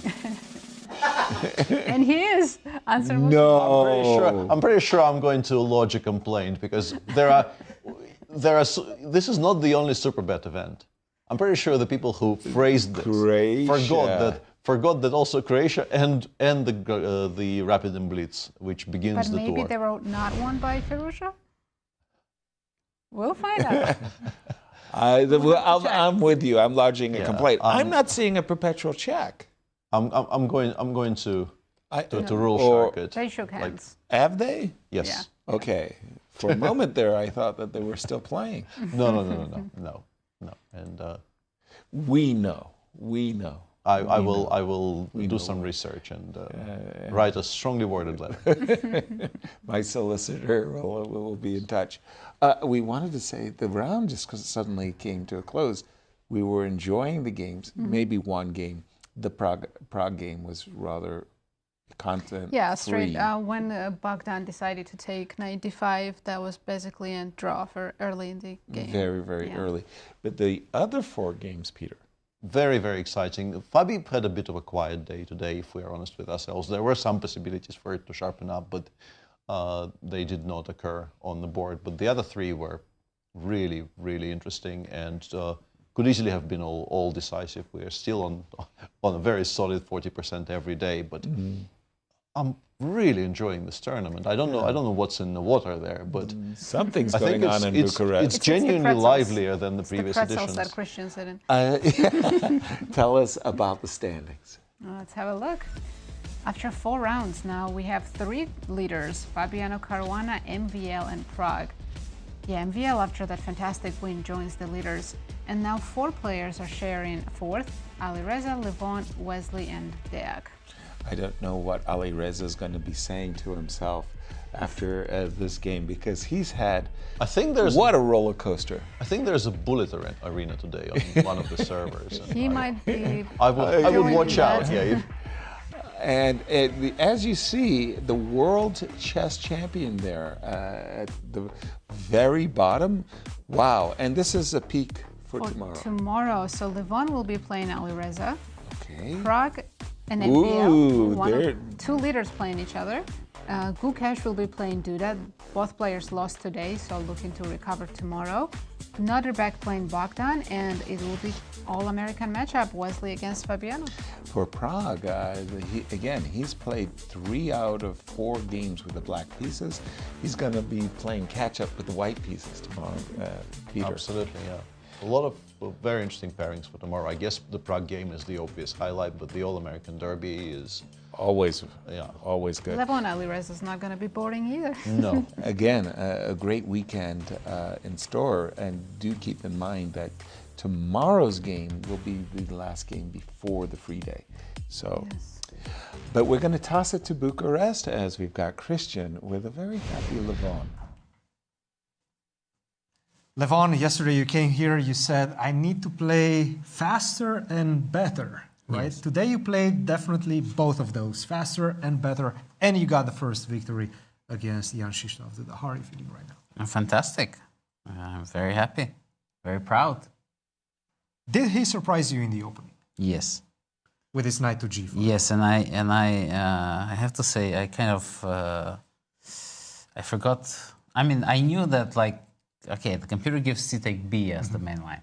And he is. Answer was no. I'm pretty sure I'm going to lodge a complaint because this is not the only Superbet event. I'm pretty sure the people who phrased this forgot that also Croatia and the Rapid and Blitz, which begins the tour. But maybe they were not won by Firouzja? We'll find out. I'm with you. I'm lodging a complaint. I'm not seeing a perpetual check. I'm going to rule shark it. They shook hands. Have they? Yes. Yeah. Okay. For a moment there, I thought that they were still playing. No. And we know. I will do some research and write a strongly worded letter. My solicitor will be in touch. We wanted to say the round just suddenly came to a close. We were enjoying the games, maybe one game. The Prague game was rather content straight. When Bogdan decided to take knight d5, that was basically a draw for early in the game. Very, very early. But the other 4 games, Peter? Very, very exciting. Fabi had a bit of a quiet day today, if we are honest with ourselves. There were some possibilities for it to sharpen up, but they did not occur on the board. But the other 3 were really, really interesting and could easily have been all decisive. We are still on a very solid 40% every day, but I'm really enjoying this tournament. I don't know what's in the water there, but something's I think going on in Bucharest. It's genuinely livelier than the previous pretzels editions. that Cristian said in. Tell us about the standings. Let's have a look. After 4 rounds now, we have 3 leaders, Fabiano, Caruana, MVL, and Prag. Yeah, MVL, after that fantastic win, joins the leaders. And now 4 players are sharing 4th, Alireza, Levon, Wesley, and Deac. I don't know what Alireza is going to be saying to himself after this game, because he's had, what a roller coaster. I think there's a bullet arena today on one of the servers. He might be. I would watch out. Yeah. And as you see, the world chess champion there at the very bottom. Wow. And this is a peak for tomorrow. Tomorrow. So Levon will be playing Alireza. Okay. Prag and Ooh, MVL. 2 leaders playing each other. Gukesh will be playing Duda. Both players lost today, so looking to recover tomorrow. Nodirbek playing Bogdan, and it will be all-American matchup, Wesley against Fabiano. For Prag, he's played 3 out of 4 games with the black pieces. He's going to be playing catch-up with the white pieces tomorrow, Peter. Absolutely, yeah. A lot of very interesting pairings for tomorrow. I guess the Prague game is the obvious highlight, but the All-American Derby is... always good. Levon Alireza is not going to be boring either. No. Again, a great weekend in store, and do keep in mind that tomorrow's game will be the last game before the free day. So, but we're going to toss it to Bucharest as we've got Cristian with a very happy Levon. Levon, yesterday you came here, you said, I need to play faster and better, right? Yes. Today you played definitely both of those, faster and better, and you got the first victory against Jan-Krzysztof. Duda. How are you feeling right now? I'm fantastic. I'm very happy, very proud. Did he surprise you in the opening? Yes. With his knight to g4? Yes, and I have to say, I kind of, I forgot. I mean, I knew that, like, okay, the computer gives c take b as the main line.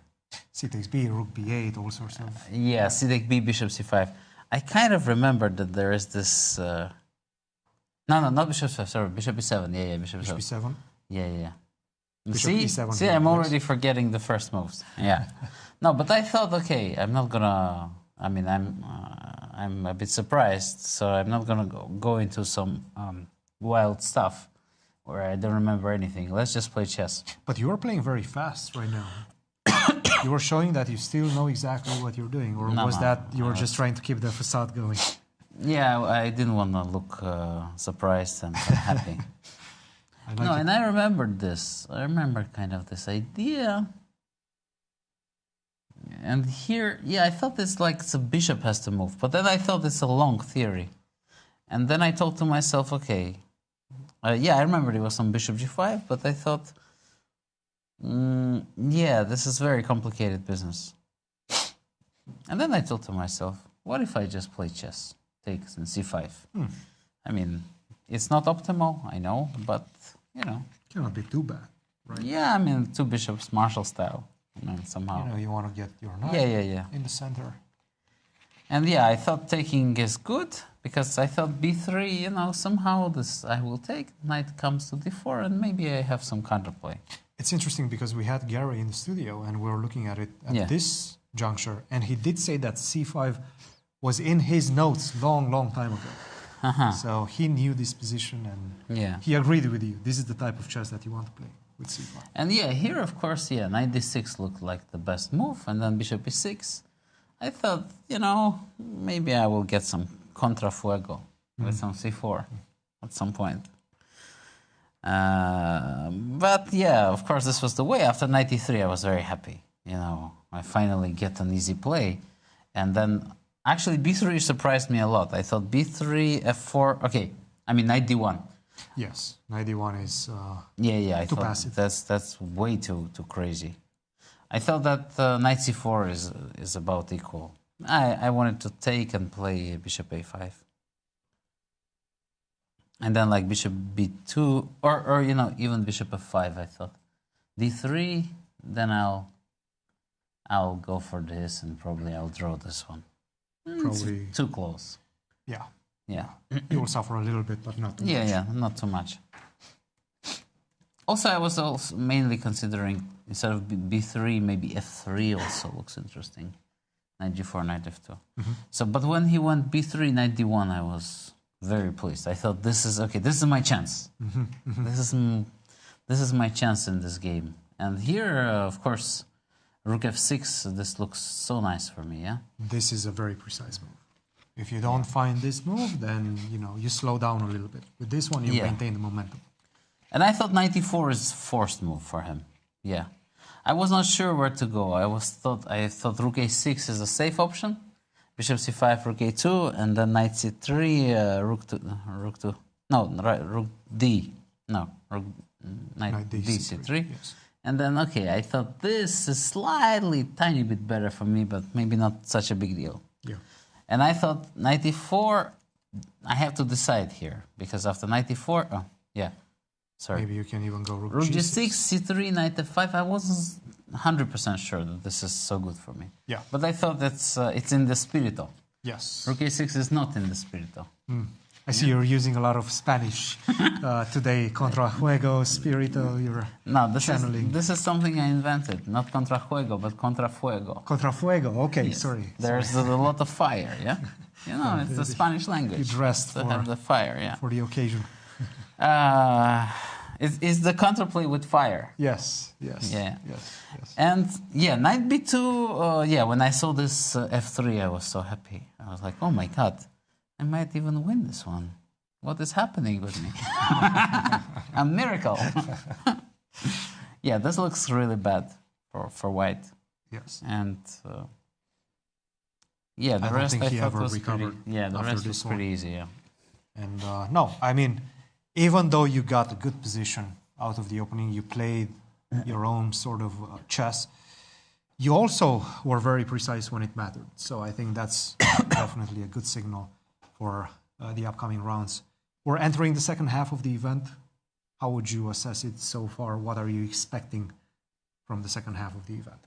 C takes b, rook b8, all sorts of... Yeah, c take b, bishop c5. I kind of remembered that there is this... No, not bishop c5, sorry, bishop e7. Yeah, bishop e7. Yeah. Bishop e7. See, I'm already forgetting the first moves. Yeah. No, but I thought, okay, I'm not gonna... I mean, I'm a bit surprised, so I'm not gonna go into some wild stuff where I don't remember anything. Let's just play chess. But you are playing very fast right now. You were showing that you still know exactly what you're doing, or was that you were just trying to keep the facade going? Yeah, I didn't want to look surprised and happy. And I remembered this. I remember kind of this idea. And here, yeah, I thought it's like the bishop has to move, but then I thought it's a long theory. And then I thought to myself, okay, yeah, I remember it was some bishop g5, but I thought, yeah, this is very complicated business. And then I thought to myself, what if I just play chess, takes and c5? I mean, it's not optimal, I know, but, you know. Cannot be too bad, right? Yeah, I mean, 2 bishops, Marshall style, somehow. You know, you want to get your knight in the center. And yeah, I thought taking is good, because I thought b3, you know, somehow this I will take, knight comes to d4, and maybe I have some counterplay. It's interesting because we had Gary in the studio, and we were looking at it at this juncture, and he did say that c5 was in his notes long time ago. So he knew this position, and he agreed with you. This is the type of chess that you want to play with c5. And yeah, here, of course, knight d6 looked like the best move, and then bishop e6. I thought, you know, maybe I will get some contrafuego with some c4 at some point. But yeah, of course, this was the way. After knight e3, I was very happy. You know, I finally get an easy play. And then, actually, b3 surprised me a lot. I thought b3, f4, okay, I mean, knight d1. Yes, knight d1 is I too thought passive. That's way too crazy. I thought that knight c4 is about equal. I wanted to take and play bishop a5. And then like bishop b2, or you know, even bishop f5, I thought. d3, then I'll go for this, and probably I'll draw this one. Probably it's too close. Yeah. Yeah. You will suffer a little bit, but not too much. Yeah, not too much. Also, I was also mainly considering, instead of B3, maybe F3 also looks interesting. Knight G4, Knight F2. So, but when he went B3, Knight D1, I was very pleased. I thought, this is my chance. This is my chance in this game. And here, of course, Rook F6, this looks so nice for me, yeah? This is a very precise move. If you don't find this move, then, you slow down a little bit. With this one, you maintain the momentum. And I thought Knight E4 is a forced move for him. Yeah. I was not sure where to go. I thought Rook A6 is a safe option. Bishop C5, Rook A2, and then Knight C3, Rook D. No, Knight D C3. Yes. And then, okay, I thought this is slightly, tiny bit better for me, but maybe not such a big deal. Yeah. And I thought Knight E4, I have to decide here, because after Knight E4, sorry. Maybe you can even go Rook G6, C3, Knight F5. I wasn't 100% sure that this is so good for me. Yeah. But I thought it's in the spirito. Yes. Rook A6 is not in the spirito. I see you're using a lot of Spanish today. Contra juego, spirito, you're channeling. This is something I invented. Not contra juego, but contra fuego. Contra fuego, okay, yes. Sorry. There's a lot of fire, yeah? It's the Spanish language. You dressed to have the fire, yeah. For the occasion. It's the counterplay with fire. Yes. And Knight B2, when I saw this F3, I was so happy. I was like, oh my God, I might even win this one. What is happening with me? A miracle. This looks really bad for white. Yes. And the rest I thought was pretty, the rest was pretty easy, yeah. And no, I mean, even though you got a good position out of the opening, you played your own sort of chess, you also were very precise when it mattered. So I think that's definitely a good signal for the upcoming rounds. We're entering the second half of the event. How would you assess it so far? What are you expecting from the second half of the event?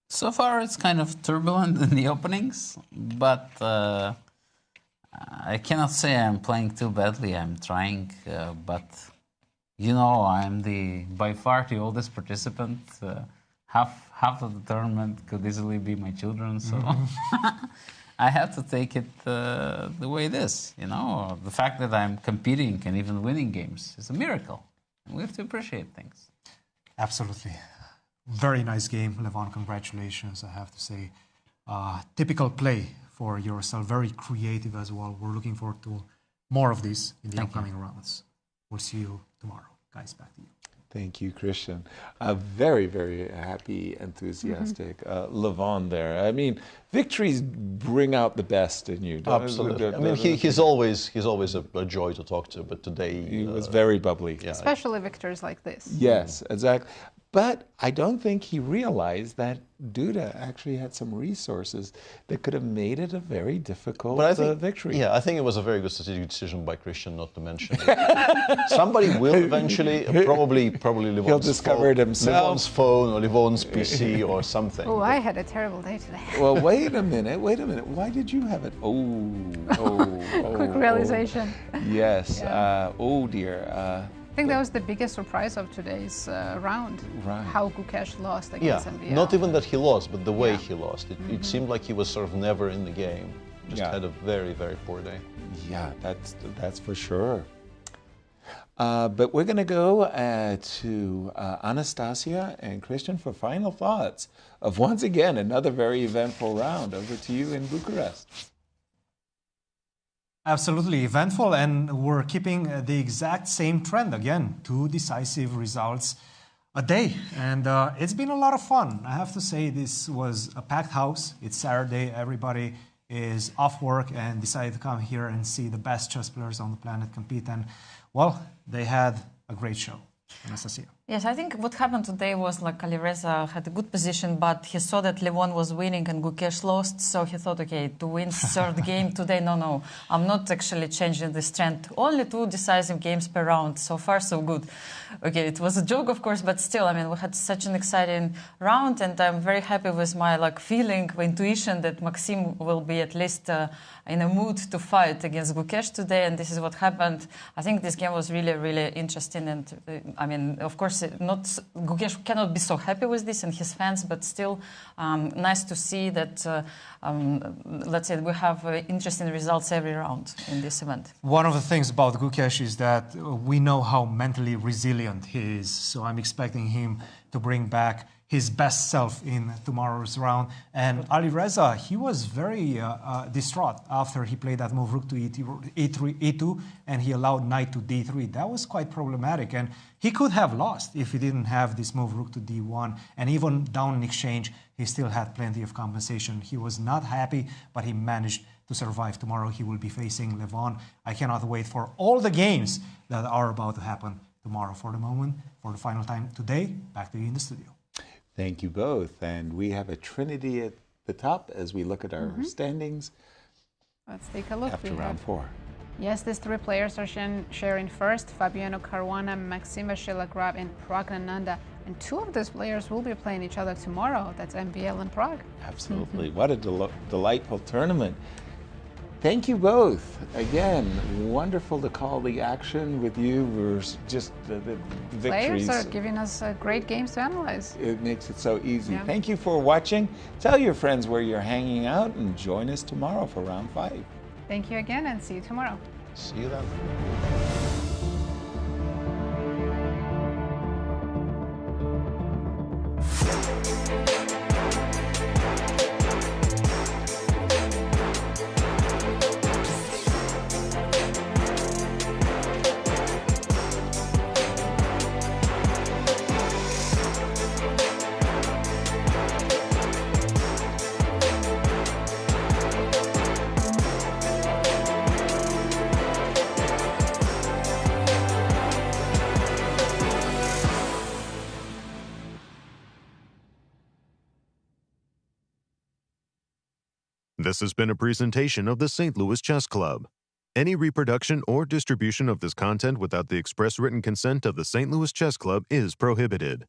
So far, it's kind of turbulent in the openings, but I cannot say I'm playing too badly. I'm trying, but I'm by far the oldest participant. Half of the tournament could easily be my children, so I have to take it the way it is. The fact that I'm competing and even winning games is a miracle. We have to appreciate things. Absolutely. Very nice game, Levon. Congratulations, I have to say. Typical play for yourself, very creative as well. We're looking forward to more of this in the upcoming rounds. We'll see you tomorrow. Guys, back to you. Thank you, Cristian. Very, very happy, enthusiastic Levon there. I mean, victories bring out the best in you. Absolutely. I mean, he's always a joy to talk to, but today he was very bubbly. Yeah. Especially victories like this. Yes, exactly. But I don't think he realized that Duda actually had some resources that could have made it a very difficult victory. Yeah, I think it was a very good strategic decision by Cristian not to mention it. Somebody will eventually, probably Levon's He'll discover it himself. Levon's phone or Levon's PC or something. Oh, I had a terrible day today. Well, wait a minute. Why did you have it? Quick realization. Yes. Yeah. Oh dear. I think that was the biggest surprise of today's round. Right. How Gukesh lost against MBL. Not even that he lost, but the way he lost. It seemed like he was sort of never in the game. Just had a very, very poor day. Yeah, that's for sure. But we're going to go to Anastasiya and Cristian for final thoughts of, once again, another very eventful round. Over to you in Bucharest. Absolutely eventful, and we're keeping the exact same trend again. 2 decisive results a day, and it's been a lot of fun. I have to say, this was a packed house. It's Saturday, everybody is off work and decided to come here and see the best chess players on the planet compete, and well, they had a great show. Anastasiya. Yes, I think what happened today was like Alireza had a good position, but he saw that Levon was winning and Gukesh lost, so he thought, okay, to win third game today, no, I'm not actually changing this trend. Only 2 decisive games per round. So far, so good. Okay, it was a joke, of course, but still, I mean, we had such an exciting round, and I'm very happy with my feeling, intuition that Maxime will be at least in a mood to fight against Gukesh today, and this is what happened. I think this game was really, really interesting, and I mean, of course, Gukesh cannot be so happy with this and his fans, but still nice to see that, let's say, we have interesting results every round in this event. One of the things about Gukesh is that we know how mentally resilient he is, so I'm expecting him to bring back his best self in tomorrow's round. And Alireza, he was very distraught after he played that move rook to e2, and he allowed knight to d3. That was quite problematic, and he could have lost if he didn't have this move rook to d1. And even down in exchange, he still had plenty of compensation. He was not happy, but he managed to survive. Tomorrow he will be facing Levon. I cannot wait for all the games that are about to happen tomorrow. For the moment, for the final time today, back to you in the studio. Thank you both. And we have a trinity at the top as we look at our standings. Let's take a look. After round 4. Yes, these 3 players are sharing first: Fabiano, Caruana, Maxime, Vachier-Lagrave, and Pragnananda. And 2 of these players will be playing each other tomorrow. That's MBL and Prague. Absolutely. What a delightful tournament. Thank you both. Again, wonderful to call the action with you. We're just the victories. Players are giving us great games to analyze. It makes it so easy. Yeah. Thank you for watching. Tell your friends where you're hanging out and join us tomorrow for round 5. Thank you again, and see you tomorrow. See you then. This has been a presentation of the St. Louis Chess Club. Any reproduction or distribution of this content without the express written consent of the St. Louis Chess Club is prohibited.